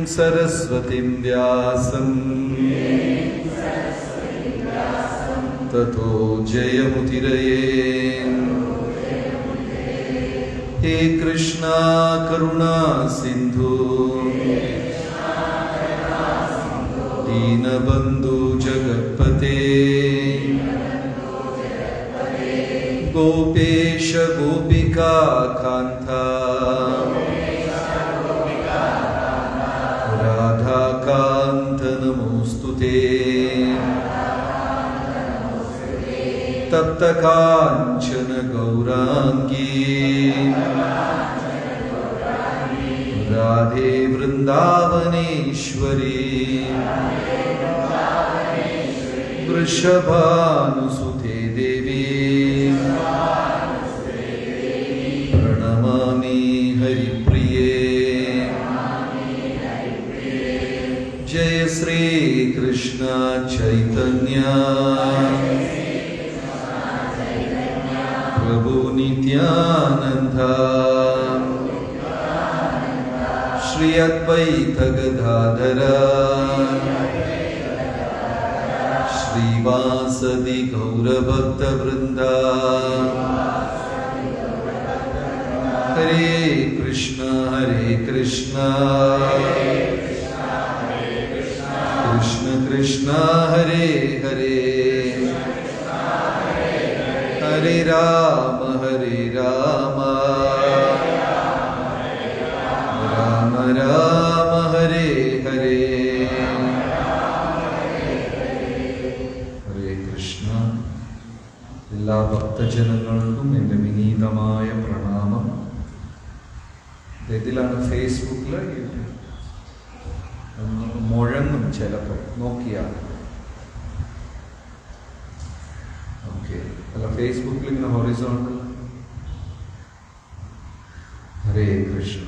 सरस्वतीं व्यासं ततो जयमुदीरये। हे कृष्णा करुणा सिंधु दीनबंधु जगत्पते गोपेश गोपिका कांता राधाकांत नमोस्तुते। तप्त कांचन गौरांगी राधे वृंदावनेश्वरी वृषभानुसुते देवी प्रणमामि हरिप्रिये। जय श्री कृष्ण चैतन्य प्रभु नित्यानंद श्री अद्वैत गदाधर श्रीवासदि गौरभक्त वृंदा। हरे कृष्ण कृष्ण कृष्ण हरे हरे ഹരേ രാമ ഹരേ രാമ രാമ രാമ ഹരേ ഹരേ. ഹരേ കൃഷ്ണ. എല്ലാ ഭക്തജനങ്ങൾക്കും എൻ്റെ വിനീതമായ പ്രണാമം. ഇതിലാണ് ഫേസ്ബുക്കിൽ മുഴങ്ങും ചിലപ്പോൾ നോക്കിയാൽ. ഓക്കെ, അല്ല ഫേസ്ബുക്കിൽ ഇങ്ങനെ ഹൊറിസോണ്ടൽ. ഹരേ കൃഷ്ണ.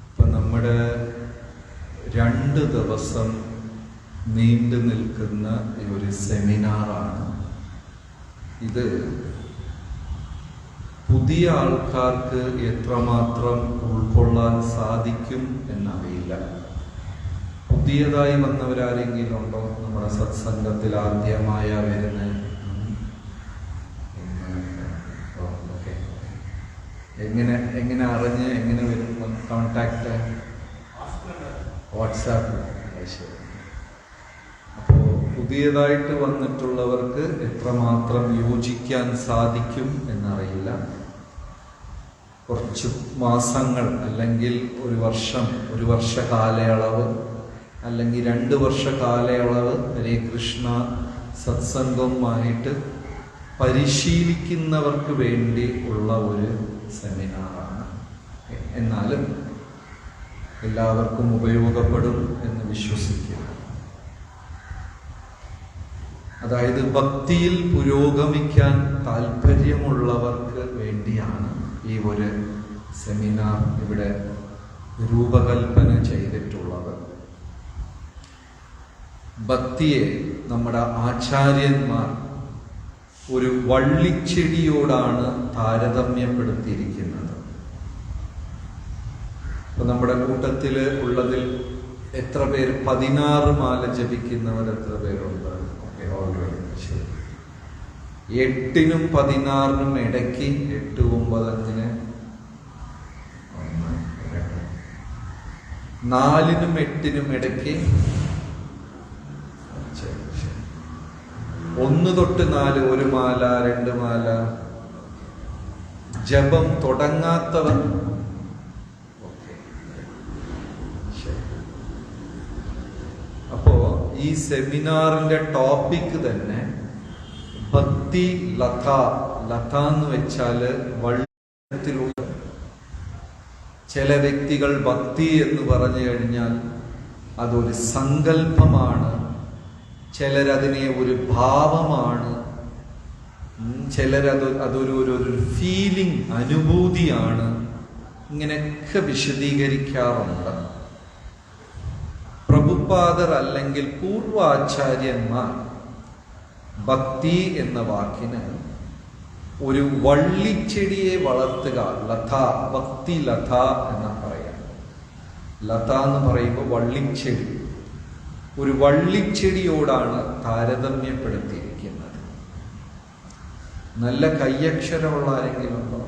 ഇപ്പം നമ്മുടെ 2 ദിവസം നീണ്ടു നിൽക്കുന്ന ഒരു സെമിനാറാണ് ഇത്. പുതിയ ആൾക്കാർക്ക് എത്രമാത്രം ഉൾക്കൊള്ളാൻ സാധിക്കും എന്നറിയില്ല. പുതിയതായി വന്നവരാരെങ്കിലും ഉണ്ടോ നമ്മുടെ സത്സംഗത്തിൽ? ആദ്യമായ വരുന്നത്? ഓക്കെ. എങ്ങനെ അറിഞ്ഞ് എങ്ങനെ വരും? Contact WhatsApp. അപ്പോൾ പുതിയതായിട്ട് വന്നിട്ടുള്ളവർക്ക് എത്രമാത്രം യോജിക്കാൻ സാധിക്കും എന്നറിയില്ല. കുറച്ച് മാസങ്ങൾ അല്ലെങ്കിൽ ഒരു വർഷ കാലയളവ് അല്ലെങ്കിൽ 2 വർഷ കാലയളവ് ഹരേ കൃഷ്ണ സത്സംഗവുമായിട്ട് പരിശീലിക്കുന്നവർക്ക് വേണ്ടി ഉള്ള ഒരു സെമിനാറാണ്. എന്നാലും എല്ലാവർക്കും ഉപയോഗപ്പെടും എന്ന് വിശ്വസിക്കുന്നു. അതായത് ഭക്തിയിൽ പുരോഗമിക്കാൻ താല്പര്യമുള്ളവർക്ക് വേണ്ടിയാണ് ഈ ഒരു സെമിനാർ ഇവിടെ രൂപകൽപ്പന ചെയ്തിട്ടുള്ളത്. ഭക്തിയെ നമ്മുടെ ആചാര്യന്മാർ ഒരു വള്ളിച്ചെടിയോടാണ് താരതമ്യപ്പെടുത്തിയിരിക്കുന്നത്. ഇപ്പൊ നമ്മുടെ കൂട്ടത്തിൽ ഉള്ളതിൽ എത്ര പേര് 16 മാല ജപിക്കുന്നവർ എത്ര പേരുണ്ട്? ഓക്കെ, ഓൾറെഡി ശരി. 8-നും 16-നും ഇടയ്ക്ക് 8, 9 അങ്ങനെ 4-നും 8-നും ഇടയ്ക്ക് 1 തൊട്ട് 4 1 മാല 2 മാല ജപം തുടങ്ങാത്തവർ. അപ്പോ ഈ സെമിനാറിന്റെ ടോപ്പിക് തന്നെ ഭക്തി ലത. ലത എന്ന് വെച്ചാല് വള്ളത്തിലുള്ള. ചില വ്യക്തികൾ ഭക്തി എന്ന് പറഞ്ഞു കഴിഞ്ഞാൽ അതൊരു സങ്കല്പമാണ്, ചിലരതിനെ ഒരു ഭാവമാണ്, അതൊരു ഫീലിംഗ്, അനുഭൂതിയാണ്. ഇങ്ങനെയൊക്കെ വിശദീകരിക്കാറുണ്ട്. പ്രഭുപാദർ അല്ലെങ്കിൽ പൂർവാചാര്യന്മാർ ഭക്തി എന്ന വാക്കിന് ഒരു വള്ളിച്ചെടിയെ വളർത്തുക, ലത, ഭക്തി ലത എന്ന് പറയാം. ലത എന്ന് പറയുമ്പോൾ വള്ളിച്ചെടി, ഒരു വള്ളിച്ചെടിയോടാണ് താരതമ്യപ്പെടുത്തിയിരിക്കുന്നത്. നല്ല കയ്യക്ഷരമുള്ള ആരെങ്കിലും ഉണ്ടോ?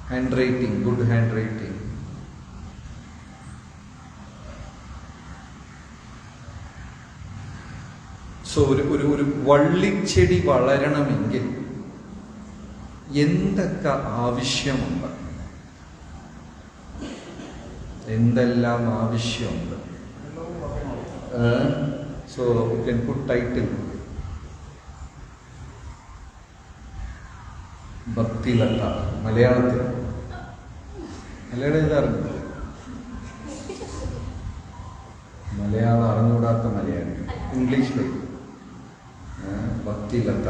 Hand writing, good hand writing. So ഒരു വള്ളിച്ചെടി വളരണമെങ്കിൽ എന്തൊക്കെ ആവശ്യമുണ്ട്? എന്തെല്ലാം ആവശ്യമുണ്ട്? So you can put title ഭക്തി ലത. മലയാളത്തിൽ എഴുതാറുണ്ട്. മലയാളം അറിഞ്ഞുകൂടാത്ത മലയാളി, ഇംഗ്ലീഷിൽ ഭക്തി ലത.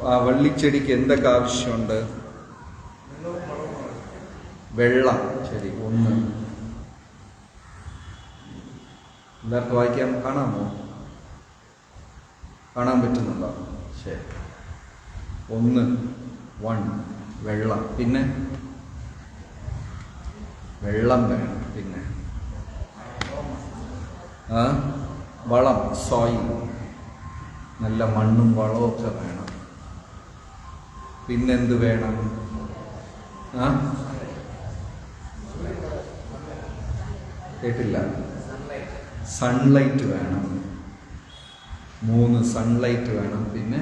ആ വള്ളിച്ചെടിക്ക് എന്തൊക്കെ ആവശ്യമുണ്ട്? വെള്ളം. ശരി, 1. എല്ലാവർക്കും വായിക്കാൻ കാണാമോ? കാണാൻ പറ്റുന്നുണ്ടോ? ശരി. 1 വെള്ളം. പിന്നെ വെള്ളം വേണം. പിന്നെ വളം, സോയിൽ, നല്ല മണ്ണും വളവും ഒക്കെ വേണം. പിന്നെന്ത് വേണം? കേട്ടില്ല. സൺലൈറ്റ് വേണം, 3 സൺലൈറ്റ് വേണം. പിന്നെ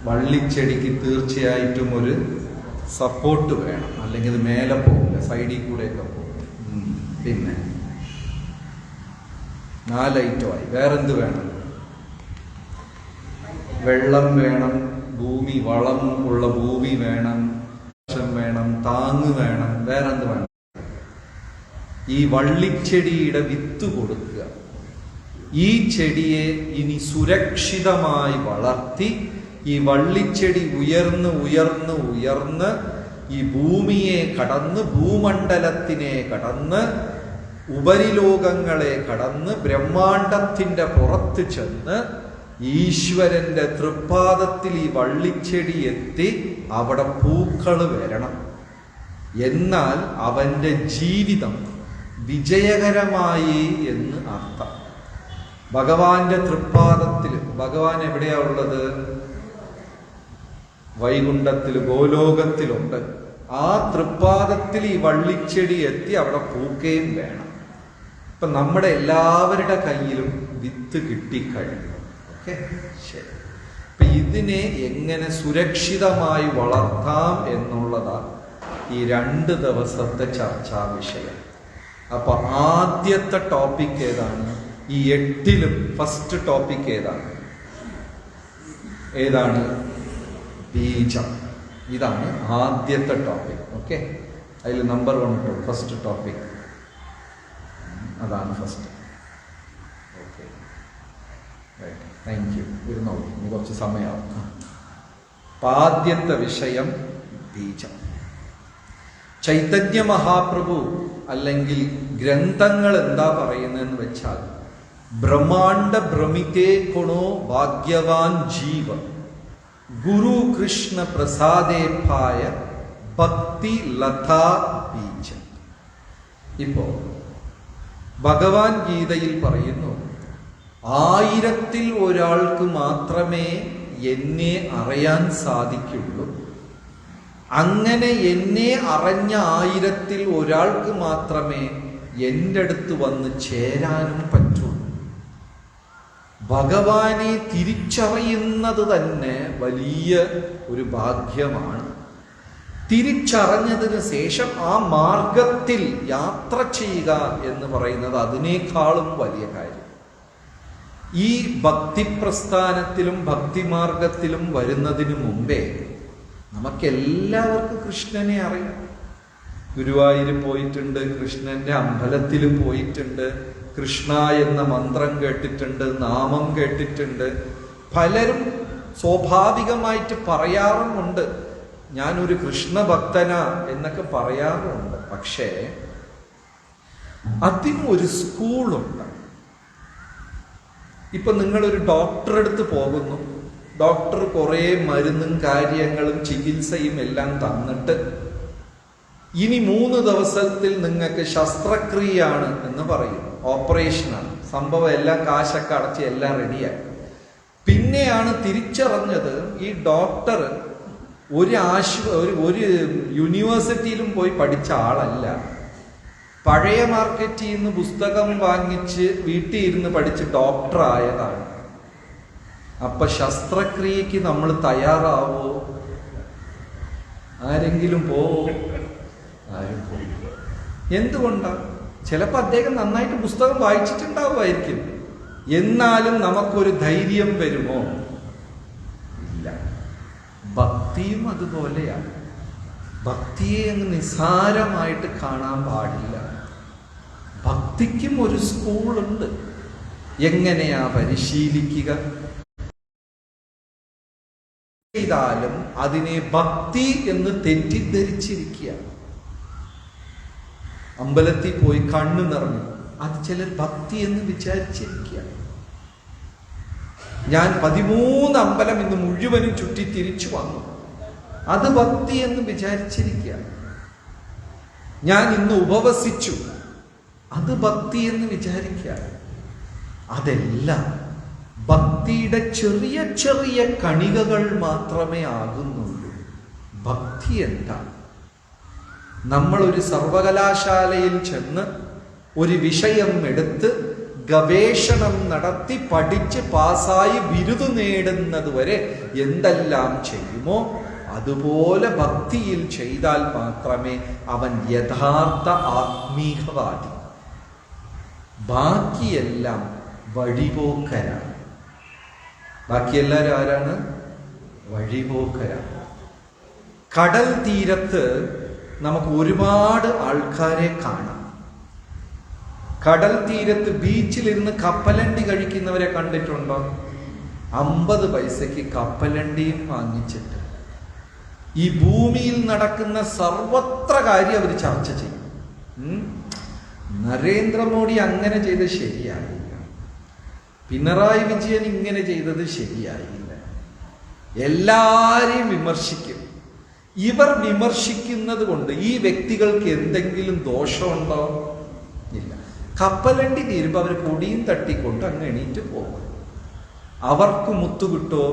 വള്ളിച്ചെടിക്ക് തീർച്ചയായിട്ടും ഒരു സപ്പോർട്ട് വേണം, അല്ലെങ്കിൽ ഇത് മേലെ പോകില്ല, സൈഡിൽ കൂടെയൊക്കെ പോകും. പിന്നെ 4 ഐറ്റമായി. വേറെന്ത് വേണം? വെള്ളം വേണം, ഭൂമി, വളം ഉള്ള ഭൂമി വേണം, വേണം, താങ്ങ് വേണം. വേറെന്ത് വേണം? ഈ വള്ളിച്ചെടിയുടെ വിത്ത് കൊടുക്കുക. ഈ ചെടിയെ ഇനി സുരക്ഷിതമായി വളർത്തി ഈ വള്ളിച്ചെടി ഉയർന്ന് ഉയർന്ന് ഉയർന്ന് ഈ ഭൂമിയെ കടന്ന്, ഭൂമണ്ഡലത്തിനെ കടന്ന്, ഉപരിലോകങ്ങളെ കടന്ന്, ബ്രഹ്മാണ്ടത്തിന്റെ പുറത്ത് ചെന്ന് ഈശ്വരന്റെ തൃപ്പാദത്തിൽ ഈ വള്ളിച്ചെടി എത്തി അവിടെ പൂക്കൾ വരണം. എന്നാൽ അവന്റെ ജീവിതം വിജയകരമായി എന്ന് അർത്ഥം. ഭഗവാന്റെ തൃപ്പാദത്തിൽ, ഭഗവാൻ എവിടെയാ ഉള്ളത്? വൈകുണ്ഠത്തിൽ, ഗോലോകത്തിലുണ്ട്. ആ തൃപ്പാദത്തിൽ ഈ വള്ളിച്ചെടി എത്തി അവിടെ പൂക്കുകയും വേണം. ഇപ്പൊ നമ്മുടെ എല്ലാവരുടെ കയ്യിലും വിത്ത് കിട്ടിക്കഴിഞ്ഞു. ഓക്കെ, ശരി. അപ്പൊ ഇതിനെ എങ്ങനെ സുരക്ഷിതമായി വളർത്താം എന്നുള്ളതാണ് ഈ 2 ദിവസത്തെ ചർച്ചാ വിഷയം. അപ്പൊ ആദ്യത്തെ ടോപ്പിക് ഏതാണ്? ഈ 8ലും ഫസ്റ്റ് ടോപ്പിക് ഏതാണ്? ബീജം. ഇതാണ് ആദ്യത്തെ ടോപ്പിക്. ഓക്കെ, അതിൽ നമ്പർ 1 ഫസ്റ്റ് ടോപ്പിക് അതാണ് ഫസ്റ്റ്. Okay, thank you. ഇരുന്നോളൂ, ഇനി കുറച്ച് സമയമാവും. ആദ്യത്തെ വിഷയം ബീജം. ചൈതന്യ മഹാപ്രഭു അല്ലെങ്കിൽ ഗ്രന്ഥങ്ങൾ എന്താ പറയുന്നതെന്ന് വെച്ചാൽ, ബ്രഹ്മാണ്ഡ ഭ്രമിതേ ഗുണോ ഭാഗ്യവാൻ ജീവ ഗുരു കൃഷ്ണ പ്രസാദേഭായ ഭക്തി ലതാ ബീജം. ഇപ്പോ ഭഗവാൻ ഗീതയിൽ പറയുന്നു, 1000-ൽ ഒരാൾക്ക് മാത്രമേ എന്നെ അറിയാൻ സാധിക്കുള്ളൂ. അങ്ങനെ എന്നെ അറിഞ്ഞ 1000-ൽ ഒരാൾക്ക് മാത്രമേ എൻ്റെ അടുത്ത് വന്ന് ചേരാനും പറ്റുള്ളൂ. ഭഗവാനെ തിരിച്ചറിയുന്നത് തന്നെ വലിയ ഒരു ഭാഗ്യമാണ്. തിരിച്ചറിഞ്ഞതിന് ശേഷം ആ മാർഗത്തിൽ യാത്ര ചെയ്യുക എന്ന് പറയുന്നത് അതിനേക്കാളും വലിയ കാര്യം. ഈ ഭക്തിപ്രസ്ഥാനത്തിലും ഭക്തിമാർഗത്തിലും വരുന്നതിന് മുമ്പേ നമുക്കെല്ലാവർക്കും കൃഷ്ണനെ അറിയാം. ഗുരുവായൂർ പോയിട്ടുണ്ട്, കൃഷ്ണന്റെ അമ്പലത്തിൽ പോയിട്ടുണ്ട്, കൃഷ്ണ എന്ന മന്ത്രം കേട്ടിട്ടുണ്ട്, നാമം കേട്ടിട്ടുണ്ട്. പലരും സ്വാഭാവികമായിട്ട് പറയാറുമുണ്ട്, ഞാനൊരു കൃഷ്ണഭക്തനാ എന്നൊക്കെ പറയാറുമുണ്ട്. പക്ഷേ അതിനും ഒരു സ്കൂളുണ്ട്. ഇപ്പൊ നിങ്ങളൊരു ഡോക്ടറെ അടുത്ത് പോകുന്നു, ഡോക്ടർ കുറേ മരുന്നും കാര്യങ്ങളും ചികിത്സയും എല്ലാം തന്നിട്ട് ഇനി 3 ദിവസത്തിൽ നിങ്ങൾക്ക് ശസ്ത്രക്രിയയാണ് എന്ന് പറയും, ഓപ്പറേഷനാണ്. സംഭവം എല്ലാം കാശൊക്കെ അടച്ച് എല്ലാം റെഡിയായി. പിന്നെയാണ് തിരിച്ചറിഞ്ഞത് ഈ ഡോക്ടർ ഒരു യൂണിവേഴ്സിറ്റിയിലും പോയി പഠിച്ച ആളല്ല. പഴയ മാർക്കറ്റിൽ നിന്ന് പുസ്തകം വാങ്ങിച്ച് വീട്ടിൽ ഇരുന്ന് പഠിച്ച് ഡോക്ടർ ആയതാണ്. അപ്പൊ ശസ്ത്രക്രിയക്ക് നമ്മൾ തയ്യാറാവോ? ആരെങ്കിലും പോവോ? ആരും പോവും. എന്തുകൊണ്ടാണ്? ചിലപ്പോൾ അദ്ദേഹം നന്നായിട്ട് പുസ്തകം വായിച്ചിട്ടുണ്ടാവുമായിരിക്കും. എന്നാലും നമുക്കൊരു ധൈര്യം വരുമോ? ഇല്ല. ഭക്തിയും അതുപോലെയാണ്. ഭക്തിയെ അങ്ങ് നിസ്സാരമായിട്ട് കാണാൻ പാടില്ല. ഭക്തിക്കും ഒരു സ്കൂളുണ്ട്. എങ്ങനെയാ പരിശീലിക്കുക? ചെയ്താലും അതിനെ ഭക്തി എന്ന് തെറ്റിദ്ധരിച്ചിരിക്കുക. അമ്പലത്തിൽ പോയി കണ്ണു നിറഞ്ഞു, അത് ചിലർ ഭക്തി എന്ന് വിചാരിച്ചിരിക്കുക. ഞാൻ 13 അമ്പലം ഇന്ന് മുഴുവനും ചുറ്റി തിരിച്ചു വന്നു, അത് ഭക്തി എന്ന് വിചാരിച്ചിരിക്കുക. ഞാൻ ഇന്ന് ഉപവസിച്ചു, അത് ഭക്തി എന്ന് വിചാരിക്കുക. അതെല്ലാം ഭക്തിയുടെ ചെറിയ ചെറിയ കണികകൾ മാത്രമേ ആകുന്നുള്ളൂ. ഭക്തി എന്താ? നമ്മളൊരു സർവകലാശാലയിൽ ചെന്ന് ഒരു വിഷയം എടുത്ത് ഗവേഷണം നടത്തി പഠിച്ച് പാസ്സായി ബിരുദ് നേടുന്നത് വരെ എന്തെല്ലാം ചെയ്യുമോ അതുപോലെ ഭക്തിയിൽ ചെയ്താൽ മാത്രമേ അവൻ യഥാർത്ഥ ആത്മീയവാദി. ബാക്കിയെല്ലാം വഴിപോക്കരാണ്. ബാക്കിയെല്ലാവരും ആരാണ്? വഴിപോക്കരാണ്. കടൽ തീരത്ത് നമുക്ക് ഒരുപാട് ആൾക്കാരെ കാണാം. കടൽ തീരത്ത് ബീച്ചിലിരുന്ന് കപ്പലണ്ടി കഴിക്കുന്നവരെ കണ്ടിട്ടുണ്ടോ? 50 പൈസയ്ക്ക് കപ്പലണ്ടിയും വാങ്ങിച്ചിട്ട് ഈ ഭൂമിയിൽ നടക്കുന്ന സർവത്ര കാര്യം അവർ ചർച്ച ചെയ്യും. നരേന്ദ്രമോദി അങ്ങനെ ചെയ്തത് ശരിയായില്ല, പിണറായി വിജയൻ ഇങ്ങനെ ചെയ്തത് ശരിയായില്ല, എല്ലാരെയും വിമർശിക്കും. ഇവർ വിമർശിക്കുന്നത് കൊണ്ട് ഈ വ്യക്തികൾക്ക് എന്തെങ്കിലും ദോഷമുണ്ടോ? ഇല്ല. കപ്പലണ്ടി തീരുമ്പോൾ അവർ പൊടിയും തട്ടിക്കൊണ്ട് അങ്ങ് എണീറ്റ് പോകും. അവർക്ക് മുത്ത് കിട്ടോ?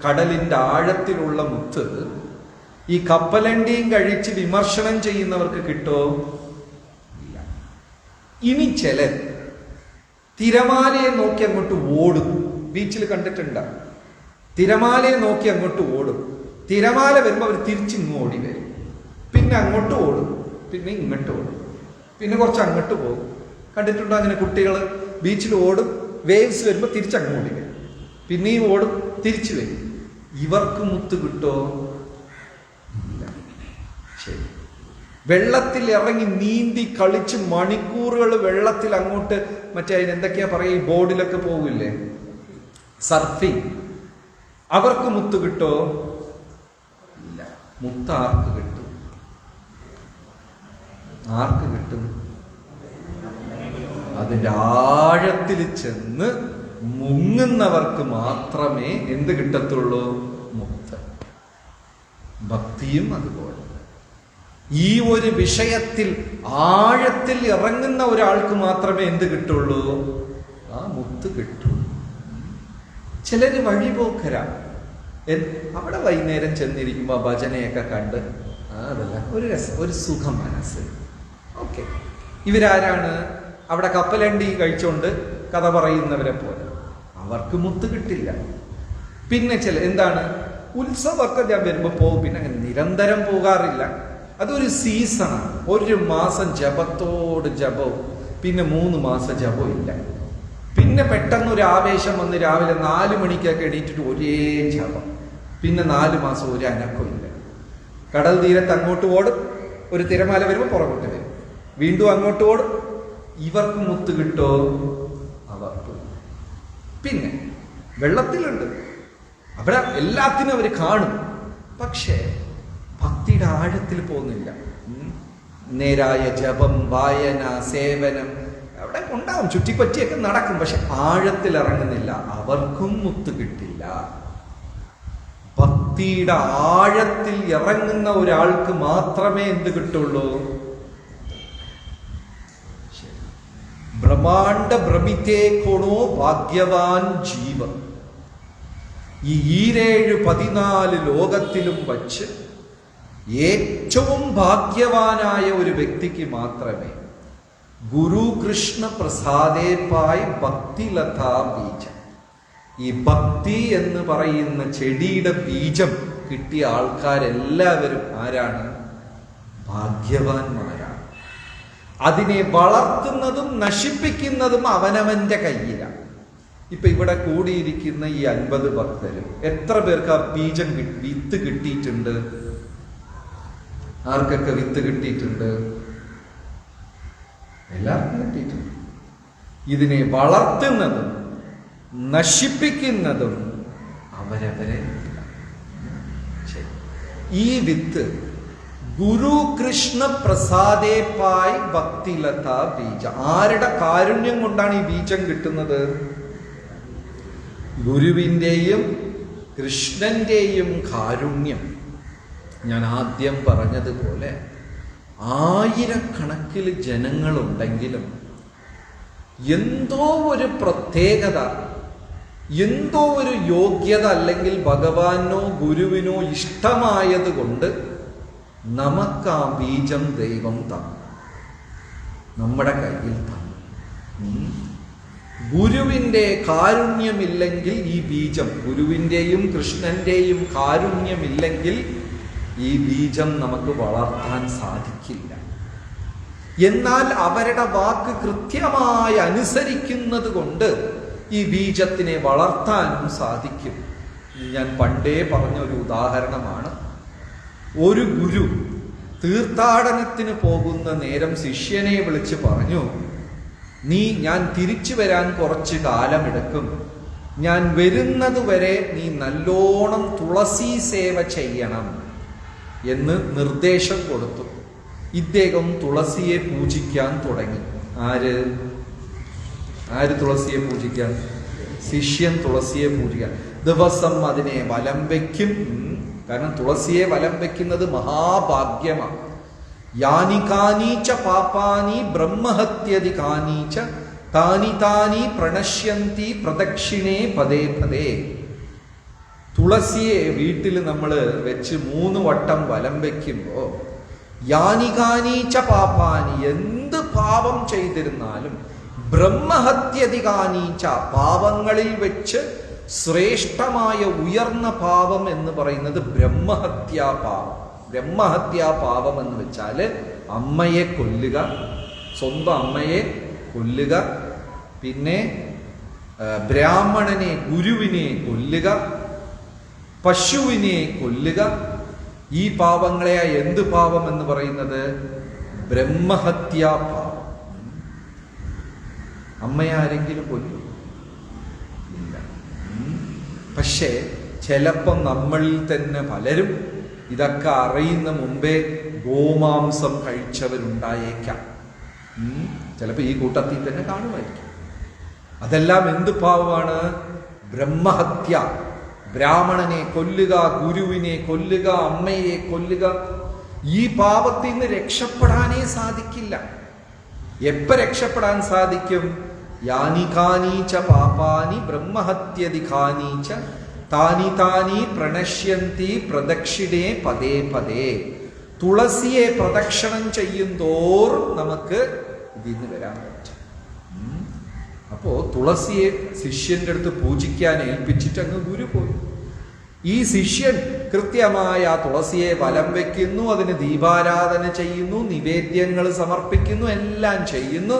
കടലിന്റെ ആഴത്തിലുള്ള മുത്ത് ഈ കപ്പലണ്ടിയും കഴിച്ച് വിമർശനം ചെയ്യുന്നവർക്ക് കിട്ടോ? ഇല്ല. ഇനി ചിലർ തിരമാലയെ നോക്കി അങ്ങോട്ട് ഓടും. ബീച്ചിൽ കണ്ടിട്ടുണ്ട്, തിരമാലയെ നോക്കി അങ്ങോട്ട് ഓടും. തിരമാല വരുമ്പോൾ അവർ തിരിച്ചിങ്ങ് ഓടി വരും. പിന്നെ അങ്ങോട്ട് ഓടും, പിന്നെ ഇങ്ങോട്ട് ഓടും, പിന്നെ കുറച്ച് അങ്ങോട്ട് പോകും. കണ്ടിട്ടുണ്ടോ അങ്ങനെ കുട്ടികൾ? ബീച്ചിൽ ഓടും, വേവ്സ് വരുമ്പോൾ തിരിച്ചങ്ങ് ഓടി വരും, പിന്നെയും ഓടും, തിരിച്ചു വരും. ഇവർക്ക് മുത്ത് കിട്ടോ? ഇല്ല. ശരി. വെള്ളത്തിൽ ഇറങ്ങി നീന്തി കളിച്ച് മണിക്കൂറുകൾ വെള്ളത്തിൽ അങ്ങോട്ട് മറ്റേ അതിന് എന്തൊക്കെയാ പറയുക, ഈ ബോർഡിലൊക്കെ പോകില്ലേ, സർഫിങ്, അവർക്ക് മുത്ത് കിട്ടോ? ഇല്ല. മുത്ത് ആർക്ക് കിട്ടും? ആർക്ക് കിട്ടും? അതിൻ്റെ ആഴത്തിൽ ചെന്ന് മുങ്ങുന്നവർക്ക് മാത്രമേ എന്ത് കിട്ടത്തുള്ളൂ? മുക്തി. ഭക്തിയും അതുപോലെ. ഈ ഒരു വിഷയത്തിൽ ആഴത്തിൽ ഇറങ്ങുന്ന ഒരാൾക്ക് മാത്രമേ എന്ത് കിട്ടുള്ളൂ? ആ മുക്തി കിട്ടുള്ളൂ. ചിലര് വഴിപോക്കരാ. അവിടെ വൈകുന്നേരം ചെന്നിരിക്കുമ്പോ ഭജനയൊക്കെ കണ്ട് അതല്ല ഒരു രസം, ഒരു സുഖം മനസ്സിൽ. ഓക്കെ, ഇവരാരാണ്? അവിടെ കപ്പലണ്ടി കഴിച്ചോണ്ട് കഥ പറയുന്നവരെ പോലെ. അവർക്ക് മുത്ത് കിട്ടില്ല. പിന്നെ ചില എന്താണ്, ഉത്സവമൊക്കെ ഞാൻ വരുമ്പോൾ പോകും, പിന്നെ അങ്ങനെ നിരന്തരം പോകാറില്ല. അതൊരു സീസണാണ്. 1 മാസം ജപത്തോട് ജപവും, പിന്നെ 3 മാസം ജപവും ഇല്ല. പിന്നെ പെട്ടെന്നൊരു ആവേശം വന്ന് രാവിലെ 4 മണിക്കൊക്കെ എണീറ്റിട്ട് ഒരേ ജപം, പിന്നെ 4 മാസം ഒരു അനക്കവും ഇല്ല. കടൽ തീരത്ത് അങ്ങോട്ട് ഓടും, ഒരു തിരമാല വരുമ്പോൾ പുറകോട്ട് വരും, വീണ്ടും അങ്ങോട്ട് ഓടും. ഇവർക്ക് മുത്ത് കിട്ടോ? അവർക്ക്. പിന്നെ വെള്ളത്തിലുണ്ട്, അവിടെ എല്ലാത്തിനും അവർ കാണും, പക്ഷേ ഭക്തിയുടെ ആഴത്തിൽ പോകുന്നില്ല. നേരായ ജപം, വായന, സേവനം അവിടെ ഉണ്ടാവും, ചുറ്റിപ്പറ്റിയൊക്കെ നടക്കും, പക്ഷെ ആഴത്തിൽ ഇറങ്ങുന്നില്ല. അവർക്കും മുത്ത് കിട്ടില്ല. ഭക്തിയുടെ ആഴത്തിൽ ഇറങ്ങുന്ന ഒരാൾക്ക് മാത്രമേ എന്ത് കിട്ടുള്ളൂ? ബ്രഹ്മാണ്ഡ ഭ്രമിതേ കോണോ ഭാഗ്യവാൻ ജീവ. ഈ 14 ലോകത്തിലും വച്ച് ഏറ്റവും ഭാഗ്യവാനായ ഒരു വ്യക്തിക്ക് മാത്രമേ ഗുരു കൃഷ്ണ പ്രസാദേപായ് ഭക്തിലതാ ബീജം, ഈ ഭക്തി എന്ന് പറയുന്ന ചെടിയുടെ ബീജം കിട്ടിയ ആൾക്കാരെല്ലാവരും ആരാണ്? ഭാഗ്യവാന്മാരാണ്. അതിനെ വളർത്തുന്നതും നശിപ്പിക്കുന്നതും അവനവന്റെ കയ്യിലാണ്. ഇപ്പൊ ഇവിടെ കൂടിയിരിക്കുന്ന ഈ 50 ഭക്തരും എത്ര പേർക്ക് ആ ബീജം വിത്ത് കിട്ടിയിട്ടുണ്ട്? ആർക്കൊക്കെ വിത്ത് കിട്ടിയിട്ടുണ്ട്? എല്ലാവർക്കും കിട്ടിയിട്ടുണ്ട്. ഇതിനെ വളർത്തുന്നതും നശിപ്പിക്കുന്നതും അവരവരെ. ഈ വിത്ത് ഗുരു കൃഷ്ണ പ്രസാദേപായ് ഭക്തിലതാ ബീജ. ആരുടെ കാരുണ്യം കൊണ്ടാണ് ഈ ബീജം കിട്ടുന്നത്? ഗുരുവിൻ്റെയും കൃഷ്ണന്റെയും കാരുണ്യം. ഞാൻ ആദ്യം പറഞ്ഞതുപോലെ 1000കണക്കിൽ ജനങ്ങളുണ്ടെങ്കിലും എന്തോ ഒരു പ്രത്യേകത, എന്തോ ഒരു യോഗ്യത, അല്ലെങ്കിൽ ഭഗവാനോ ഗുരുവിനോ ഇഷ്ടമായത് കൊണ്ട് നമുക്ക് ആ ബീജം ദൈവം തന്നു, നമ്മുടെ കയ്യിൽ തന്നു. ഗുരുവിൻ്റെ കാരുണ്യമില്ലെങ്കിൽ ഈ ബീജം, ഗുരുവിൻ്റെയും കൃഷ്ണന്റെയും കാരുണ്യമില്ലെങ്കിൽ ഈ ബീജം നമുക്ക് വളർത്താൻ സാധിക്കില്ല. എന്നാൽ അവരുടെ വാക്ക് കൃത്യമായി അനുസരിക്കുന്നത് കൊണ്ട് ഈ ബീജത്തിനെ വളർത്താനും സാധിക്കും. ഞാൻ പണ്ടേ പറഞ്ഞൊരു ഉദാഹരണമാണ്. ഒരു ഗുരു തീർത്ഥാടനത്തിന് പോകുന്ന നേരം ശിഷ്യനെ വിളിച്ച് പറഞ്ഞു, ഞാൻ തിരിച്ചു വരാൻ കുറച്ച് കാലമെടുക്കും, ഞാൻ വരുന്നത് വരെ നീ നല്ലോണം തുളസി സേവ ചെയ്യണം എന്ന് നിർദ്ദേശം കൊടുത്തു. ഇദ്ദേഹം തുളസിയെ പൂജിക്കാൻ തുടങ്ങി. ആര് തുളസിയെ പൂജിക്കാൻ? ശിഷ്യൻ തുളസിയെ പൂജിക്കാൻ. ദിവസം അതിനെ വലം വയ്ക്കും. കാരണം തുളസിയെ വലം വയ്ക്കുന്നത് മഹാഭാഗ്യമാണ്. യാനി കാനീച്ച പാപാനി ബ്രഹ്മഹത്യതി കാനീച്ച താനി താനി പ്രണശ്യന്തി പ്രദക്ഷിണേ പദേ പദേ. തുളസിയെ വീട്ടിൽ നമ്മൾ വെച്ച് 3 വട്ടം വലം വയ്ക്കുമ്പോൾ യാനി കാനീച്ച പാപാനി, എന്ത് പാപം ചെയ്തിരുന്നാലും, ബ്രഹ്മഹത്യതി കാനീച്ച, പാപങ്ങളിൽ വെച്ച് ശ്രേഷ്ഠമായ ഉയർന്ന പാപം എന്ന് പറയുന്നത് ബ്രഹ്മഹത്യാപാപം. ബ്രഹ്മഹത്യാപാപം എന്ന് വെച്ചാൽ അമ്മയെ കൊല്ലുക, സ്വന്തം അമ്മയെ കൊല്ലുക, പിന്നെ ബ്രാഹ്മണനെ, ഗുരുവിനെ കൊല്ലുക, പശുവിനെ കൊല്ലുക. ഈ പാപങ്ങളെ എന്ത് പാപം എന്ന് പറയുന്നത്? ബ്രഹ്മഹത്യാപാപം. അമ്മയെ ആരെങ്കിലും കൊല്ലു? ഇല്ല. പക്ഷേ ചിലപ്പം നമ്മളിൽ തന്നെ പലരും ഇതൊക്കെ അറിയുന്ന മുമ്പേ ഗോമാംസം കഴിച്ചവരുണ്ടായേക്കാം. ചിലപ്പോൾ ഈ കൂട്ടത്തിൽ തന്നെ കാണുമായിരിക്കും. അതെല്ലാം എന്ത് പാവമാണ്? ബ്രഹ്മഹത്യ. ബ്രാഹ്മണനെ കൊല്ലുക, ഗുരുവിനെ കൊല്ലുക, അമ്മയെ കൊല്ലുക. ഈ പാപത്തിൽ നിന്ന് രക്ഷപ്പെടാനേ സാധിക്കില്ല. എപ്പ രക്ഷപ്പെടാൻ സാധിക്കും? യാനി കാനീച്ച പാപാനി ബ്രഹ്മഹത്യതി കാനീച്ച താനി താനി പ്രണശ്യന്തി പ്രദക്ഷിണേ പദേ പദേ. തുളസിയെ പ്രദക്ഷിണം ചെയ്യുന്തോറും നമുക്ക് ഇതിന്ന് വരാൻ പറ്റും. അപ്പോ തുളസിയെ ശിഷ്യന്റെ അടുത്ത് പൂജിക്കാൻ ഏൽപ്പിച്ചിട്ട് അങ്ങ് ഗുരു പോയി. ഈ ശിഷ്യൻ കൃത്യമായ തുളസിയെ വലം വെക്കുന്നു, അതിന് ദീപാരാധന ചെയ്യുന്നു, നിവേദ്യങ്ങൾ സമർപ്പിക്കുന്നു, എല്ലാം ചെയ്യുന്നു.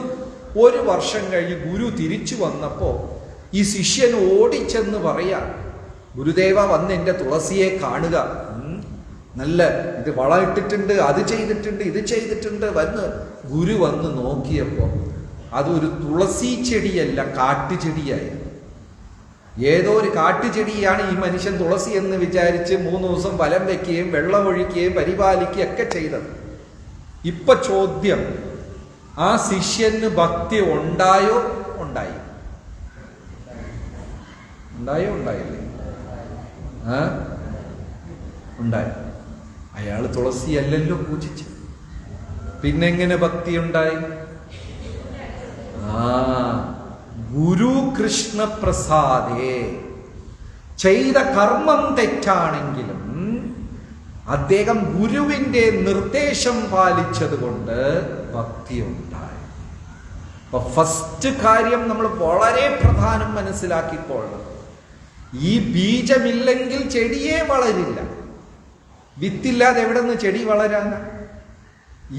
1 വർഷം കഴിഞ്ഞ് ഗുരു തിരിച്ചു വന്നപ്പോ ഈ ശിഷ്യൻ ഓടിച്ചെന്ന് പറയാ, ഗുരുദേവ വന്ന് എൻ്റെ തുളസിയെ കാണുക, നല്ല ഇത് വളമിട്ടിട്ടുണ്ട്, അത് ചെയ്തിട്ടുണ്ട്, ഇത് ചെയ്തിട്ടുണ്ട്. ഗുരു വന്ന് നോക്കിയപ്പോ അതൊരു തുളസി ചെടിയല്ല, കാട്ടുചെടിയായിരുന്നു. ഏതോ ഒരു കാട്ടുചെടിയാണ് ഈ മനുഷ്യൻ തുളസി എന്ന് വിചാരിച്ച് 3 ദിവസം വലം വെക്കുകയും വെള്ളമൊഴിക്കുകയും പരിപാലിക്കുകയും ഒക്കെ ചെയ്തത്. ഇപ്പൊ ചോദ്യം, ആ ശിഷ്യന് ഭക്തി ഉണ്ടായോ? ഉണ്ടായി. ഉണ്ടായില്ലേ? ഉണ്ടായി. അയാൾ തുളസിയല്ലല്ലോ പൂജിച്ചു. പിന്നെങ്ങനെ ഭക്തി ഉണ്ടായി? ഗുരു കൃഷ്ണ പ്രസാദേ. ചെയ്ത കർമ്മം തെറ്റാണെങ്കിലും അദ്ദേഹം ഗുരുവിന്റെ നിർദ്ദേശം പാലിച്ചത് കൊണ്ട് ഭക്തി ഉണ്ടായി. അപ്പൊ ഫസ്റ്റ് കാര്യം നമ്മൾ വളരെ പ്രധാനം മനസ്സിലാക്കിക്കൊള്ളണം. ഈ ബീജമില്ലെങ്കിൽ ചെടിയേ വളരില്ല. വിത്തില്ലാതെ എവിടെ നിന്ന് ചെടി വളരാനാ?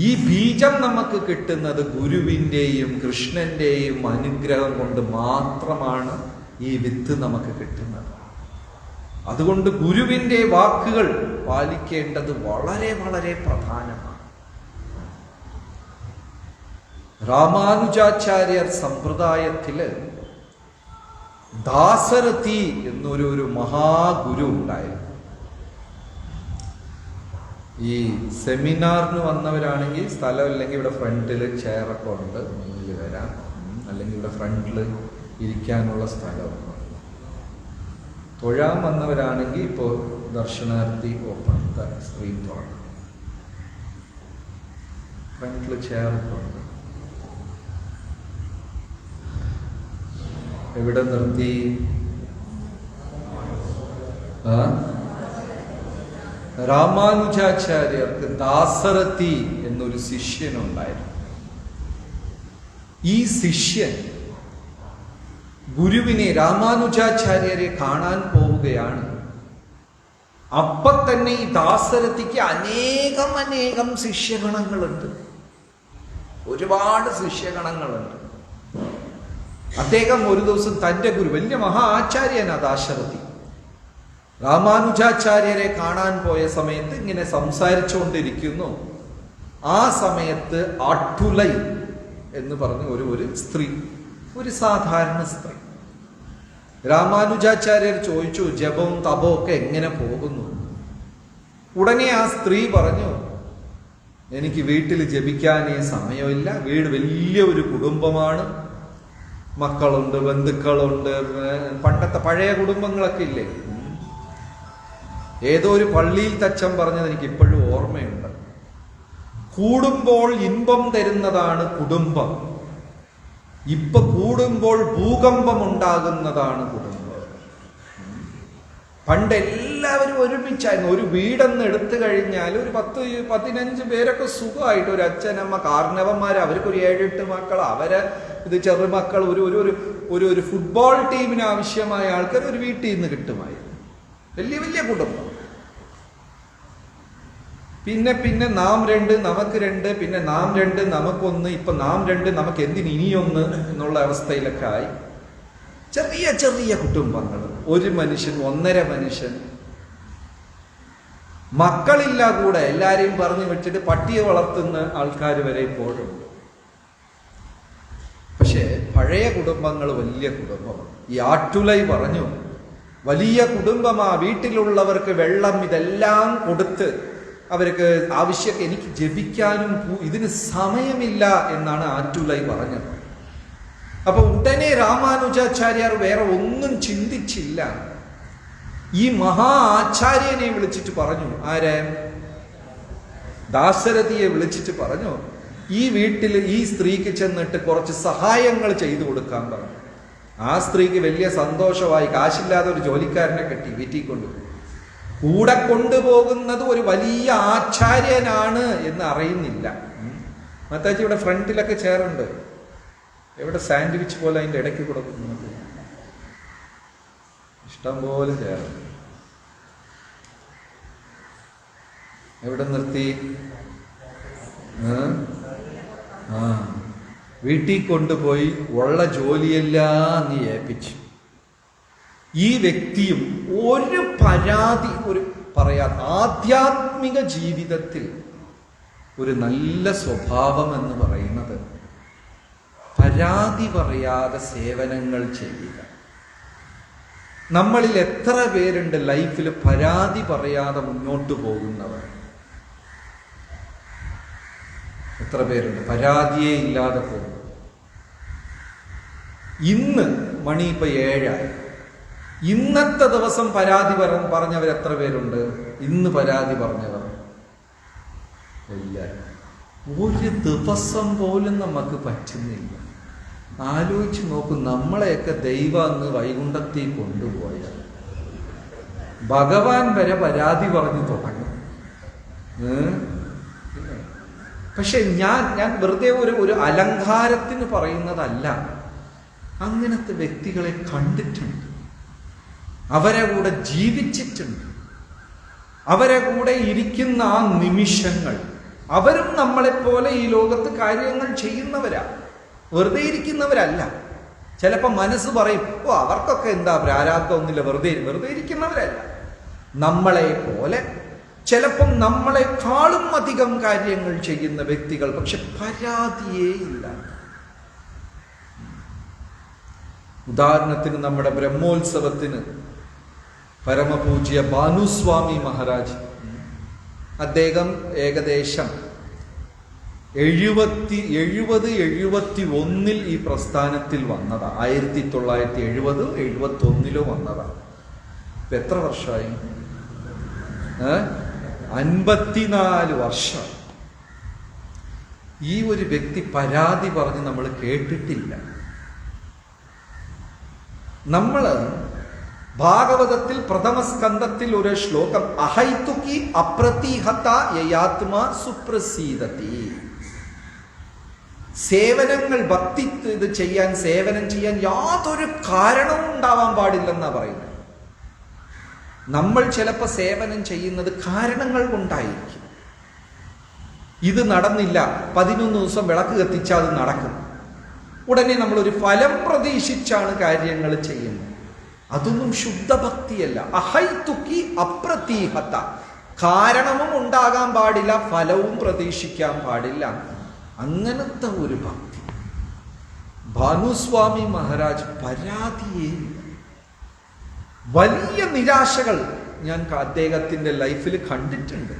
ഈ ബീജം നമുക്ക് കിട്ടുന്നത് ഗുരുവിൻ്റെയും കൃഷ്ണന്റെയും അനുഗ്രഹം കൊണ്ട് മാത്രമാണ് ഈ വിത്ത് നമുക്ക് കിട്ടുന്നത്. അതുകൊണ്ട് ഗുരുവിൻ്റെ വാക്കുകൾ പാലിക്കേണ്ടത് വളരെ വളരെ പ്രധാനമാണ്. രാമാനുജാചാര്യർ സമ്പ്രദായത്തില് ദാസരഥി എന്നൊരു മഹാഗുരു ഉണ്ടായിരുന്നു. ഈ സെമിനാറിന് വന്നവരാണെങ്കിൽ സ്ഥലമില്ലെങ്കിൽ ഇവിടെ ഫ്രണ്ടിൽ ചെയറൊക്കെ ഉണ്ട്, മുന്നിൽ വരാം. അല്ലെങ്കിൽ ഇവിടെ ഫ്രണ്ടിൽ ഇരിക്കാനുള്ള സ്ഥലമൊക്കെ ഉണ്ട്. തൊഴാൻ വന്നവരാണെങ്കിൽ ഇപ്പോൾ ദർശനാർത്ഥി ഓപ്പൺ സ്ക്രീൻ തുറന്നു, ഫ്രണ്ടിൽ ചെയറൊക്കെ ഉണ്ട്. എവിടെ നിർത്തി? രാമാനുജാചാര്യർക്ക് ദാസരഥി എന്നൊരു ശിഷ്യനുണ്ടായിരുന്നു. ഈ ശിഷ്യൻ ഗുരുവിനെ, രാമാനുജാചാര്യരെ കാണാൻ പോവുകയാണ്. അപ്പൊ തന്നെ ഈ ദാസരഥിക്ക് അനേകം ശിഷ്യഗണങ്ങളുണ്ട്, ഒരുപാട് ശിഷ്യഗണങ്ങളുണ്ട്. അദ്ദേഹം ഒരു ദിവസം തൻ്റെ ഗുരു, വലിയ മഹാ ആചാര്യനാ ദാശരഥി, രാമാനുജാചാര്യരെ കാണാൻ പോയ സമയത്ത് ഇങ്ങനെ സംസാരിച്ചുകൊണ്ടിരിക്കുന്നു. ആ സമയത്ത് ആട്ടുലൈ എന്ന് പറഞ്ഞ ഒരു സ്ത്രീ, ഒരു സാധാരണ സ്ത്രീ, രാമാനുജാചാര്യർ ചോദിച്ചു, ജപവും തപവും ഒക്കെ എങ്ങനെ പോകുന്നു? ഉടനെ ആ സ്ത്രീ പറഞ്ഞു, എനിക്ക് വീട്ടിൽ ജപിക്കാനേ സമയമില്ല, വീട് വലിയ ഒരു കുടുംബമാണ്, മക്കളുണ്ട്, ബന്ധുക്കളുണ്ട്, പണ്ടത്തെ പഴയ കുടുംബങ്ങളൊക്കെ ഇല്ലേ. ഏതോ ഒരു പള്ളിയിൽ തച്ചൻ പറഞ്ഞത് എനിക്ക് ഇപ്പോഴും ഓർമ്മയുണ്ട്. കൂടുമ്പോൾ ഇൻപം തരുന്നതാണ് കുടുംബം, ഇപ്പൊ കൂടുമ്പോൾ ഭൂകമ്പം ഉണ്ടാകുന്നതാണ് കുടുംബം. പണ്ട് എല്ലാവരും ഒരുമിച്ചായിരുന്നു. ഒരു വീടെന്ന് എടുത്തു കഴിഞ്ഞാൽ ഒരു 10-15 പേരൊക്കെ സുഖമായിട്ട്, ഒരു അച്ഛനമ്മ, കാർന്നവന്മാർ, അവർക്കൊരു 7-8 മക്കൾ, അവരെ ഇത് ചെറുമക്കൾ, ഒരു ഫുട്ബോൾ ടീമിന് ആവശ്യമായ ആൾക്കാർ ഒരു വീട്ടിൽ നിന്ന് കിട്ടുമായിരുന്നു. വലിയ കുടുംബം. പിന്നെ നാം 2 നമുക്ക് 2, പിന്നെ നാം 2 നമുക്കൊന്ന്, ഇപ്പൊ നാം 2 നമുക്ക് എന്തിന് ഇനിയൊന്ന് എന്നുള്ള അവസ്ഥയിലൊക്കെ ആയി. ചെറിയ കുടുംബങ്ങൾ, ഒരു മനുഷ്യൻ, 1.5 മനുഷ്യൻ, മക്കളില്ല കൂടെ, എല്ലാരെയും പറഞ്ഞു വെച്ചിട്ട് പട്ടിയെ വളർത്തുന്ന ആൾക്കാർ വരെ ഇപ്പോഴുണ്ട്. പക്ഷേ പഴയ കുടുംബങ്ങൾ വലിയ കുടുംബമാണ്. ഈ ആട്ടുലൈ പറഞ്ഞു, വലിയ കുടുംബമാ, വീട്ടിലുള്ളവർക്ക് വെള്ളം ഇതെല്ലാം കൊടുത്ത് അവർക്ക് ആവശ്യം, എനിക്ക് ജപിക്കാനും ഇതിന് സമയമില്ല എന്നാണ് ആറ്റുലൈ പറഞ്ഞത്. അപ്പൊ ഉടനെ രാമാനുജാചാര്യർ വേറെ ഒന്നും ചിന്തിച്ചില്ല, ഈ മഹാ ആചാര്യനെ വിളിച്ചിട്ട് പറഞ്ഞു, ആരെ? ദാശരഥിയെ വിളിച്ചിട്ട് പറഞ്ഞു, ഈ വീട്ടിൽ ഈ സ്ത്രീക്ക് ചെന്നിട്ട് കുറച്ച് സഹായങ്ങൾ ചെയ്തു കൊടുക്കാൻ പറഞ്ഞു. ആ സ്ത്രീക്ക് വലിയ സന്തോഷമായി. കാശില്ലാതെ ഒരു ജോലിക്കാരനെ കെട്ടി വീട്ടിൽ കൊണ്ടുപോയി. കൂടെ കൊണ്ടുപോകുന്നത് ഒരു വലിയ ആചാര്യനാണ് എന്ന് അറിയുന്നില്ല. മത്താച്ചി ഇവിടെ ഫ്രണ്ടിലൊക്കെ ചേറുണ്ട്, എവിടെ സാൻഡ്വിച്ച് പോലെ അതിൻ്റെ ഇടയ്ക്ക് കൊടുക്കുന്നത്, ഇഷ്ടം പോലെ ചേർന്ന്. എവിടെ നിർത്തി? വീട്ടിൽ കൊണ്ടുപോയി ഉള്ള ജോലിയെല്ലാം നീ ഏൽപ്പിച്ചു. ഈ വ്യക്തിയും ഒരു പരാതി പറയാതെ, ആധ്യാത്മിക ജീവിതത്തിൽ ഒരു നല്ല സ്വഭാവം എന്ന് പറയുന്നത് പരാതി പറയാതെ സേവനങ്ങൾ ചെയ്യുക. നമ്മളിൽ എത്ര പേരുണ്ട് ലൈഫിൽ പരാതി പറയാതെ മുന്നോട്ട് പോകുന്നവർ? എത്ര പേരുണ്ട് പരാതിയേ ഇല്ലാതെ പോകും? ഇന്ന് മണി ഇപ്പൊ 7 ഇന്നത്തെ ദിവസം പരാതി പറഞ്ഞവർ എത്ര പേരുണ്ട്? ഇന്ന് പരാതി പറഞ്ഞവർ ഇല്ല. ഒരു ദിവസം പോലും നമുക്ക് പറ്റുന്നില്ല. ആലോചിച്ച് നോക്കും, നമ്മളെയൊക്കെ ദൈവം അങ്ങ് വൈകുണ്ഠത്തിൽ കൊണ്ടുപോയാൽ ഭഗവാൻ വരെ പരാതി പറഞ്ഞു തുടങ്ങും. പക്ഷെ ഞാൻ വെറുതെ ഒരു അലങ്കാരത്തിന് പറയുന്നതല്ല. അങ്ങനത്തെ വ്യക്തികളെ കണ്ടിട്ടുണ്ട്, അവരെ കൂടെ ജീവിച്ചിട്ടുണ്ട്, അവരെ കൂടെ ഇരിക്കുന്ന ആ നിമിഷങ്ങൾ, അവരും നമ്മളെപ്പോലെ ഈ ലോകത്ത് കാര്യങ്ങൾ ചെയ്യുന്നവരാ, വെറുതെ ഇരിക്കുന്നവരല്ല. ചിലപ്പോൾ മനസ്സ് പറയും, അവർക്കൊക്കെ എന്താ പ്രാരാബ്ദം ഒന്നുമില്ല, വെറുതെ ഇരിക്കുന്നവരല്ല. നമ്മളെ പോലെ ചിലപ്പം നമ്മളെക്കാളും അധികം കാര്യങ്ങൾ ചെയ്യുന്ന വ്യക്തികൾ, പക്ഷെ പരാതിയേ ഇല്ല. ഉദാഹരണത്തിന് നമ്മുടെ ബ്രഹ്മോത്സവത്തിന് പരമപൂജ്യ ഭാനുസ്വാമി മഹാരാജ്, അദ്ദേഹം ഏകദേശം 70-71 ഈ പ്രസ്ഥാനത്തിൽ വന്നതാ. 1970-71 വന്നതാ. ഇപ്പൊ എത്ര വർഷമായി? 54 വർഷം. ഈ ഒരു വ്യക്തി പരാതി പറഞ്ഞ് നമ്മൾ കേട്ടിട്ടില്ല. നമ്മള് ഭാഗവതത്തിൽ പ്രഥമ സ്കന്ധത്തിൽ ഒരു ശ്ലോകം, അഹൈതുകി അപ്രതിഹത യയാത്മാ സുപ്രസീദതി. സേവനങ്ങൾ ഭക്തി ഇത് ചെയ്യാൻ, സേവനം ചെയ്യാൻ യാതൊരു കാരണവും ഉണ്ടാവാൻ പാടില്ലെന്നാണ് പറയുന്നത്. നമ്മൾ ചിലപ്പോൾ സേവനം ചെയ്യുന്നത് കാരണങ്ങൾ കൊണ്ടായിരിക്കും. ഇത് നടന്നില്ല, 11 ദിവസം വിളക്ക് കത്തിച്ചാൽ അത് നടക്കും. ഉടനെ നമ്മളൊരു ഫലം പ്രതീക്ഷിച്ചാണ് കാര്യങ്ങൾ ചെയ്യുന്നത്. അതൊന്നും ശുദ്ധഭക്തിയല്ല. അഹൈതുക്കി അപ്രതീഹത. കാരണവും ഉണ്ടാകാൻ പാടില്ല, ഫലവും പ്രതീക്ഷിക്കാൻ പാടില്ല. അങ്ങനത്തെ ഒരു ഭക്തി. ഭാനുസ്വാമി മഹാരാജ് പരാതിയേ. വലിയ നിരാശകൾ ഞാൻ അദ്ദേഹത്തിൻ്റെ ലൈഫിൽ കണ്ടിട്ടുണ്ട്.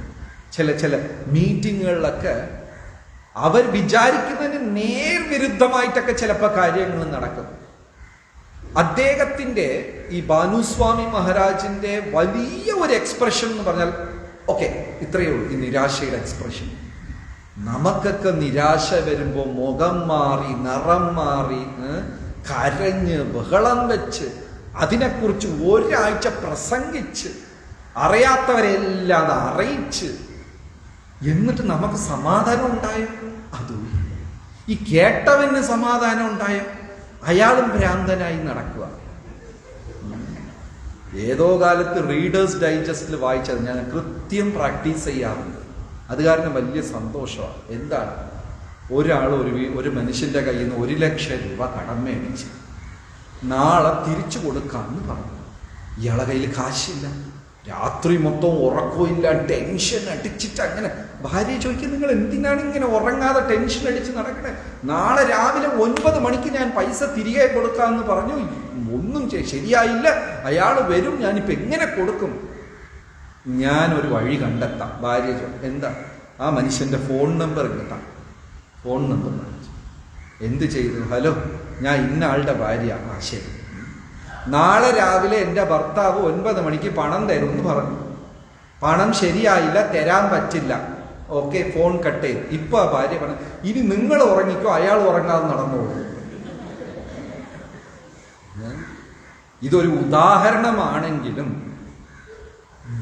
ചില മീറ്റിങ്ങുകളിലൊക്കെ അവർ വിചാരിക്കുന്നതിന് നേർവിരുദ്ധമായിട്ടൊക്കെ ചിലപ്പോൾ കാര്യങ്ങൾ നടക്കും. അദ്ദേഹത്തിൻ്റെ ഈ ഭാനുസ്വാമി മഹാരാജിൻ്റെ വലിയ ഒരു എക്സ്പ്രഷൻ എന്ന് പറഞ്ഞാൽ, ഓക്കെ, ഇത്രയേ ഉള്ളൂ ഈ നിരാശയുടെ എക്സ്പ്രഷൻ. നമുക്കൊക്കെ നിരാശ വരുമ്പോൾ മുഖം മാറി, നിറം മാറി, കരഞ്ഞ് ബഹളം വെച്ച് അതിനെക്കുറിച്ച് ഒരാഴ്ച പ്രസംഗിച്ച് അറിയാത്തവരെല്ലാം അത് അറിയിച്ച് എന്നിട്ട് നമുക്ക് സമാധാനം ഉണ്ടായോ? അതും ഈ കേട്ടവന് സമാധാനം ഉണ്ടായോ? അയാളും ഭ്രാന്തനായി നടക്കുക. ഏതോ കാലത്ത് റീഡേഴ്സ് ഡൈജസ്റ്റിൽ വായിച്ചത് ഞാൻ കൃത്യം പ്രാക്ടീസ് ചെയ്യാറുണ്ട്. അത് കാരണം വലിയ സന്തോഷമാണ്. എന്താണ്, ഒരാൾ ഒരു മനുഷ്യൻ്റെ കയ്യിൽ നിന്ന് 1 ലക്ഷം രൂപ കടം മേടിച്ച് നാളെ തിരിച്ചു കൊടുക്കാമെന്ന് പറഞ്ഞു. ഇയാളെ കയ്യിൽ കാശില്ല, രാത്രി മൊത്തം ഉറക്കമില്ല, ടെൻഷൻ അടിച്ചിട്ട് അങ്ങനെ. ഭാര്യ ചോദിക്കും, നിങ്ങൾ എന്തിനാണ് ഇങ്ങനെ ഉറങ്ങാതെ ടെൻഷൻ അടിച്ച് നടക്കണേ? നാളെ രാവിലെ 9 മണിക്ക് ഞാൻ പൈസ തിരികെ കൊടുക്കാമെന്ന് പറഞ്ഞു. ഒന്നും ശരിയായില്ല, അയാൾ വരും, ഞാനിപ്പോൾ എങ്ങനെ കൊടുക്കും? ഞാനൊരു വഴി കണ്ടെത്താം. ഭാര്യ ചോദിക്കും, എന്താ? ആ മനുഷ്യൻ്റെ ഫോൺ നമ്പർ കിട്ടാം. ഫോൺ നമ്പർ കാണിച്ചു. എന്ത് ചെയ്തു? ഹലോ, ഞാൻ ഇന്ന ആളുടെ ഭാര്യ. ആ ശരി, നാളെ രാവിലെ എൻ്റെ ഭർത്താവ് 9 മണിക്ക് പണം തരുമെന്ന് പറഞ്ഞു. പണം ശരിയായില്ല, തരാൻ പറ്റില്ല. ഓക്കെ, ഫോൺ കട്ട് ചെയ്തു. ഇപ്പൊ ആ ഭാര്യ പറഞ്ഞു, ഇനി നിങ്ങൾ ഉറങ്ങിക്കോ, അയാൾ ഉറങ്ങാതെ നടന്നോളൂ. ഇതൊരു ഉദാഹരണമാണെങ്കിലും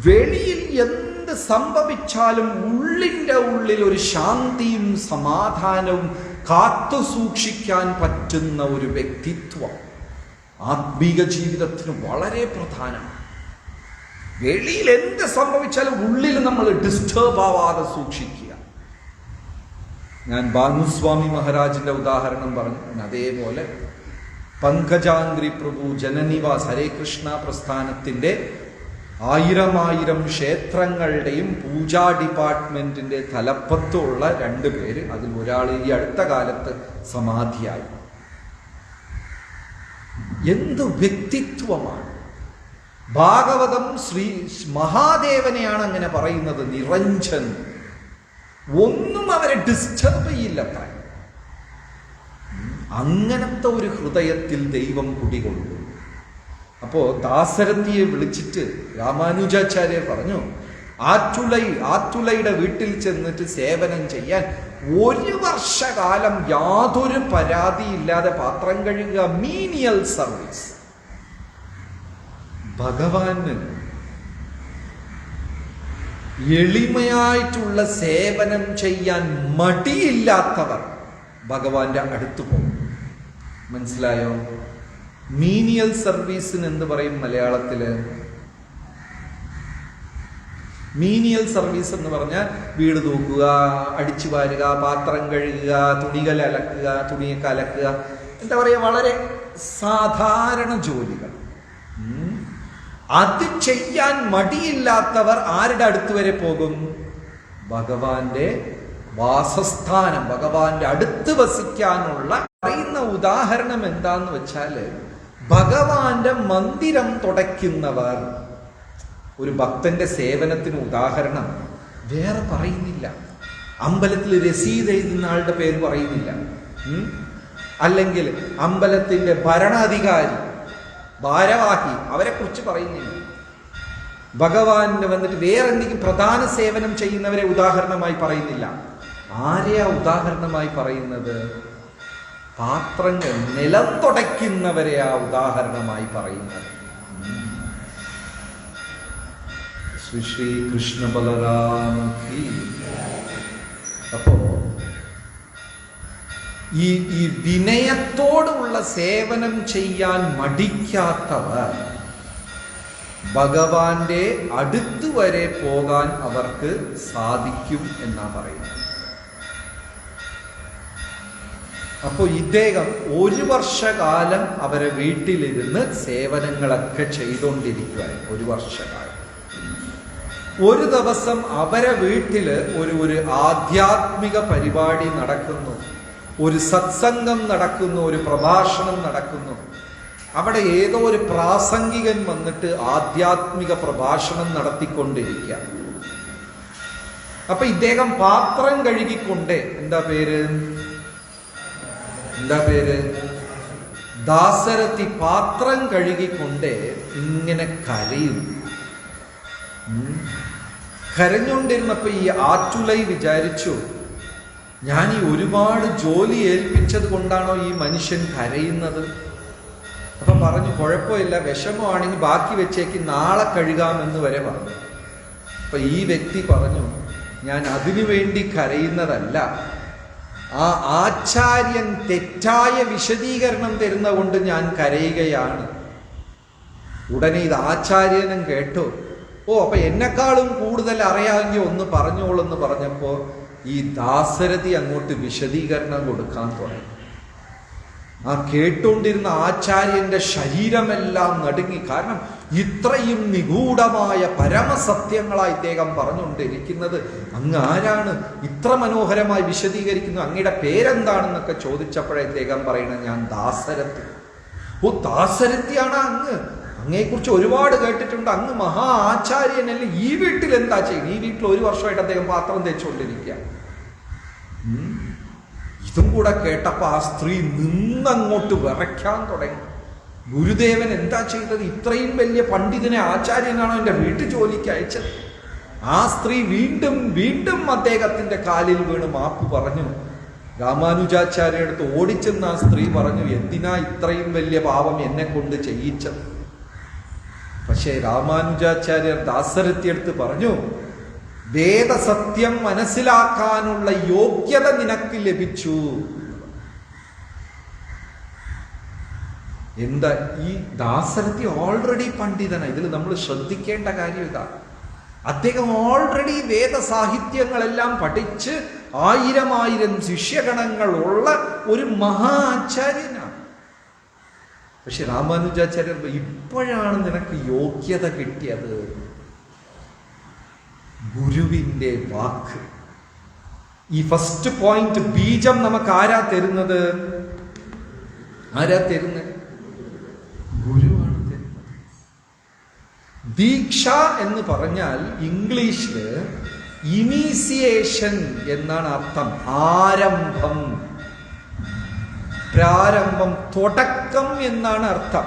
വെളിയിൽ എന്ത് സംഭവിച്ചാലും ഉള്ളിൻ്റെ ഉള്ളിൽ ഒരു ശാന്തിയും സമാധാനവും കാത്തു സൂക്ഷിക്കാൻ പറ്റുന്ന ഒരു വ്യക്തിത്വം ആത്മീക ജീവിതത്തിന് വളരെ പ്രധാനമാണ്. വെളിയിൽ എന്ത് സംഭവിച്ചാലും ഉള്ളിൽ നമ്മൾ ഡിസ്റ്റർബ് ആവാതെ സൂക്ഷിക്കുക. ഞാൻ ഭാനുസ്വാമി മഹാരാജിന്റെ ഉദാഹരണം പറഞ്ഞു. അതേപോലെ പങ്കജാംഗ്രി പ്രഭു ജനനിവാസ് ഹരേ കൃഷ്ണ പ്രസ്ഥാനത്തിന്റെ 1000 ക്ഷേത്രങ്ങളുടെയും പൂജാ ഡിപ്പാർട്ട്മെന്റിന്റെ തലപ്പത്തുള്ള 2 പേര്, അതിൽ ഒരാൾ ഈ അടുത്ത കാലത്ത് സമാധിയായി. എന്ത് വ്യക്തിത്വമാണ്! ഭാഗവതം ശ്രീ മഹാദേവനെയാണ് അങ്ങനെ പറയുന്നത്, നിരഞ്ജൻ. ഒന്നും അവരെ ഡിസ്റ്റർബ് ചെയ്യില്ല. അങ്ങനത്തെ ഒരു ഹൃദയത്തിൽ ദൈവം കുടികൊണ്ടു. അപ്പോ ദാസരഥിയെ വിളിച്ചിട്ട് രാമാനുജാചാര്യർ പറഞ്ഞു, ആറ്റുലയുടെ വീട്ടിൽ ചെന്നിട്ട് സേവനം ചെയ്യാൻ 1 വർഷകാലം യാതൊരു പരാതിയില്ലാതെ പാത്രം കഴുകുക, മീനിയൽ സർവീസ്. ഭഗവാന് എളിമയായിട്ടുള്ള സേവനം ചെയ്യാൻ മടിയില്ലാത്തവർ ഭഗവാന്റെ അടുത്ത് പോകും. മനസ്സിലായോ? മീനിയൽ സർവീസിന് എന്ത് പറയും മലയാളത്തില്? മീനിയൽ സർവീസ് എന്ന് പറഞ്ഞാൽ വീട് തൂക്കുക, അടിച്ചു വാരുക, പാത്രം കഴുകുക, തുണികൾ അലക്കുക, തുണിയൊക്കെ അലക്കുക, എന്താ പറയുക, വളരെ സാധാരണ ജോലികൾ. അത് ചെയ്യാൻ മടിയില്ലാത്തവർ ആരുടെ അടുത്ത് വരെ പോകും? ഭഗവാന്റെ വാസസ്ഥാനം, ഭഗവാന്റെ അടുത്ത് വസിക്കാനുള്ള. പറയുന്ന ഉദാഹരണം എന്താന്ന് വെച്ചാല്, ഭഗവാന്റെ മന്ദിരം തുടയ്ക്കുന്നവർ. ഒരു ഭക്തന്റെ സേവനത്തിന് ഉദാഹരണം വേറെ പറയുന്നില്ല. അമ്പലത്തിൽ രസീത് എഴുതുന്ന ആളുടെ പേര് പറയുന്നില്ല, അല്ലെങ്കിൽ അമ്പലത്തിന്റെ ഭരണാധികാരി, ഭാരവാഹി, അവരെ കുറിച്ച് പറയുന്നില്ല. ഭഗവാന് വന്നിട്ട് വേറെ എന്തെങ്കിലും പ്രധാന സേവനം ചെയ്യുന്നവരെ ഉദാഹരണമായി പറയുന്നില്ല. ആരെയാ ഉദാഹരണമായി പറയുന്നത്? പാത്രങ്ങൾ നിലം തുടയ്ക്കുന്നവരെയാ ഉദാഹരണമായി പറയുന്നത്. ശ്രീ കൃഷ്ണ ബലരാമ. അപ്പോ ഈ വിനയത്തോടുള്ള സേവനം ചെയ്യാൻ മടിക്കാത്തവർ ഭഗവാന്റെ അടുത്ത് വരെ പോകാൻ അവർക്ക് സാധിക്കും എന്നാ പറയുന്നത്. അപ്പോൾ ഇദ്ദേഹം 1 വർഷകാലം അവരെ വീട്ടിലിരുന്ന് സേവനങ്ങളൊക്കെ ചെയ്തുകൊണ്ടിരിക്കുക. 1 വർഷകാലം. ഒരു ദിവസം അവരെ വീട്ടില് ഒരു ആധ്യാത്മിക പരിപാടി നടക്കുന്നു, ഒരു സത്സംഗം നടക്കുന്നു, ഒരു പ്രഭാഷണം നടക്കുന്നു. അവിടെ ഏതോ ഒരു പ്രാസംഗികൻ വന്നിട്ട് ആധ്യാത്മിക പ്രഭാഷണം നടത്തിക്കൊണ്ടിരിക്കുക. അപ്പൊ ഇദ്ദേഹം പാത്രം കഴുകിക്കൊണ്ടേ, എന്താ പേര് ദാസരഥി പാത്രം കഴുകിക്കൊണ്ടേ ഇങ്ങനെ കരയും. കരഞ്ഞുകൊണ്ടിരുന്നപ്പോ ഈ ആറ്റുലൈ വിചാരിച്ചു, ഞാൻ ഈ ഒരുപാട് ജോലി ഏൽപ്പിച്ചത് കൊണ്ടാണോ ഈ മനുഷ്യൻ കരയുന്നത്? അപ്പൊ പറഞ്ഞു, കുഴപ്പമില്ല, വിഷമമാണെങ്കിൽ ബാക്കി വെച്ചേക്ക്, നാളെ കഴുകാമെന്ന് വരെ പറഞ്ഞു. അപ്പൊ ഈ വ്യക്തി പറഞ്ഞു, ഞാൻ അതിനു വേണ്ടി കരയുന്നതല്ല, ആ ആചാര്യൻ തെറ്റായ വിശദീകരണം തരുന്ന കൊണ്ട് ഞാൻ കരയുകയാണ്. ഉടനെ ഇത് ആചാര്യനും കേട്ടു. ഓ, അപ്പൊ എന്നെക്കാളും കൂടുതൽ അറിയാമെങ്കിൽ ഒന്ന് പറഞ്ഞോളെന്ന് പറഞ്ഞപ്പോ ഈ ദാസരഥി അങ്ങോട്ട് വിശദീകരണം കൊടുക്കാൻ തുടങ്ങി. ആ കേട്ടുകൊണ്ടിരുന്ന ആചാര്യന്റെ ശരീരമെല്ലാം നടുങ്ങി. കാരണം ഇത്രയും നിഗൂഢമായ പരമസത്യങ്ങളായി ഇദ്ദേഹം പറഞ്ഞുകൊണ്ടിരിക്കുന്നത്. അങ്ങ് ആരാണ് ഇത്ര മനോഹരമായി വിശദീകരിക്കുന്നു? അങ്ങയുടെ പേരെന്താണെന്നൊക്കെ ചോദിച്ചപ്പോഴേ ഇദ്ദേഹം പറയുന്നത്, ഞാൻ ദാസരഥി. ഓ, ദാസരഥിയാണ് അങ്ങ്? അങ്ങയെക്കുറിച്ച് ഒരുപാട് കേട്ടിട്ടുണ്ട്, അങ്ങ് മഹാ ആചാര്യനല്ലേ. ഈ വീട്ടിൽ എന്താ ചെയ്യുന്നത്? ഈ വീട്ടിൽ 1 വർഷമായിട്ട് അദ്ദേഹം പാത്രം തേച്ചുകൊണ്ടിരിക്കുക. ഇതും കൂടെ കേട്ടപ്പോ ആ സ്ത്രീ നിന്നങ്ങോട്ട് വിറയ്ക്കാൻ തുടങ്ങി. ഗുരുദേവൻ എന്താ ചെയ്തത്? ഇത്രയും വലിയ പണ്ഡിതനെ, ആചാര്യനാണോ എൻ്റെ വീട്ടിൽ ജോലിക്ക് അയച്ചത്? ആ സ്ത്രീ വീണ്ടും വീണ്ടും അദ്ദേഹത്തിന്റെ കാലിൽ വീണ് മാപ്പ് പറഞ്ഞു. രാമാനുജാചാര്യ അടുത്ത് ഓടിച്ചെന്ന് ആ സ്ത്രീ പറഞ്ഞു, എന്തിനാ ഇത്രയും വലിയ പാപം എന്നെ കൊണ്ട് ചെയ്യിച്ചത്? പക്ഷേ രാമാനുജാചാര്യർ ദാസരഥിയെടുത്ത് പറഞ്ഞു, വേദസത്യം മനസ്സിലാക്കാനുള്ള യോഗ്യത നിനക്ക് ലഭിച്ചു. എന്താ ഈ ദാസരഥി ഓൾറെഡി പണ്ഡിതനാണ്. ഇതിൽ നമ്മൾ ശ്രദ്ധിക്കേണ്ട കാര്യം ഇതാ, അദ്ദേഹം ഓൾറെഡി വേദസാഹിത്യങ്ങളെല്ലാം പഠിച്ച് 1000 ശിഷ്യഗണങ്ങളുള്ള ഒരു മഹാ ആചാര്യനാണ്. പക്ഷെ രാമാനുജാചാര്യർ, ഇപ്പോഴാണ് നിനക്ക് യോഗ്യത കിട്ടിയത്. ഗുരുവിന്റെ വാക്ക്. ഈ ഫസ്റ്റ് പോയിന്റ്, ബീജം നമുക്ക് ആരാ തരുന്നത്? ഗുരുവാണ് തരുന്നത്. ദീക്ഷ എന്ന് പറഞ്ഞാൽ ഇംഗ്ലീഷില് ഇനീസിയേഷൻ എന്നാണ് അർത്ഥം. ആരംഭം, പ്രാരംഭം, തുടക്കം എന്നാണ് അർത്ഥം.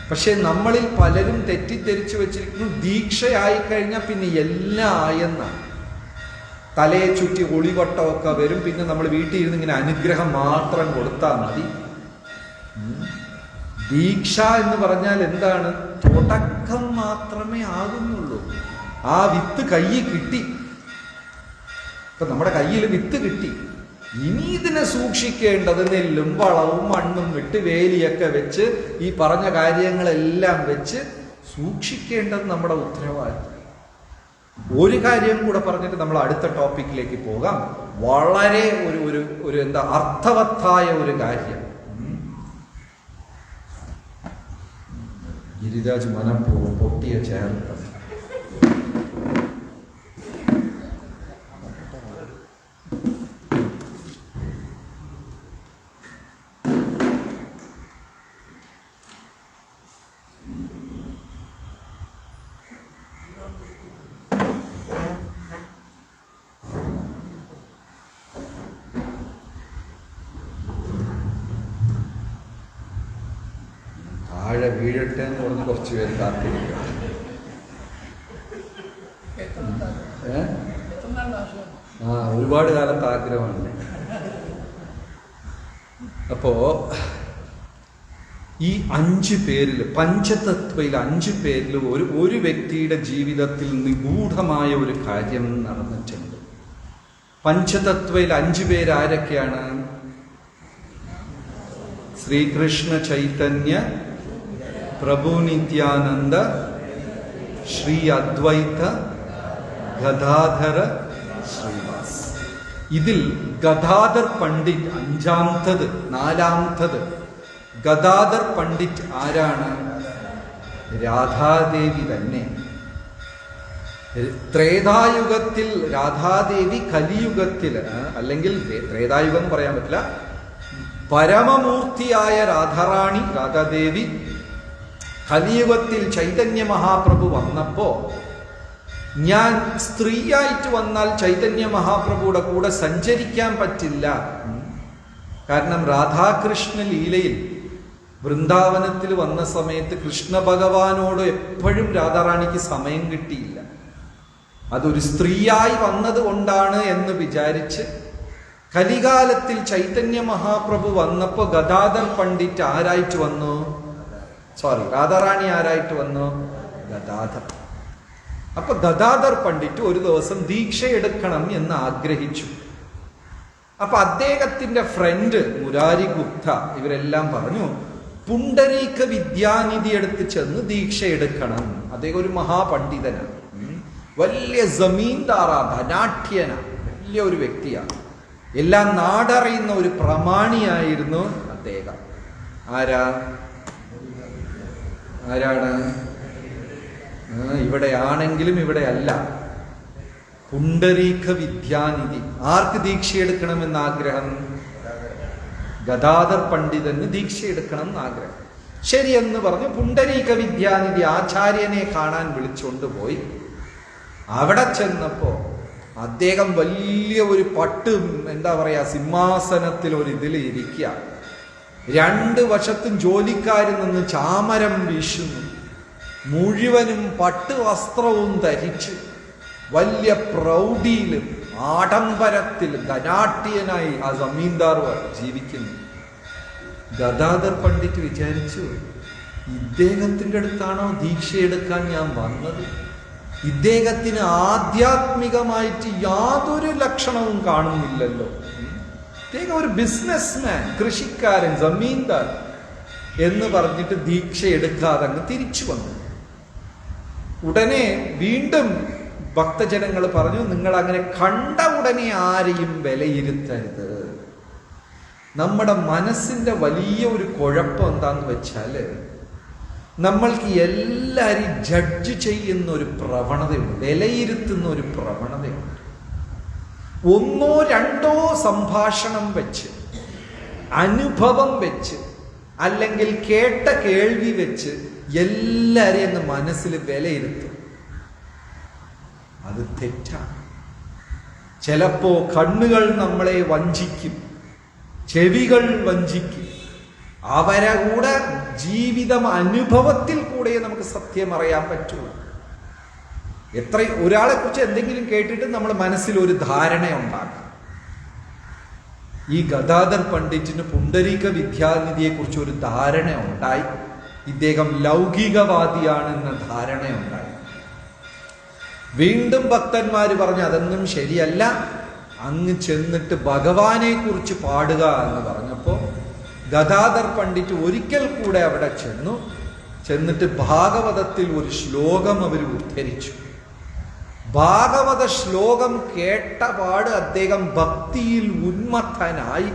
പക്ഷെ നമ്മളിൽ പലരും തെറ്റിദ്ധരിച്ചു വെച്ചിരിക്കുന്നു, ദീക്ഷയായി കഴിഞ്ഞാൽ പിന്നെ എല്ലാം ആയെന്നാണ്. തലയെ ചുറ്റി ഒളിവട്ടമൊക്കെ വരും, പിന്നെ നമ്മൾ വീട്ടിൽ ഇരുന്ന് ഇങ്ങനെ അനുഗ്രഹം മാത്രം കൊടുത്താൽ മതി. ദീക്ഷ എന്ന് പറഞ്ഞാൽ എന്താണ്? തുടക്കം മാത്രമേ ആകുന്നുള്ളൂ. ആ വിത്ത് കയ്യിൽ കിട്ടി. ഇപ്പൊ നമ്മുടെ കയ്യിൽ വിത്ത് കിട്ടി. ഇനി ഇതിനെ സൂക്ഷിക്കേണ്ടത് നെല്ലും വളവും മണ്ണും വിട്ട് വേലിയൊക്കെ വെച്ച് ഈ പറഞ്ഞ കാര്യങ്ങളെല്ലാം വെച്ച് സൂക്ഷിക്കേണ്ടത് നമ്മുടെ ഉത്തരവാദിത്വം. ഒരു കാര്യം കൂടെ പറഞ്ഞിട്ട് നമ്മൾ അടുത്ത ടോപ്പിക്കിലേക്ക് പോകാം. വളരെ ഒരു എന്താ അർത്ഥവത്തായ ഒരു കാര്യം. ഗിരിരാജ് മനഃപൂർവ്വം പൊട്ടിയ ചേർത്ത് വീഴട്ടെ എന്ന് പറഞ്ഞ് കുറച്ച് പേര് കാത്തിരിക്കുക. ഒരുപാട് കാലത്ത് ആഗ്രഹമാണ്. അപ്പോ ഈ 5 പേരിൽ, പഞ്ചതത്വയിൽ 5 പേരിൽ ഒരു വ്യക്തിയുടെ ജീവിതത്തിൽ നിഗൂഢമായ ഒരു കാര്യം നടന്നിട്ടുണ്ട്. പഞ്ചതത്വയിൽ 5 പേര് ആരൊക്കെയാണ്? ശ്രീകൃഷ്ണ ചൈതന്യ, പ്രഭു നിത്യാനന്ദ, ശ്രീ അദ്വൈത, ഗദാധര, ശ്രീവാസ്. ഇതിൽ ഗദാധർ പണ്ഡിറ്റ് 5-ാമത്തത്, 4-ാമത്തത്. ഗദാധർ പണ്ഡിറ്റ് ആരാണ്? രാധാദേവി തന്നെ. ത്രേതായുഗത്തിൽ രാധാദേവി, കലിയുഗത്തിൽ അല്ലെങ്കിൽ ത്രേതായുഗം പറയാൻ പറ്റില്ല, പരമമൂർത്തിയായ രാധാദേവി കലിയുഗത്തിൽ ചൈതന്യ മഹാപ്രഭു വന്നപ്പോ, ഞാൻ സ്ത്രീയായിട്ട് വന്നാൽ ചൈതന്യ മഹാപ്രഭുയുടെ കൂടെ സഞ്ചരിക്കാൻ പറ്റില്ല. കാരണം രാധാകൃഷ്ണ ലീലയിൽ വൃന്ദാവനത്തിൽ വന്ന സമയത്ത് കൃഷ്ണ ഭഗവാനോട് എപ്പോഴും രാധാറാണിക്ക് സമയം കിട്ടിയില്ല. അതൊരു സ്ത്രീയായി വന്നത് കൊണ്ടാണ് എന്ന് വിചാരിച്ച് കലികാലത്തിൽ ചൈതന്യ മഹാപ്രഭു വന്നപ്പോ ഗദാധർ പണ്ഡിറ്റ് ആരായിട്ട് വന്നു? രാധാറാണി ആരായിട്ട് വന്നു? ഗദാധർ. അപ്പൊ ഗദാധർ പണ്ഡിറ്റ് ഒരു ദിവസം ദീക്ഷ എടുക്കണം എന്ന് ആഗ്രഹിച്ചു. അപ്പൊ അദ്ദേഹത്തിന്റെ ഫ്രണ്ട് മുരാരി ഗുപ്ത ഇവരെല്ലാം പറഞ്ഞു, പുണ്ടരീക വിദ്യാനിധി എടുത്ത് ചെന്ന് ദീക്ഷ എടുക്കണം. അദ്ദേഹം ഒരു മഹാപണ്ഡിതനാണ്, വലിയ ജമീന്ദാറാ, ധനാഠ്യനാണ്, വലിയ ഒരു വ്യക്തിയാണ്, എല്ലാം നാടറിയുന്ന ഒരു പ്രമാണിയായിരുന്നു അദ്ദേഹം. ആരാണ്? ഇവിടെ ആണെങ്കിലും ഇവിടെ അല്ല. പുണ്ടരീക വിദ്യാനിധി. ആർക്ക് ദീക്ഷയെടുക്കണമെന്ന് ആഗ്രഹം? ഗദാധർ പണ്ഡിതന് ദീക്ഷയെടുക്കണം എന്ന് ആഗ്രഹം. ശരിയെന്ന് പറഞ്ഞു പുണ്ടരീക വിദ്യാനിധി ആചാര്യനെ കാണാൻ വിളിച്ചുകൊണ്ട് പോയി. അവിടെ ചെന്നപ്പോ അദ്ദേഹം വലിയ ഒരു സിംഹാസനത്തിൽ ഒരു ഇതിൽ ഇരിക്കുക. 2 വശത്തും ജോലിക്കാരിൽ നിന്ന് ചാമരം വീശുന്നു. മുഴുവനും പട്ടുവസ്ത്രവും ധരിച്ച് വലിയ പ്രൗഢിയിലും ആഡംബരത്തിലും ധനാഠ്യനായി ആ ജമീന്ദാർ ജീവിക്കുന്നു. ഗദാധർ പണ്ഡിറ്റ് വിചാരിച്ചു, ഇദ്ദേഹത്തിൻ്റെ അടുത്താണോ ദീക്ഷയെടുക്കാൻ ഞാൻ വന്നത്? ഇദ്ദേഹത്തിന് ആധ്യാത്മികമായിട്ട് യാതൊരു ലക്ഷണവും കാണുന്നില്ലല്ലോ. ഇദ്ദേഹം ഒരു ബിസിനസ്മാൻ, കൃഷിക്കാരൻ, ജമീന്ദാർ എന്ന് പറഞ്ഞിട്ട് ദീക്ഷ എടുക്കാതെ അങ്ങ് തിരിച്ചു വന്നു. ഉടനെ വീണ്ടും ഭക്തജനങ്ങൾ പറഞ്ഞു, നിങ്ങൾ അങ്ങനെ കണ്ട ഉടനെ ആരെയും വിലയിരുത്തരുത്. നമ്മുടെ മനസ്സിന്റെ വലിയ ഒരു കുഴപ്പം എന്താന്ന് വെച്ചാല്, നമ്മൾക്ക് എല്ലാവരെയും ജഡ്ജ് ചെയ്യുന്ന ഒരു പ്രവണതയുണ്ട്, വിലയിരുത്തുന്ന ഒരു പ്രവണതയുണ്ട്. 1 2 സംഭാഷണം വെച്ച്, അനുഭവം വെച്ച്, അല്ലെങ്കിൽ കേട്ട കേൾവി വെച്ച് എല്ലാരെയും മനസ്സിൽ വിലയിരുത്തും. അത് തെറ്റാണ്. ചിലപ്പോ കണ്ണുകൾ നമ്മളെ വഞ്ചിക്കും, ചെവികൾ വഞ്ചിക്കും. അവരെ കൂടെ ജീവിതം അനുഭവത്തിൽ കൂടെ നമുക്ക് സത്യം അറിയാൻ പറ്റുള്ളൂ. ഒരാളെ കുറിച്ച് എന്തെങ്കിലും കേട്ടിട്ട് നമ്മൾ മനസ്സിൽ ഒരു ധാരണ ഉണ്ടാക്കും. ഈ ഗദാധർ പണ്ഡിറ്റിന് പുണ്ടരീക വിദ്യാനിധിയെ കുറിച്ച് ഒരു ധാരണ ഉണ്ടായി. ഇദ്ദേഹം ലൗകികവാദിയാണെന്ന ധാരണ ഉണ്ടായി. വീണ്ടും ഭക്തന്മാര് പറഞ്ഞു, അതൊന്നും ശരിയല്ല, അങ്ങ് ചെന്നിട്ട് ഭഗവാനെ കുറിച്ച് പാടുക എന്ന് പറഞ്ഞപ്പോ ഗദാധർ പണ്ഡിറ്റ് ഒരിക്കൽ കൂടെ അവിടെ ചെന്നിട്ട് ഭാഗവതത്തിൽ ഒരു ശ്ലോകം അവർ ഉദ്ധരിച്ചു. ഭാഗവത ശ്ലോകം കേട്ടപാട് അദ്ദേഹം ഭക്തിയിൽ ഉന്മത്തനായി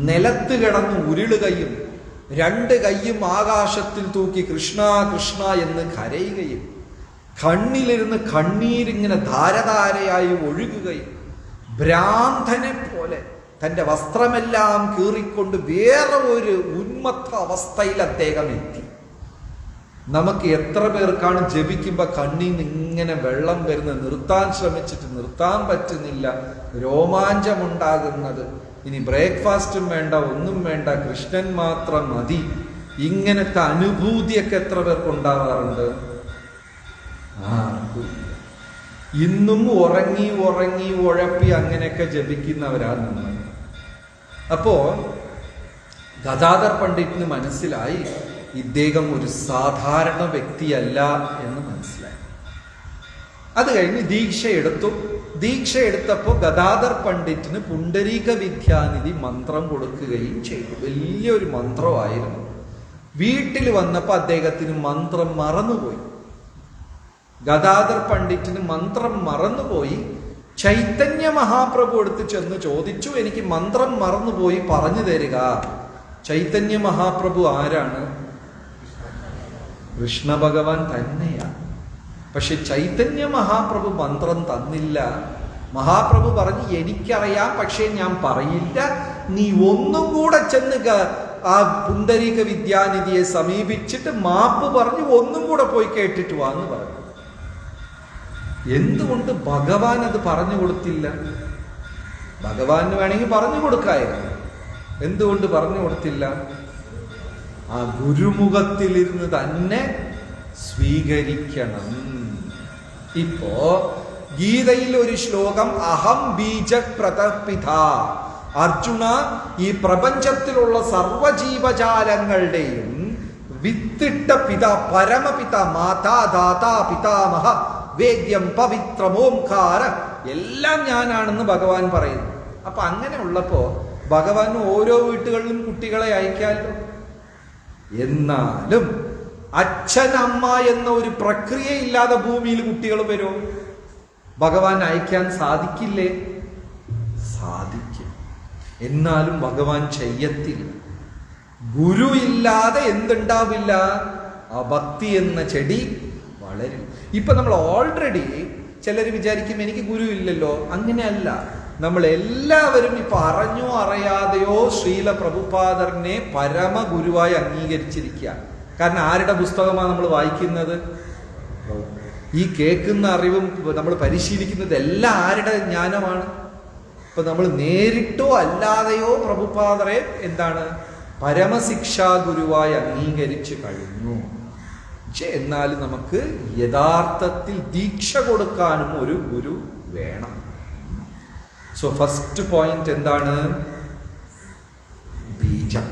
നിലത്ത് കിടന്ന് ഉരുളുകയും 2 കൈയും ആകാശത്തിൽ തൂക്കി കൃഷ്ണ കൃഷ്ണ എന്ന് കരയുകയും കണ്ണിലിരുന്ന് കണ്ണീരിങ്ങനെ ധാരധാരയായി ഒഴുകുകയും ഭ്രാന്തനെ പോലെ തൻ്റെ വസ്ത്രമെല്ലാം കീറിക്കൊണ്ട് വേറെ ഒരു ഉന്മത്ത അവസ്ഥയിൽ അദ്ദേഹം എത്തി. നമുക്ക് എത്ര പേർക്കാണ് ജപിക്കുമ്പോൾ കണ്ണിൽ നിന്ന് ഇങ്ങനെ വെള്ളം വരുന്നത്, നിർത്താൻ ശ്രമിച്ചിട്ട് നിർത്താൻ പറ്റുന്നില്ല, രോമാഞ്ചമുണ്ടാകുന്നത്. ഇനി ബ്രേക്ക്ഫാസ്റ്റും വേണ്ട, ഒന്നും വേണ്ട, കൃഷ്ണൻ മാത്രം മതി. ഇങ്ങനത്തെ അനുഭൂതിയൊക്കെ എത്ര പേർക്ക് ഉണ്ടാവാറുണ്ട്? ഇന്നും ഉറങ്ങി ഉഴപ്പി അങ്ങനെയൊക്കെ ജപിക്കുന്നവരാണ് നമ്മൾ. അപ്പോ ഗദാധർ പണ്ഡിറ്റിന് മനസ്സിലായി ഇദ്ദേഹം ഒരു സാധാരണ വ്യക്തിയല്ല എന്ന് മനസ്സിലായി. അത് കഴിഞ്ഞ് ദീക്ഷ എടുത്തു. ദീക്ഷ എടുത്തപ്പോൾ ഗദാധർ പണ്ഡിറ്റിന് പുണ്ടരീക വിദ്യാനിധി മന്ത്രം കൊടുക്കുകയും ചെയ്തു. വലിയൊരു മന്ത്രമായിരുന്നു. വീട്ടിൽ വന്നപ്പോൾ അദ്ദേഹത്തിന് മന്ത്രം മറന്നുപോയി. ഗദാധർ പണ്ഡിറ്റിന് മന്ത്രം മറന്നുപോയി. ചൈതന്യ മഹാപ്രഭു എടുത്ത് ചെന്ന് ചോദിച്ചു, എനിക്ക് മന്ത്രം മറന്നുപോയി, പറഞ്ഞു തരിക. ചൈതന്യ മഹാപ്രഭു ആരാണ്? കൃഷ്ണ ഭഗവാൻ തന്നെയാണ്. പക്ഷെ ചൈതന്യ മഹാപ്രഭു മന്ത്രം തന്നില്ല. മഹാപ്രഭു പറഞ്ഞു, എനിക്കറിയാം, പക്ഷേ ഞാൻ പറയില്ല. നീ ഒന്നും കൂടെ ചെന്ന് ആ പുണ്ടരീക വിദ്യാനിധിയെ സമീപിച്ചിട്ട് മാപ്പ് പറഞ്ഞു ഒന്നും കൂടെ പോയി കേട്ടിട്ട് വാ എന്ന് പറഞ്ഞു. എന്തുകൊണ്ട് ഭഗവാൻ അത് പറഞ്ഞു കൊടുത്തില്ല? ഭഗവാന് വേണമെങ്കിൽ പറഞ്ഞു കൊടുക്കായിരുന്നു. എന്തുകൊണ്ട് പറഞ്ഞു കൊടുത്തില്ല? ആ ഗുരുമുഖത്തിലിരുന്ന് തന്നെ സ്വീകരിക്കണം. ഇപ്പോ ഗീതയിൽ ഒരു ശ്ലോകം, അഹം ബീജ പ്രതപിത. അർജുന, ഈ പ്രപഞ്ചത്തിലുള്ള സർവജീവജാലങ്ങളുടെയും വിത്തിട്ട പിത, പരമപിത, മാതാ ദാതാ പിതാമഹ വേദ്യം പവിത്രം ഓംകാര, എല്ലാം ഞാനാണെന്ന് ഭഗവാൻ പറയുന്നു. അപ്പൊ അങ്ങനെ ഉള്ളപ്പോ ഭഗവാൻ ഓരോ വീട്ടുകളിലും കുട്ടികളെ അയക്കാമല്ലോ. എന്നാലും അച്ഛൻ അമ്മ എന്ന ഒരു പ്രക്രിയ ഇല്ലാതെ ഭൂമിയിൽ കുട്ടികൾ വരുമോ? ഭഗവാൻ അയക്കാൻ സാധിക്കില്ലേ? സാധിക്കും. എന്നാലും ഭഗവാൻ ചെയ്യത്തില്ല. ഗുരു ഇല്ലാതെ എന്തുണ്ടാവില്ല? ആ ഭക്തി എന്ന ചെടി വളരും. ഇപ്പൊ നമ്മൾ ഓൾറെഡി ചിലർ വിചാരിക്കും എനിക്ക് ഗുരു ഇല്ലല്ലോ. അങ്ങനെയല്ല. നമ്മൾ എല്ലാവരും ഇപ്പൊ അറിഞ്ഞോ അറിയാതെയോ ശ്രീല പ്രഭുപാദറിനെ പരമഗുരുവായി അംഗീകരിച്ചിരിക്കുക. കാരണം ആരുടെ പുസ്തകമാണ് നമ്മൾ വായിക്കുന്നത്? ഈ കേൾക്കുന്ന അറിവും നമ്മൾ പരിശീലിക്കുന്നത് എല്ലാം ആരുടെ ജ്ഞാനമാണ്? ഇപ്പൊ നമ്മൾ നേരിട്ടോ അല്ലാതെയോ പ്രഭുപാദറെ എന്താണ് പരമശിക്ഷാ ഗുരുവായി അംഗീകരിച്ചു കഴിഞ്ഞു. പക്ഷെ എന്നാലും നമുക്ക് യഥാർത്ഥത്തിൽ ദീക്ഷ കൊടുക്കാനും ഒരു ഗുരു വേണം. സോ ഫസ്റ്റ് പോയിന്റ് എന്താണ്? ബീജം.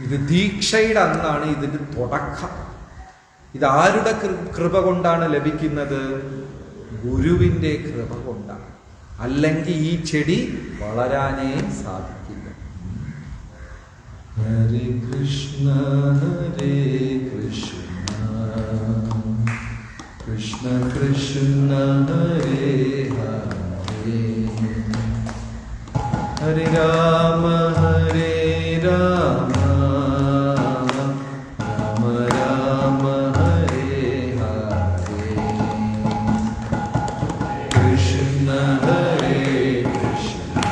ഇത് ദീക്ഷയുടെ അന്നാണ് ഇതിന്റെ തുടക്കം. ഇതാരുടെ കൃപ കൊണ്ടാണ് ലഭിക്കുന്നത്? ഗുരുവിന്റെ കൃപ കൊണ്ടാണ്. അല്ലെങ്കിൽ ഈ ചെടി വളരാനേ സാധിക്കില്ല. ഹരേ കൃഷ്ണ ഹരേ കൃഷ്ണ കൃഷ്ണ കൃഷ്ണ ഹരേ ഹരേ ഹരേ രാമ ഹരേ രാമ രാമ രാമ ഹരേ ഹരേ കൃഷ്ണ ഹരേ കൃഷ്ണ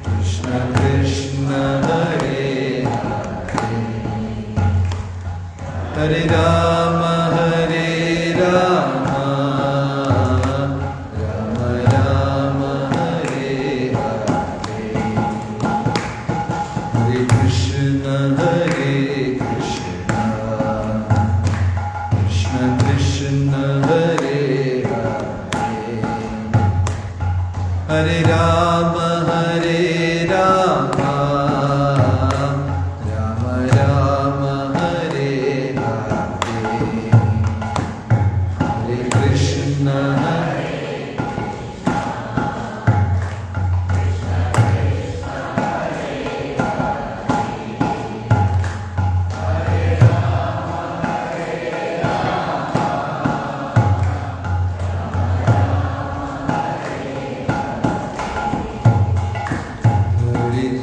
കൃഷ്ണ കൃഷ്ണ ഹരേ ഹരേ ഹരേ രാമ ഹരേ രാമ രാമ രാമ ഹരേ ഹരേ ഹരേ കൃഷ്ണ ഹരേ കൃഷ്ണ കൃഷ്ണ കൃഷ്ണ ഹരേ ഹരേ ഹരേ രാമ ഹരേ രാമ രാമ രാമ ഹരേ ഹരേ ഹരേ കൃഷ്ണ ഹരേ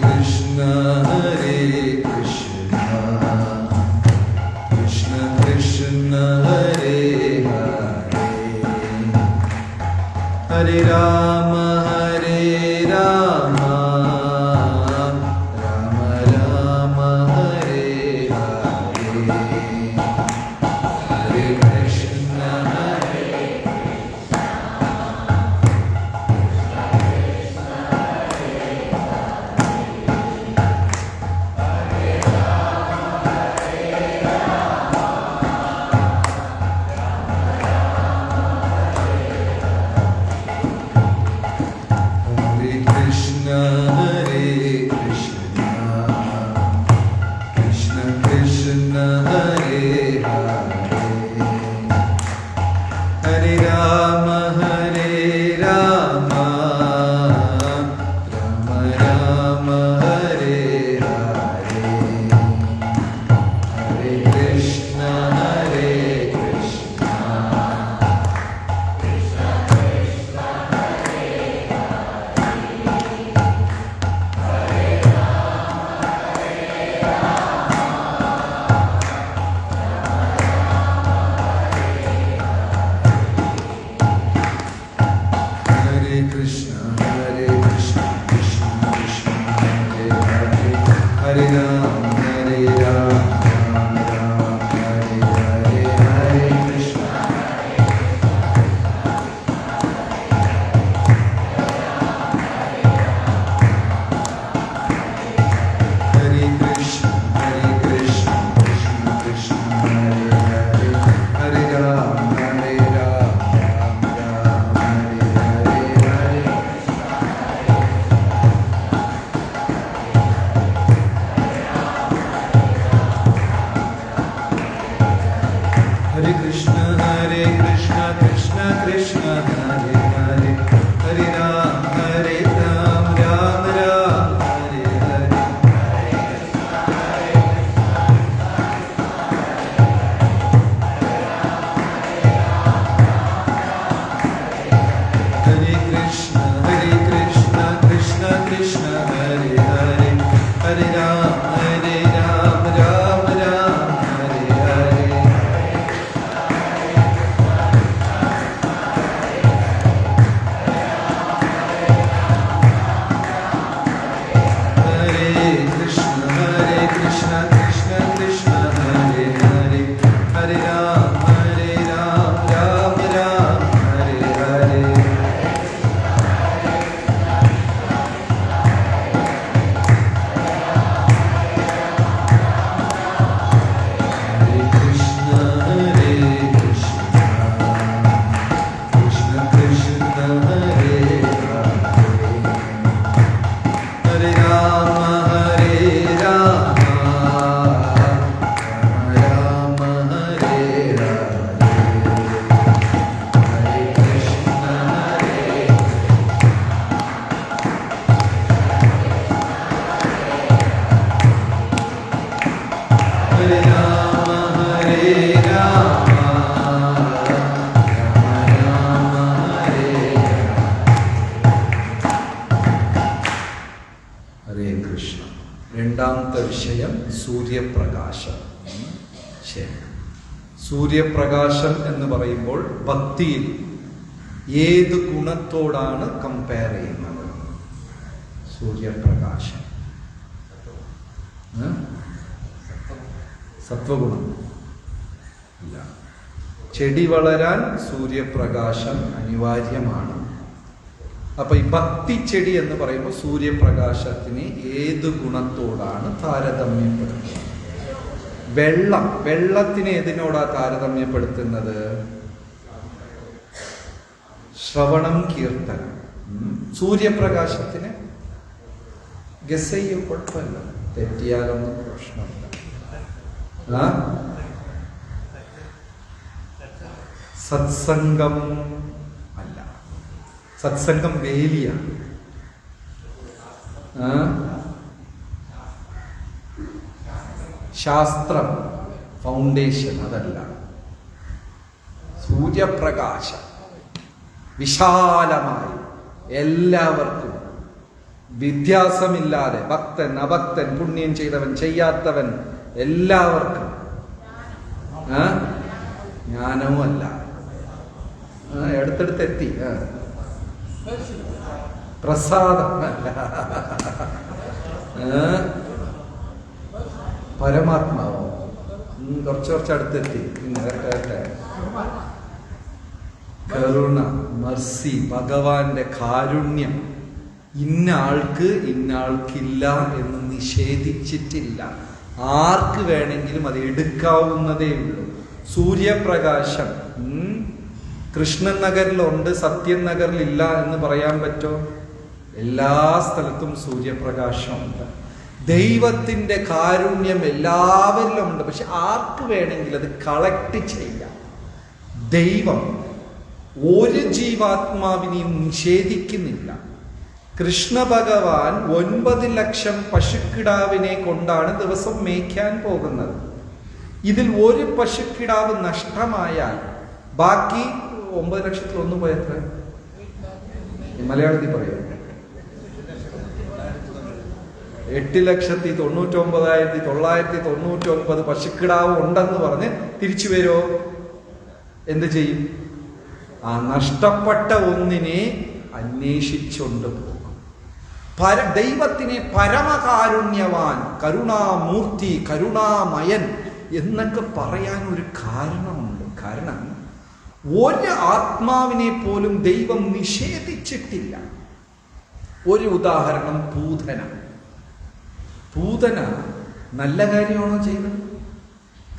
കൃഷ്ണ ഹരേ കൃഷ്ണ കൃഷ്ണ കൃഷ്ണ ഹരേ ഹരേ ഹരേ രാമ ഹരേ രാമ രാമ രാമ ഹരേ ഹരേ ഹരേ കൃഷ്ണ ഹരേ Hare Ram, Hare Ram, Ram Ram, Hare Hare, Hare Krishna. Hare Krishna, Hare Krishna, Krishna Krishna, Hare Hare, Hare Ram, Hare Ram, Ram Ram, Hare Hare, Hare. Hare Krishna, Hare Krishna, Krishna Krishna, Hare Hare, Hare Ram, Hare Ram, Ram Ram, Hare Hare. Hare Krishna, Hare Krishna, Krishna Krishna, Hare Hare, Hare Ram, Hare Ram, Ram Ram, Hare Hare. Hare Krishna, Hare Krishna, Krishna Krishna, Hare Hare, Hare Ram, Hare Ram, Ram Ram, Hare Hare. Hare Krishna, Hare Krishna, Krishna Krishna, Hare Hare, Hare Rama, Hare Rama, Rama Rama, Hare Hare, Hare Krishna, Hare Hare Rama, Hare Rama, Rama Rama, Hare ഹരേ കൃഷ്ണ. രണ്ടാമത്തെ വിഷയം സൂര്യപ്രകാശം. ശരി, സൂര്യപ്രകാശം എന്ന് പറയുമ്പോൾ ഭക്തിയിൽ ഏത് ഗുണത്തോടാണ് compare ചെയ്യുന്നത്? സൂര്യപ്രകാശം സത്വഗുണം ഇല്ല. ചെടി വളരാൻ സൂര്യപ്രകാശം അനിവാര്യമാണ്. അപ്പൊ ഈ ഭക്തി ചെടി എന്ന് പറയുമ്പോൾ സൂര്യപ്രകാശത്തിന് ഏത് ഗുണത്തോടാണ് താരതമ്യപ്പെടുത്തുന്നത്? വെള്ളത്തിന് ഏതിനോടാ താരതമ്യപ്പെടുത്തുന്നത്? ശ്രവണം, കീർത്തനം. സൂര്യപ്രകാശത്തിന് ഗസ് ചെയ്യും, കുഴപ്പമില്ല, തെറ്റിയാലൊന്നും പ്രശ്നമില്ല. സത്സംഗം അല്ല, സത്സംഗം വേലിയാണ്. ശാസ്ത്രം ഫൗണ്ടേഷൻ അതല്ല. സൂര്യപ്രകാശം വിശാലമായി എല്ലാവർക്കും വ്യത്യാസമില്ലാതെ, ഭക്തൻ അഭക്തൻ, പുണ്യം ചെയ്തവൻ ചെയ്യാത്തവൻ, എല്ലാവർക്കും ജ്ഞാനവും അല്ല. അടുത്തടുത്തെത്തി. പ്രസാദം അല്ല, പരമാത്മാവോ? കുറച്ച് അടുത്തെത്തി. പിന്നെ കേട്ടെ, കരുണ, മർസി, ഭഗവാന്റെ കാരുണ്യം. ഇന്ന ആൾക്ക് ഇന്ന ആൾക്കില്ല എന്ന് നിഷേധിച്ചിട്ടില്ല. ആർക്ക് വേണമെങ്കിലും അത് എടുക്കാവുന്നതേ ഉള്ളൂ. സൂര്യപ്രകാശം കൃഷ്ണൻ നഗറിലുണ്ട്, സത്യൻ നഗറിൽ ഇല്ല എന്ന് പറയാൻ പറ്റുമോ? എല്ലാ സ്ഥലത്തും സൂര്യപ്രകാശമുണ്ട്. ദൈവത്തിന്റെ കാരുണ്യം എല്ലാവരിലും ഉണ്ട്. പക്ഷെ ആർക്ക് വേണമെങ്കിലും അത് കളക്ട് ചെയ്യാം. ദൈവം ഒരു ജീവാത്മാവിനെയും നിഷേധിക്കുന്നില്ല. കൃഷ്ണ ഭഗവാൻ 9 ലക്ഷം പശുക്കിടാവിനെ കൊണ്ടാണ് ദിവസം മേയ്ക്കാൻ പോകുന്നത്. ഇതിൽ ഒരു പശുക്കിടാവ് നഷ്ടമായാൽ ബാക്കി 9 ലക്ഷത്തിൽ ഒന്ന് പോയത്ര? മലയാളത്തിൽ പറയും 8,99,999 പശുക്കിടാവ് ഉണ്ടെന്ന് പറഞ്ഞ് തിരിച്ചു വരുമോ? എന്ത് ചെയ്യും? ആ നഷ്ടപ്പെട്ട ഒന്നിനെ അന്വേഷിച്ചുകൊണ്ട് പോകും. ദൈവത്തിനെ പരമകാരുണ്യവാൻ, കരുണാമൂർത്തി, കരുണാമയൻ എന്നൊക്കെ പറയാൻ ഒരു കാരണമുണ്ട്. കാരണം ഒരു ആത്മാവിനെ പോലും ദൈവം നിഷേധിച്ചിട്ടില്ല. ഒരു ഉദാഹരണം, പൂതന നല്ല കാര്യമാണോ ചെയ്തത്?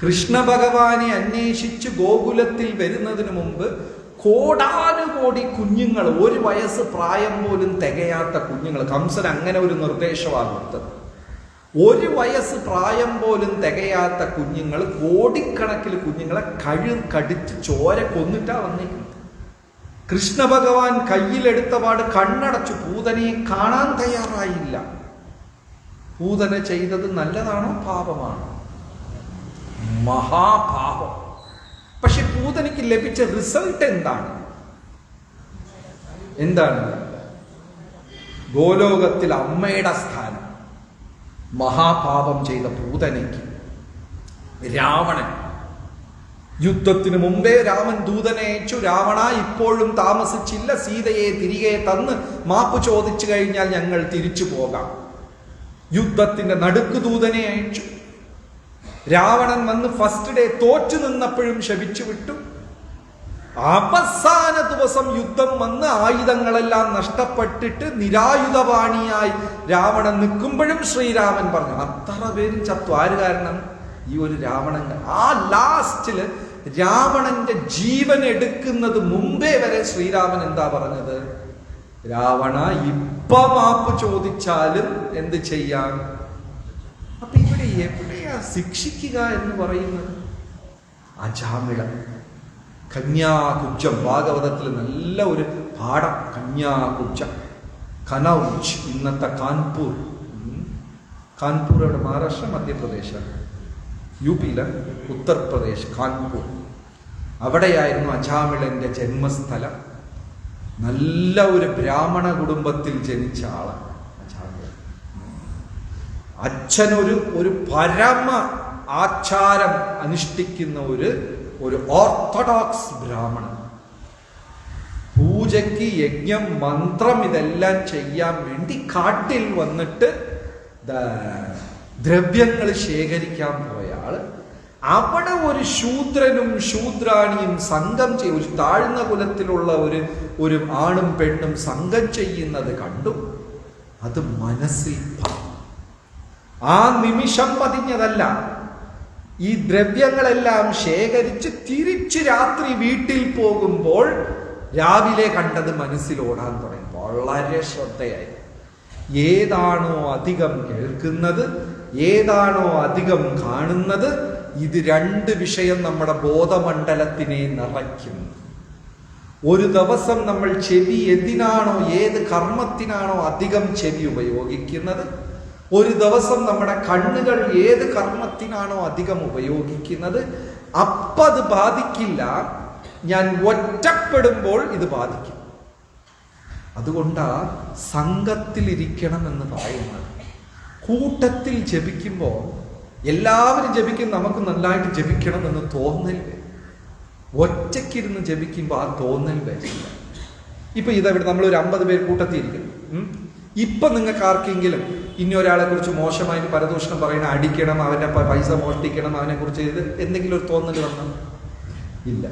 കൃഷ്ണ ഭഗവാനെ അന്വേഷിച്ച് ഗോകുലത്തിൽ വരുന്നതിന് മുമ്പ് കോടാനുകോടി കുഞ്ഞുങ്ങൾ, 1 വയസ്സ് പ്രായം പോലും തികയാത്ത കുഞ്ഞുങ്ങൾ, കംസൻ അങ്ങനെ ഒരു നിർദ്ദേശമാണ് കൊടുത്തത്. 1 വയസ്സ് പ്രായം പോലും തികയാത്ത കുഞ്ഞുങ്ങൾ, കോടിക്കണക്കിൽ കുഞ്ഞുങ്ങളെ കടിച്ച് ചോര കൊന്നിട്ടാ വന്നിരിക്കുന്നത്. കൃഷ്ണ ഭഗവാൻ കയ്യിലെടുത്തപാട് കണ്ണടച്ചു, പൂതനയെ കാണാൻ തയ്യാറായില്ല. പൂതന ചെയ്തത് നല്ലതാണോ പാപമാണോ? മഹാപാപം. പക്ഷെ പൂതനയ്ക്ക് ലഭിച്ച റിസൾട്ട് എന്താണ്? ഗോലോകത്തിൽ അമ്മയുടെ സ്ഥാനം. മഹാപാപം ചെയ്ത പൂതനയ്ക്ക് രാവണൻ, യുദ്ധത്തിന് മുമ്പേ രാമൻ ദൂതനെ അയച്ചു, രാവണ ഇപ്പോഴും താമസിച്ചില്ല, സീതയെ തിരികെ തന്ന് മാപ്പ് ചോദിച്ചു കഴിഞ്ഞാൽ ഞങ്ങൾ തിരിച്ചു പോകാം. യുദ്ധത്തിന്റെ നടുക്ക് ദൂതനെ അയച്ചു. രാവണൻ വന്ന് ഫസ്റ്റ് ഡേ തോറ്റു നിന്നപ്പോഴും ശപിച്ചു വിട്ടു. അവസാന ദിവസം യുദ്ധം വന്ന് ആയുധങ്ങളെല്ലാം നഷ്ടപ്പെട്ടിട്ട് നിരായുധപാണിയായി രാവണൻ നിൽക്കുമ്പോഴും ശ്രീരാമൻ പറഞ്ഞു, അത്ര പേരും ചത്തു. ആര് കാരണം? ഈ ഒരു രാവണൻ. ആ ലാസ്റ്റില് രാവണന്റെ ജീവൻ എടുക്കുന്നത് മുമ്പേ വരെ ശ്രീരാമൻ എന്താ പറഞ്ഞത്? രാവണ ഇപ്പൊ മാപ്പ് ചോദിച്ചാലും എന്ത് ചെയ്യാം? അപ്പൊ ഇവിടെ എവിടെയാ ശിക്ഷിക്കുക എന്ന് പറയുന്നത്? അജാമിളൻ, കന്യാകുബ്ജം, ഭാഗവതത്തിൽ നല്ല ഒരു പാഠം. കന്യാകുബ്ജം, കനൗജ്, ഇന്നത്തെ കാൺപൂർ. കാൺപൂർ എവിടെ? മഹാരാഷ്ട്ര, മധ്യപ്രദേശ്, യുപിയിലെ ഉത്തർപ്രദേശ്, കാൺപൂർ. അവിടെയായിരുന്നു അജാമിളന്റെ ജന്മസ്ഥലം. നല്ല ഒരു ബ്രാഹ്മണ കുടുംബത്തിൽ ജനിച്ച ആളാണ് അജാമിളൻ. അച്ഛനൊരു പരമ ആചാരം അനുഷ്ഠിക്കുന്ന ഒരു ഓർത്തഡോക്സ് ബ്രാഹ്മണൻ. പൂജയ്ക്ക് യജ്ഞം, മന്ത്രം ഇതെല്ലാം ചെയ്യാൻ വേണ്ടി കാട്ടിൽ വന്നിട്ട് ദ്രവ്യങ്ങൾ ശേഖരിക്കാൻ പോയ ആള്. അവിടെ ഒരു ശൂദ്രനും ശൂദ്രാണിയും സംഘം ചെയ്യും, ഒരു താഴ്ന്ന കുലത്തിലുള്ള ഒരു ആണും പെണ്ണും സംഘം ചെയ്യുന്നത് കണ്ടു. അത് മനസ്സിൽ ആ നിമിഷം പതിഞ്ഞതല്ല. ഈ ദ്രവ്യങ്ങളെല്ലാം ശേഖരിച്ച് തിരിച്ച് രാത്രി വീട്ടിൽ പോകുമ്പോൾ രാവിലെ കണ്ടത് മനസ്സിൽ ഓടാൻ തുടങ്ങി. വളരെ ശ്രദ്ധയായി. ഏതാണോ അധികം കേൾക്കുന്നത്, ഏതാണോ അധികം കാണുന്നത്, ഇത് 2 വിഷയം നമ്മുടെ ബോധമണ്ഡലത്തിനെ നിറയ്ക്കും. ഒരു ദിവസം നമ്മൾ ചെവി എന്തിനാണോ, ഏത് കർമ്മത്തിനാണോ അധികം ചെവി ഉപയോഗിക്കുന്നത്, ഒരു ദിവസം നമ്മുടെ കണ്ണുകൾ ഏത് കർമ്മത്തിനാണോ അധികം ഉപയോഗിക്കുന്നത്, അത് ബാധിക്കില്ല. ഞാൻ ഒറ്റപ്പെടുമ്പോൾ ഇത് ബാധിക്കും. അതുകൊണ്ടാ സംഘത്തിൽ ഇരിക്കണം എന്ന് പറയുന്നത്. കൂട്ടത്തിൽ ജപിക്കുമ്പോൾ എല്ലാവരും ജപിക്കും, നമുക്ക് നന്നായിട്ട് ജപിക്കണം എന്ന് തോന്നൽ വരും. ഒറ്റയ്ക്കിരുന്ന് ജപിക്കുമ്പോൾ ആ തോന്നൽ വരില്ല. ഇപ്പൊ ഇതെവിടെ നമ്മളൊരു 50 പേർ കൂട്ടത്തിയിരിക്കും. ഇപ്പൊ നിങ്ങൾക്ക് ആർക്കെങ്കിലും ഇനി ഒരാളെ കുറിച്ച് മോശമായിട്ട് പരദൂഷണം പറയണം, അടിക്കണം, അവന്റെ പൈസ മോഷ്ടിക്കണം, അവനെ കുറിച്ച് എന്തെങ്കിലും ഒരു തോന്നൽ വന്നോ? ഇല്ല.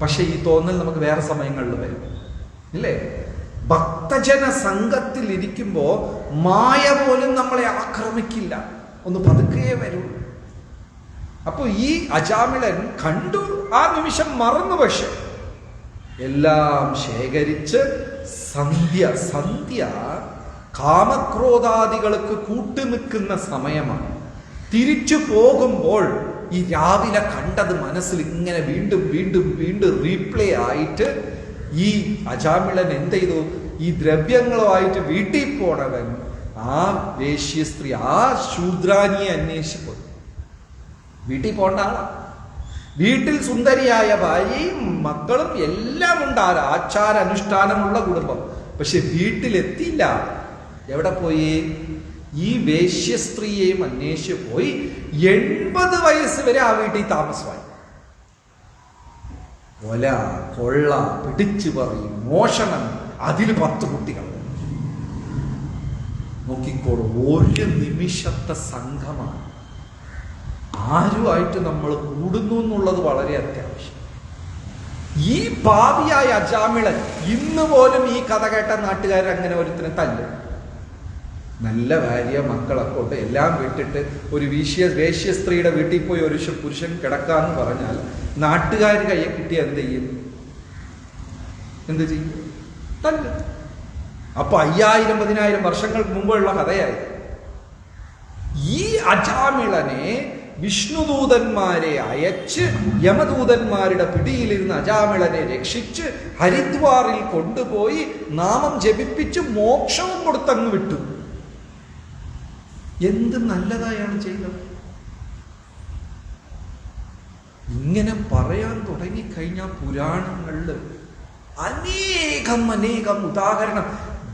പക്ഷെ ഈ തോന്നൽ നമുക്ക് വേറെ സമയങ്ങളിൽ വരും, ഇല്ലേ? ഭക്തജന സംഘത്തിൽ ഇരിക്കുമ്പോ മായ പോലും നമ്മളെ ആക്രമിക്കില്ല, ഒന്ന് പതുക്കെ വരൂ. അപ്പൊ ഈ അജാമിളൻ കണ്ടു, ആ നിമിഷം മറന്നു. പക്ഷെ എല്ലാം ശേഖരിച്ച് സന്ധ്യ കാമക്രോധാദികൾക്ക് കൂട്ടുനിൽക്കുന്ന സമയമാണ്. തിരിച്ചു പോകുമ്പോൾ ഈ രാവിലെ കണ്ടത് മനസ്സിൽ ഇങ്ങനെ വീണ്ടും വീണ്ടും വീണ്ടും റീപ്ലേ ആയിട്ട് ഈ അജാമിളൻ എന്ത് ചെയ്തു? ഈ ദ്രവ്യങ്ങളുമായിട്ട് വീട്ടിൽ പോണവൻ ആ വേശ്യ സ്ത്രീ, ആ ശൂദ്രാനിയെ അന്വേഷിച്ചു പോയി. വീട്ടിൽ പോണ്ട ആളാ. വീട്ടിൽ സുന്ദരിയായ ഭാര്യയും മക്കളും എല്ലാം ഉണ്ട്, ആചാര അനുഷ്ഠാനമുള്ള കുടുംബം. പക്ഷെ വീട്ടിലെത്തിയില്ല. എവിടെ പോയി? ഈ വേശ്യ സ്ത്രീയെയും അന്വേഷിച്ചു പോയി. 80 വയസ്സ് വരെ ആ വീട്ടിൽ താമസമായി. കൊല, കൊള്ള, പിടിച്ചു പറയും, മോഷണം, അതിൽ 10 കുട്ടികൾ. നോക്കിക്കോളൂ, ഒരു നിമിഷത്തെ സംഘമാണ്. ആരുമായിട്ട് നമ്മൾ കൂടുന്നു എന്നുള്ളത് വളരെ അത്യാവശ്യം. ഈ പാപിയായ അജാമിളൻ ഇന്ന് പോലും ഈ കഥ കേട്ട നാട്ടുകാർ അങ്ങനെ ഒരുത്തിനെ തല്ലും. നല്ല ഭാര്യ മക്കളൊക്കെ കൊണ്ട് എല്ലാം വിട്ടിട്ട് ഒരു വേശ്യ സ്ത്രീയുടെ വീട്ടിൽ പോയി ഒരു പുരുഷൻ കിടക്കാന്ന് പറഞ്ഞാൽ നാട്ടുകാർ കയ്യെ കിട്ടിയ എന്ത് ചെയ്യും? തല്ലും. അപ്പൊ 5000-10,000 വർഷങ്ങൾക്ക് മുമ്പുള്ള കഥയായി. ഈ അജാമിളനെ വിഷ്ണുദൂതന്മാരെ അയച്ച് യമദൂതന്മാരുടെ പിടിയിലിരുന്ന് അജാമിളനെ രക്ഷിച്ച് ഹരിദ്വാറിൽ കൊണ്ടുപോയി നാമം ജപിപ്പിച്ച് മോക്ഷവും കൊടുത്തങ്ങ് വിട്ടു. എന്ത് നല്ലതായാണ് ചെയ്തത്. ഇങ്ങനെ പറയാൻ തുടങ്ങിക്കഴിഞ്ഞാൽ പുരാണങ്ങളിൽ അനേകം ഉദാഹരണം.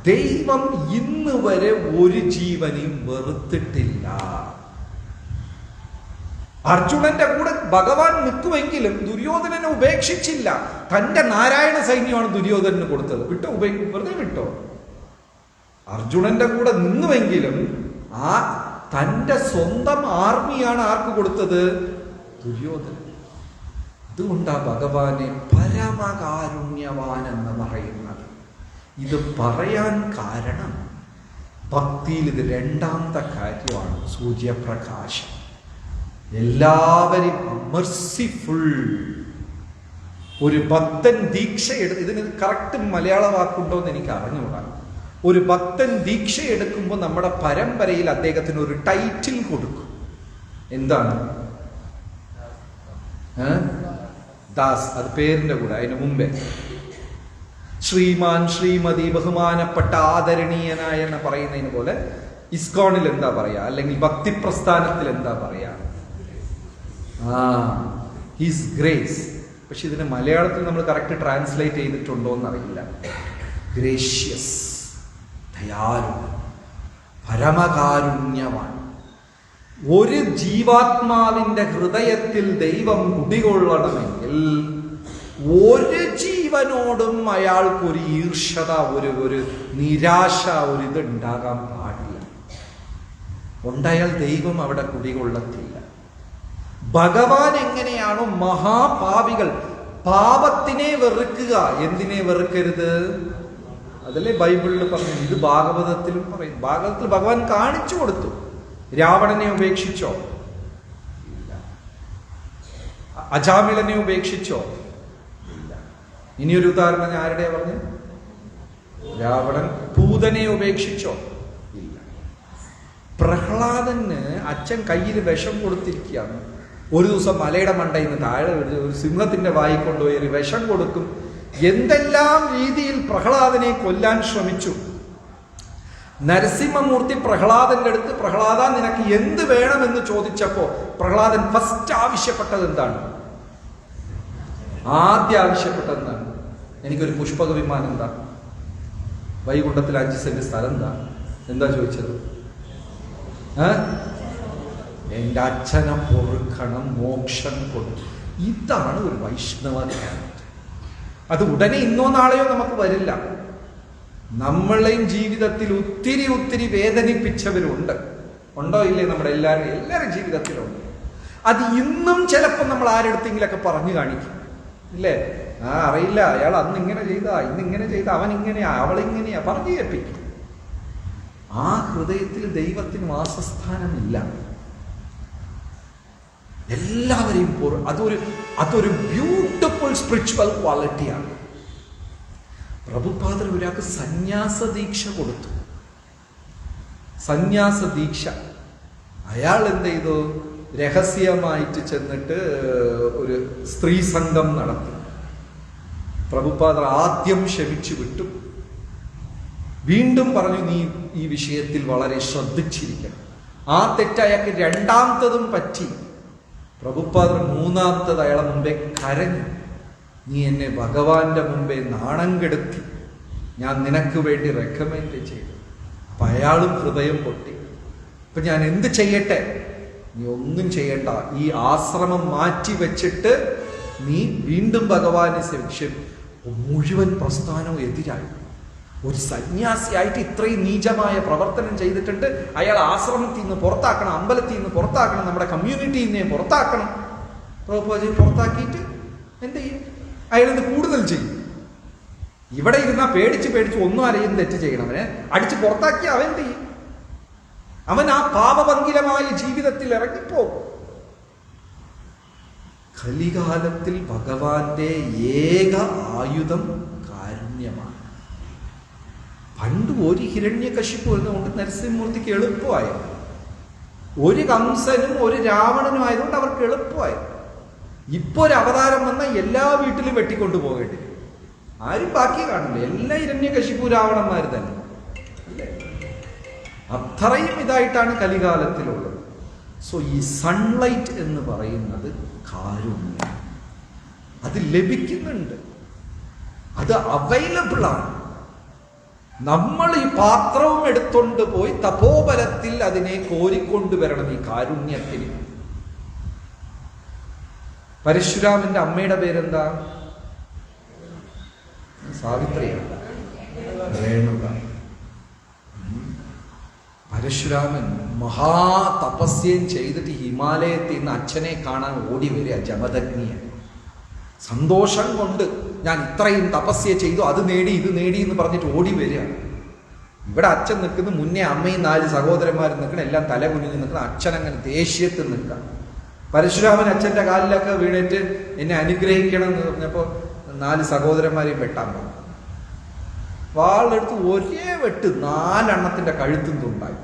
ദൈവം ഇന്ന് വരെ ഒരു ജീവനെയും വെറുത്തിട്ടില്ല. അർജുനന്റെ കൂടെ ഭഗവാൻ നിൽക്കുമെങ്കിലും ദുര്യോധനനെ ഉപേക്ഷിച്ചില്ല. തന്റെ നാരായണ സൈന്യമാണ് ദുര്യോധനന് കൊടുത്തത്. വെറുതെ വിട്ടോ? അർജുനന്റെ കൂടെ നിന്നുവെങ്കിലും ആ തന്റെ സ്വന്തം ആർമിയാണ് ആർക്ക് കൊടുത്തത്? ദുര്യോധനൻ. അതുകൊണ്ടാ ഭഗവാനെ പരമകാരുണ്യവാൻ എന്ന് പറയുന്നത്. ഇത് പറയാൻ കാരണം ഭക്തിയിൽ ഇത് രണ്ടാമത്തെ കാര്യമാണ്, സൂര്യപ്രകാശം. എല്ലാവരും മെർസിഫുൾ. ഒരു ഭക്തൻ ദീക്ഷ ഇതിന് കറക്റ്റ് മലയാള വാക്കുണ്ടോ എന്ന് എനിക്ക് അറിഞ്ഞുകൂടാ. ഒരു ഭക്തൻ ദീക്ഷ എടുക്കുമ്പോൾ നമ്മുടെ പരമ്പരയിൽ അദ്ദേഹത്തിന് ഒരു ടൈറ്റിൽ കൊടുക്കും. എന്താണ്? ദാസ്. അത് പേരിന്റെ കൂടെ. അതിന് മുമ്പേ ശ്രീമാൻ, ശ്രീമതി, ബഹുമാനപ്പെട്ട, ആദരണീയനായ എന്ന് പറയുന്നതിന് പോലെ ഇസ്കോണിൽ എന്താ പറയാ, അല്ലെങ്കിൽ ഭക്തി പ്രസ്ഥാനത്തിൽ എന്താ പറയാ? His grace. പക്ഷെ ഇതിന് മലയാളത്തിൽ നമ്മൾ കറക്റ്റ് ട്രാൻസ്ലേറ്റ് ചെയ്തിട്ടുണ്ടോ എന്നറിയില്ല. ഗ്രേഷ്യസ്, ദയാലു, പരമകാരുണ്യവാൻ. ഒരു ജീവാത്മാവിന്റെ ഹൃദയത്തിൽ ദൈവം കുടികൊള്ളണമെങ്കിൽ ഒരു ജീവനോടും അയാൾക്കൊരു ഈർഷ്യത, ഒരു നിരാശ, ഒരു ഇത് ഉണ്ടാകാൻ പാടില്ല. ഉണ്ടായാൽ ദൈവം അവിടെ കുടികൊള്ളത്തില്ല. ഭഗവാൻ എങ്ങനെയാണോ മഹാപാപികൾ പാപത്തിനെ വെറുക്കുക, എന്തിനെ വെറുക്കരുത്? അതല്ലേ ബൈബിളിൽ പറഞ്ഞു. ഇത് ഭാഗവതത്തിലും പറയും. ഭാഗവതത്തിൽ ഭഗവാൻ കാണിച്ചു കൊടുത്തു. രാവണനെ ഉപേക്ഷിച്ചോ? ഇല്ല. അജാമിളനെ ഉപേക്ഷിച്ചോ? ഇല്ല. ഇനിയൊരു ഉദാഹരണം ഞാൻ ആരുടെയാ പറഞ്ഞു? രാവണൻ. പൂതനെ ഉപേക്ഷിച്ചോ? ഇല്ല. പ്രഹ്ലാദന് അച്ഛൻ കയ്യിൽ വിഷം കൊടുത്തിരിക്കുകയാണ്. ഒരു ദിവസം മലയുടെ മണ്ടയിൽ നിന്ന് താഴെ ഒരു സിംഹത്തിന്റെ വായി കൊണ്ടുപോയി ഒരു വിഷം കൊടുക്കും. എന്തെല്ലാം രീതിയിൽ പ്രഹ്ലാദനെ കൊല്ലാൻ ശ്രമിച്ചു. നരസിംഹമൂർത്തി പ്രഹ്ലാദന്റെ അടുത്ത്, പ്രഹ്ലാദ നിനക്ക് എന്ത് വേണമെന്ന് ചോദിച്ചപ്പോ പ്രഹ്ലാദൻ ഫസ്റ്റ് ആവശ്യപ്പെട്ടത് എന്താണ്? ആദ്യം ആവശ്യപ്പെട്ടത് എന്താണ്? എനിക്കൊരു പുഷ്പക വിമാനം എന്താ, വൈകുണ്ഠത്തിൽ 5 സെന്റ് സ്ഥലം എന്താ ചോദിച്ചത്? എന്റെ അച്ഛനെ പൊറുക്കണം, മോക്ഷം കൊടുക്കും. ഇതാണ് ഒരു വൈഷ്ണവ ക്യാരക്ടർ. അത് ഉടനെ ഇന്നോ നാളെയോ നമുക്ക് വരില്ല. നമ്മളെയും ജീവിതത്തിൽ ഒത്തിരി വേദനിപ്പിച്ചവരുണ്ട്. ഉണ്ടോ ഇല്ലേ? നമ്മുടെ എല്ലാവരും ജീവിതത്തിലുണ്ട്. അത് ഇന്നും ചിലപ്പോൾ നമ്മൾ ആരെടുത്തെങ്കിലൊക്കെ പറഞ്ഞു കാണിക്കും, ഇല്ലേ? അറിയില്ല, അയാൾ അന്ന് ഇങ്ങനെ ചെയ്താ, ഇന്നിങ്ങനെ ചെയ്താ, അവൻ ഇങ്ങനെയാ, അവളിങ്ങനെയാ പറഞ്ഞു കേൾപ്പിക്കും. ആ ഹൃദയത്തിൽ ദൈവത്തിന് വാസസ്ഥാനമില്ല. എല്ലാവരെയും അതൊരു ബ്യൂട്ടിഫുൾ സ്പിരിച്വൽ ക്വാളിറ്റിയാണ്. പ്രഭുപാദർ ഒരാൾക്ക് സന്യാസ ദീക്ഷ കൊടുത്തു. സന്യാസ ദീക്ഷ. അയാൾ എന്ത് ചെയ്തു? രഹസ്യമായിട്ട് ചെന്നിട്ട് ഒരു സ്ത്രീ സംഘം നടത്തി. പ്രഭുപാദർ ആദ്യം ക്ഷമിച്ചു വിട്ടു. വീണ്ടും പറഞ്ഞു, നീ ഈ വിഷയത്തിൽ വളരെ ശ്രദ്ധിച്ചിരിക്കണം. ആ തെറ്റ് അയാൾക്ക് രണ്ടാമത്തതും പറ്റി. പ്രഭുപാദർ മൂന്നാമത്തത് അയാളെ മുമ്പേ കരഞ്ഞു. നീ എന്നെ ഭഗവാന്റെ മുമ്പേ നാണം കെടുത്തി, ഞാൻ നിനക്ക് വേണ്ടി റെക്കമെൻഡ് ചെയ്തു. അപ്പൊ അയാളും ഹൃദയം പൊട്ടി. അപ്പൊ ഞാൻ എന്ത് ചെയ്യട്ടെ? നീ ഒന്നും ചെയ്യണ്ട, ഈ ആശ്രമം മാറ്റി വെച്ചിട്ട് നീ വീണ്ടും ഭഗവാനെ സേവിക്കും. മുഴുവൻ പ്രസ്ഥാനവും എതിരായി. ഒരു സന്യാസിയായിട്ട് ഇത്രയും നീചമായ പ്രവർത്തനം ചെയ്തിട്ടുണ്ട്. അയാൾ ആശ്രമത്തിൽ നിന്ന് പുറത്താക്കണം, അമ്പലത്തിൽ നിന്ന് പുറത്താക്കണം, നമ്മുടെ കമ്മ്യൂണിറ്റിയിൽ നിന്ന് പുറത്താക്കണം. പ്രഭുപാദജി പുറത്താക്കിയിട്ട് എന്ത് ചെയ്യും? അയാളിത് കൂടുതൽ ചെയ്യും. ഇവിടെ ഇരുന്നാ പേടിച്ച് ഒന്നും അറിയുന്ന തെറ്റ് ചെയ്യണവനെ അടിച്ച് പുറത്താക്കി അവൻ എന്ത് ചെയ്യും? അവൻ ആ പാപഭംഗിലമായ ജീവിതത്തിൽ ഇറങ്ങിപ്പോകും. കലികാലത്തിൽ ഭഗവാന്റെ ഏക ആയുധം കാരുണ്യമാണ്. പണ്ട് ഒരു ഹിരണ്യകശിപു എന്നുകൊണ്ട് നരസിംഹമൂർത്തിക്ക് എളുപ്പമായിരുന്നു. ഒരു കംസനും ഒരു രാവണനും ആയതുകൊണ്ട് അവർക്ക് എളുപ്പമായിരുന്നു. ഇപ്പൊ ഒരു അവതാരം വന്ന എല്ലാ വീട്ടിലും വെട്ടിക്കൊണ്ടു പോകേണ്ടി വരും. ആരും ബാക്കി കാണില്ല. എല്ലാ ഹിരണ്യകശിപു രാവണന്മാർ തന്നെ. അത്രയും ഇതായിട്ടാണ് കലികാലത്തിലുള്ളത്. സോ ഈ സൺലൈറ്റ് എന്ന് പറയുന്നത് കാരുണ്യം. അത് ലഭിക്കുന്നുണ്ട്, അത് അവൈലബിൾ ആണ്. നമ്മൾ ഈ പാത്രവും എടുത്തുകൊണ്ട് പോയി തപോബലത്തിൽ അതിനെ കോരിക്കൊണ്ടുവരണം ഈ കാരുണ്യത്തിന്. പരശുരാമന്റെ അമ്മയുടെ പേരെന്താ? സാവിത്രിയാണ്. രേണുക. പരശുരാമൻ മഹാതപസ്യം ചെയ്തിട്ട് ഹിമാലയത്തിൽ നിന്ന് അച്ഛനെ കാണാൻ ഓടി വരിക ജമദഗ്നിയെ. സന്തോഷം കൊണ്ട് ഞാൻ ഇത്രയും തപസ്യ ചെയ്തു, അത് നേടി ഇത് നേടി എന്ന് പറഞ്ഞിട്ട് ഓടി വരിക. ഇവിടെ അച്ഛൻ നിൽക്കുന്നു, മുന്നേ അമ്മയും 4 സഹോദരന്മാരും നിൽക്കണം, എല്ലാം തല കുനിഞ്ഞ് നിൽക്കണം. അച്ഛൻ അങ്ങനെ ദേഷ്യത്തിൽ നിൽക്കാം. പരശുരാമൻ അച്ഛൻ്റെ കാലിലൊക്കെ വീണിട്ട് എന്നെ അനുഗ്രഹിക്കണം എന്ന് പറഞ്ഞപ്പോൾ 4 സഹോദരന്മാരെയും വെട്ടാൻ പറഞ്ഞു. വാളെടുത്ത് ഒരേ വെട്ട് 4 എണ്ണത്തിന്റെ കഴുത്തും തുണ്ടായി.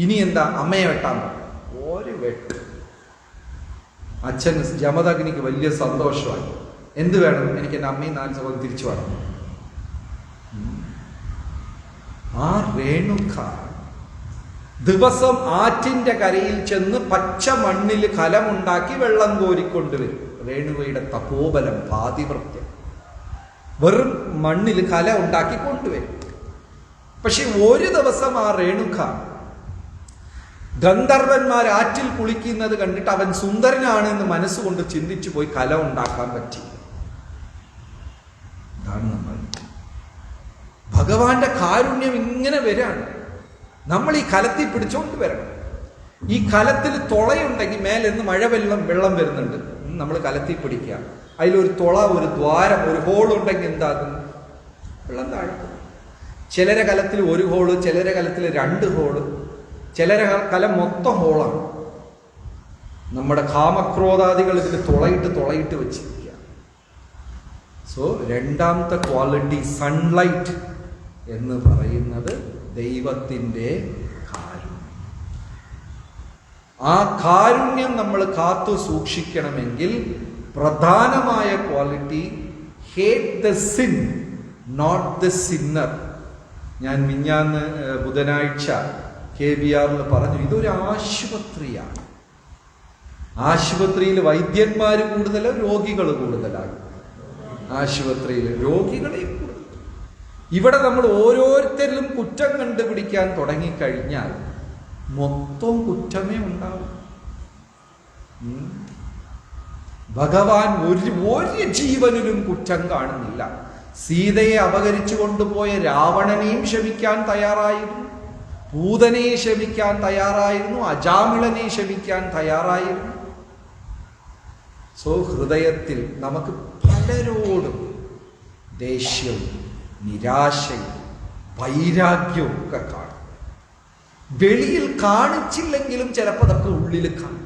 ഇനി എന്താ? അമ്മയെ വെട്ടാൻ പറഞ്ഞു. ഒരു വെട്ട്. അച്ഛൻ ജമദഗ്നിക്ക് വലിയ സന്തോഷമായി. എന്ത് വേണം? എനിക്ക് എൻ്റെ അമ്മയും 4 സഹോദരൻ തിരിച്ചു വേണം. ആ രേണുക ദിവസം ആറ്റിന്റെ കരയിൽ ചെന്ന് പച്ച മണ്ണിൽ കലമുണ്ടാക്കി വെള്ളം കോരിക്കൊണ്ടുവരും. രേണുകയുടെ തപോബലം, പാതിവൃത്യം. വെറും മണ്ണിൽ കല ഉണ്ടാക്കി കൊണ്ടുവരും. പക്ഷെ ഒരു ദിവസം ആ രേണുക ഗന്ധർവന്മാർ ആറ്റിൽ കുളിക്കുന്നത് കണ്ടിട്ട് അവൻ സുന്ദരനാണ് എന്ന് മനസ്സുകൊണ്ട് ചിന്തിച്ചു പോയി കല ഉണ്ടാക്കാൻ പറ്റി. ഇതാണ് നമ്മൾ. ഭഗവാന്റെ കാരുണ്യം ഇങ്ങനെ വരാണ്. നമ്മൾ ഈ കലത്തിൽ പിടിച്ചോണ്ട് വരണം. ഈ കലത്തിൽ തുളയുണ്ടെങ്കിൽ മേലെ നിന്ന് വെള്ളം വരുന്നുണ്ട്, നമ്മൾ കലത്തിൽ പിടിക്കുക. അതിലൊരു തുള, ഒരു ദ്വാരം, ഒരു ഹോൾ ഉണ്ടെങ്കിൽ എന്താകും? വെള്ളം താഴ്ത്തും. ചിലരെ കലത്തിൽ 1 ഹോള്, ചിലരെ കലത്തിൽ 2 ഹോള്, ചിലരെ കലം മൊത്തം ഹോളാണ്. നമ്മുടെ കാമക്രോധാദികൾ ഇതിൽ തുളയിട്ട് വെച്ചിരിക്കുക. സോ രണ്ടാമത്തെ ക്വാളിറ്റി സൺലൈറ്റ് എന്ന് പറയുന്നത് ദൈവത്തിൻ്റെ കാരുണ്യം. ആ കാരുണ്യം നമ്മൾ കാത്തു സൂക്ഷിക്കണമെങ്കിൽ പ്രധാനമായ quality hate the sin, not the sinner. ഞാൻ മിഞ്ഞാന്ന് ബുധനാഴ്ച KBR പറഞ്ഞു, ഇതൊരു ആശുപത്രിയാണ്. ആശുപത്രിയിൽ വൈദ്യന്മാർ കൂടുതൽ, രോഗികൾ കൂടുതലാണ്. ആശുപത്രിയിൽ രോഗികളെ കൂടുതൽ. ഇവിടെ നമ്മൾ ഓരോരുത്തരിലും കുറ്റം കണ്ടുപിടിക്കാൻ തുടങ്ങിക്കഴിഞ്ഞാൽ മൊത്തം കുറ്റമേ ഉണ്ടാവും. ഭഗവാൻ ഒരു ജീവനിലും കുറ്റം കാണുന്നില്ല. സീതയെ അപഹരിച്ചു കൊണ്ടുപോയ രാവണനെയും ക്ഷമിക്കാൻ തയ്യാറായിരുന്നു, പൂതനയെ ക്ഷമിക്കാൻ തയ്യാറായിരുന്നു, അജാമിളനെ ക്ഷമിക്കാൻ തയ്യാറായിരുന്നു. സോ ഹൃദയത്തിൽ നമുക്ക് പലരോടും ദേഷ്യവും നിരാശയും വൈരാഗ്യവും ഒക്കെ കാണും. വെളിയിൽ കാണിച്ചില്ലെങ്കിലും ചിലപ്പോൾ അതൊക്കെ ഉള്ളിൽ കാണും.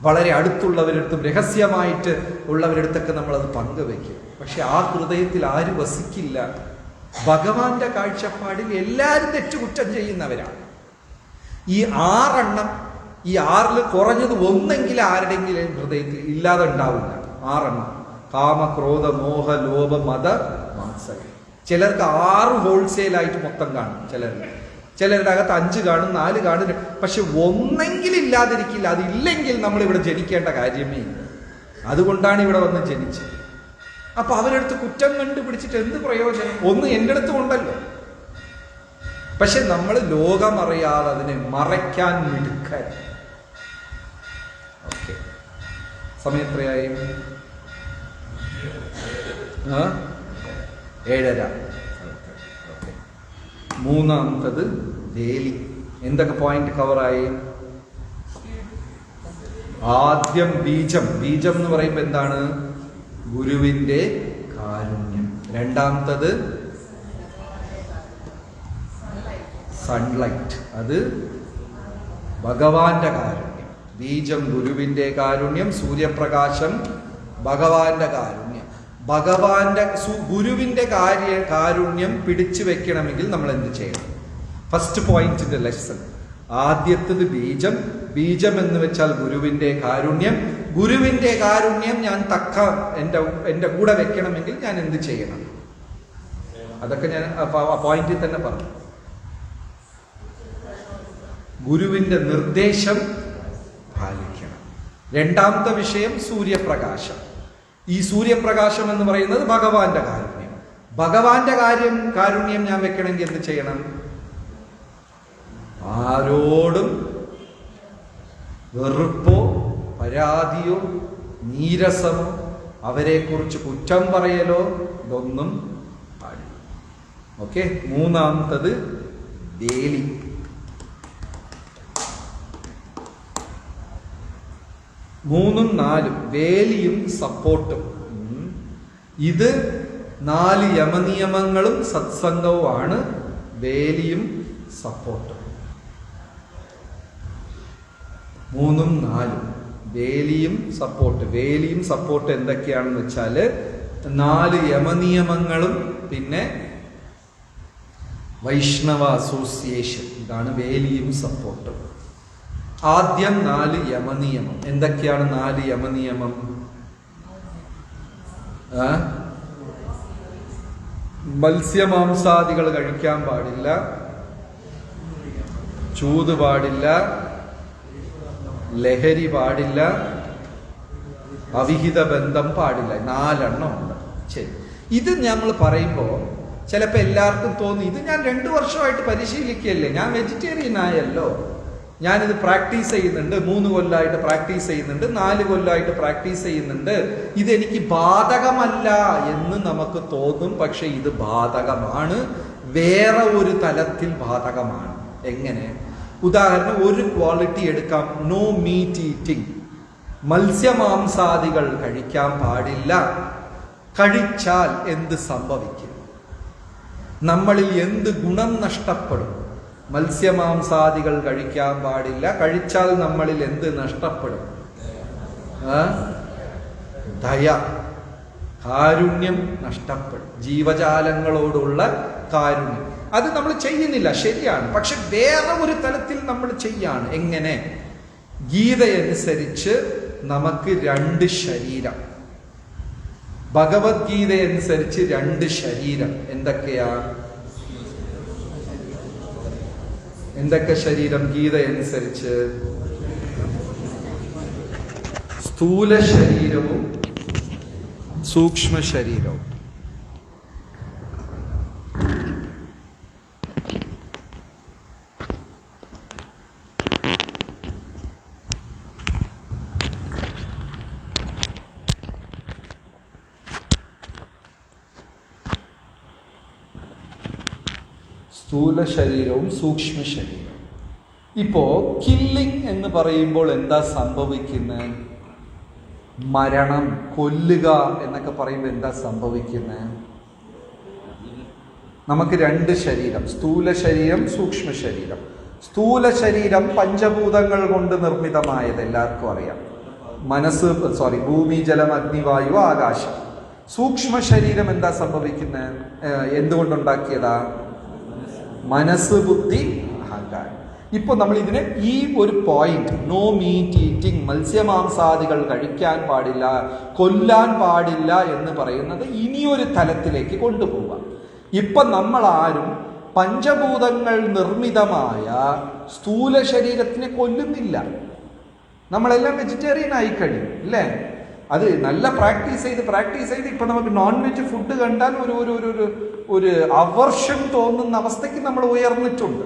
വളരെ അടുത്തുള്ളവരടുത്തും രഹസ്യമായിട്ട് ഉള്ളവരടുത്തൊക്കെ നമ്മളത് പങ്കുവയ്ക്കും. പക്ഷെ ആ ഹൃദയത്തിൽ ആര് വസിക്കില്ല? ഭഗവാന്റെ കാഴ്ചപ്പാടിൽ എല്ലാവരും തെറ്റുകുറ്റം ചെയ്യുന്നവരാണ്. ഈ 6 എണ്ണം, ഈ 6ൽ കുറഞ്ഞത് ഒന്നെങ്കിലും ആരുടെങ്കിലും ഹൃദയത്തിൽ ഇല്ലാതെ ഉണ്ടാവില്ല. 6 എണ്ണം: കാമ, ക്രോധ, മോഹ, ലോഭ, മത, മാത്സര്യം. ചിലർക്ക് 6 ഹോൾസെയിലായിട്ട് മൊത്തം കാണും. ചിലരുടെ അകത്ത് 5 കാണും, 4 കാണും. പക്ഷെ ഒന്നെങ്കിലും ഇല്ലാതിരിക്കില്ല. അതില്ലെങ്കിൽ നമ്മൾ ഇവിടെ ജനിക്കേണ്ട കാര്യമേ ഇല്ല. അതുകൊണ്ടാണ് ഇവിടെ വന്ന് ജനിച്ചത്. അപ്പൊ അവരെടുത്ത് കുറ്റം കണ്ടുപിടിച്ചിട്ട് എന്ത് പ്രയോജനം? ഒന്ന് എൻ്റെ അടുത്തും ഉണ്ടല്ലോ. പക്ഷെ നമ്മൾ ലോകമറിയാതെ അതിനെ മറയ്ക്കാൻ മിടുക്കാൻ. ഓക്കെ, സമയം എത്രയായി? 7:30. ഓക്കെ, മൂന്നാമത്തത് വേലി. എന്തൊക്കെ പോയിന്റ് കവറായി? ആദ്യം ബീജം. ബീജം എന്ന് പറയുമ്പോൾ എന്താണ്? ഗുരുവിന്റെ കാരുണ്യം. രണ്ടാമത്തത് സൺലൈറ്റ്, അത് ഭഗവാന്റെ കാരുണ്യം. ബീജം ഗുരുവിന്റെ കാരുണ്യം, സൂര്യപ്രകാശം ഭഗവാന്റെ കാരുണ്യം. ഗുരുവിന്റെ കാരുണ്യം പിടിച്ചു വെക്കണമെങ്കിൽ നമ്മൾ എന്ത് ചെയ്യണം? ഫസ്റ്റ് പോയിന്റിന്റെ ലെസൺ. ആദ്യത്തത് ബീജം. ബീജം എന്ന് വെച്ചാൽ ഗുരുവിന്റെ കാരുണ്യം. ഗുരുവിന്റെ കാരുണ്യം ഞാൻ എന്റെ കൂടെ വെക്കണമെങ്കിൽ ഞാൻ എന്ത് ചെയ്യണം? അതൊക്കെ ഞാൻ ആ പോയിന്റിൽ തന്നെ പറഞ്ഞു. ഗുരുവിന്റെ നിർദ്ദേശം പാലിക്കണം. രണ്ടാമത്തെ വിഷയം സൂര്യപ്രകാശം. ഈ സൂര്യപ്രകാശം എന്ന് പറയുന്നത് ഭഗവാന്റെ കാരുണ്യം. ഭഗവാന്റെ കാരുണ്യം ഞാൻ വെക്കണമെങ്കിൽ എന്ത് ചെയ്യണം? ആരോടും വെറുപ്പോ പരാതിയോ നീരസമോ അവരെക്കുറിച്ച് കുറ്റം പറയലോ ഇതൊന്നും പാടില്ല. ഓക്കെ. മൂന്നാമത്തത് വേലി. മൂന്നും നാലും, വേലിയും സപ്പോർട്ടും. ഇത് 4 യമനിയമങ്ങളും സത്സംഗവുമാണ്. വേലിയും സപ്പോർട്ടും. 3ഉം 4ഉം വേലിയും സപ്പോർട്ട്. വേലിയും സപ്പോർട്ട് എന്തൊക്കെയാണെന്ന് വെച്ചാല് 4 യമനിയമങ്ങളും പിന്നെ വൈഷ്ണവ അസോസിയേഷൻ. ഇതാണ് വേലിയും സപ്പോർട്ടും. ആദ്യം 4 യമനിയമം. എന്തൊക്കെയാണ് 4 യമനിയമം? മത്സ്യമാംസാദികൾ കഴിക്കാൻ പാടില്ല, ചൂത് പാടില്ല, ലഹരി പാടില്ല, അവിഹിത ബന്ധം പാടില്ല. 4 ഉണ്ട്. ശരി. ഇത് നമ്മൾ പറയുമ്പോൾ ചിലപ്പോൾ എല്ലാവർക്കും തോന്നി, ഇത് ഞാൻ 2 വർഷമായിട്ട് പരിശീലിക്കുകയല്ലേ, ഞാൻ വെജിറ്റേറിയൻ ആയല്ലോ, ഞാനിത് പ്രാക്ടീസ് ചെയ്യുന്നുണ്ട്, 3 കൊല്ലമായിട്ട് പ്രാക്ടീസ് ചെയ്യുന്നുണ്ട്, 4 കൊല്ലമായിട്ട് പ്രാക്ടീസ് ചെയ്യുന്നുണ്ട്, ഇതെനിക്ക് ബാധകമല്ല എന്ന് നമുക്ക് തോന്നും. പക്ഷെ ഇത് ബാധകമാണ്, വേറെ ഒരു തലത്തിൽ ബാധകമാണ്. എങ്ങനെ? ഉദാഹരണം, ഒരു ക്വാളിറ്റി എടുക്കാം. No meet eating. മത്സ്യമാംസാദികൾ കഴിക്കാൻ പാടില്ല. കഴിച്ചാൽ എന്ത് സംഭവിക്കും? നമ്മളിൽ എന്ത് ഗുണം നഷ്ടപ്പെടും? മത്സ്യമാംസാദികൾ കഴിക്കാൻ പാടില്ല. കഴിച്ചാൽ നമ്മളിൽ എന്ത് നഷ്ടപ്പെടും? ദയ, കാരുണ്യം നഷ്ടപ്പെടും. ജീവജാലങ്ങളോടുള്ള കാരുണ്യം അത് നമ്മൾ ചെയ്യുന്നില്ല, ശരിയാണ്. പക്ഷെ വേറെ ഒരു തലത്തിൽ നമ്മൾ ചെയ്യാണ്. എങ്ങനെ? ഗീതയനുസരിച്ച് നമുക്ക് 2 ശരീരം. ഭഗവത്ഗീത അനുസരിച്ച് 2 ശരീരം. എന്തൊക്കെയാ? എന്തൊക്കെ ശരീരം ഗീത അനുസരിച്ച്? സ്ഥൂല ശരീരവും സൂക്ഷ്മ ശരീരവും. സ്ഥൂല ശരീരവും സൂക്ഷ്മ ശരീരവും. ഇപ്പോ കില്ലിംഗ് എന്ന് പറയുമ്പോൾ എന്താ സംഭവിക്കുന്നത്? മരണം, കൊല്ലുക എന്നൊക്കെ പറയുമ്പോൾ എന്താ സംഭവിക്കുന്നത്? നമുക്ക് 2 ശരീരം, സ്ഥൂല ശരീരം, സൂക്ഷ്മ ശരീരം. സ്ഥൂല ശരീരം പഞ്ചഭൂതങ്ങൾ കൊണ്ട് നിർമ്മിതമായത് എല്ലാവർക്കും അറിയാം. ഭൂമി, ജലം, അഗ്നി, വായു, ആകാശം. സൂക്ഷ്മ ശരീരം എന്താ സംഭവിക്കുന്നത്? എന്തുകൊണ്ടുണ്ടാക്കിയതാ? മനസ്സ്, ബുദ്ധി, അഹങ്കാരം. ഇപ്പൊ നമ്മൾ ഇതിനെ ഈ ഒരു പോയിന്റ്, നോ മീറ്റ് ഈറ്റിംഗ്, മത്സ്യമാംസാദികൾ കഴിക്കാൻ പാടില്ല, കൊല്ലാൻ പാടില്ല എന്ന് പറയുന്നത് ഇനിയൊരു തലത്തിലേക്ക് കൊണ്ടുപോവാം. ഇപ്പൊ നമ്മൾ ആരും പഞ്ചഭൂതങ്ങൾ നിർമ്മിതമായ സ്ഥൂല ശരീരത്തിനെ കൊല്ലുന്നില്ല. നമ്മളെല്ലാം വെജിറ്റേറിയൻ ആയി കഴിയും, അല്ലേ? അത് നല്ല പ്രാക്ടീസ് ചെയ്ത് ഇപ്പൊ നമുക്ക് നോൺ വെജ് ഫുഡ് കണ്ടാൽ ഒരു അവർഷം തോന്നുന്ന അവസ്ഥയ്ക്ക് നമ്മൾ ഉയർന്നിട്ടുണ്ട്,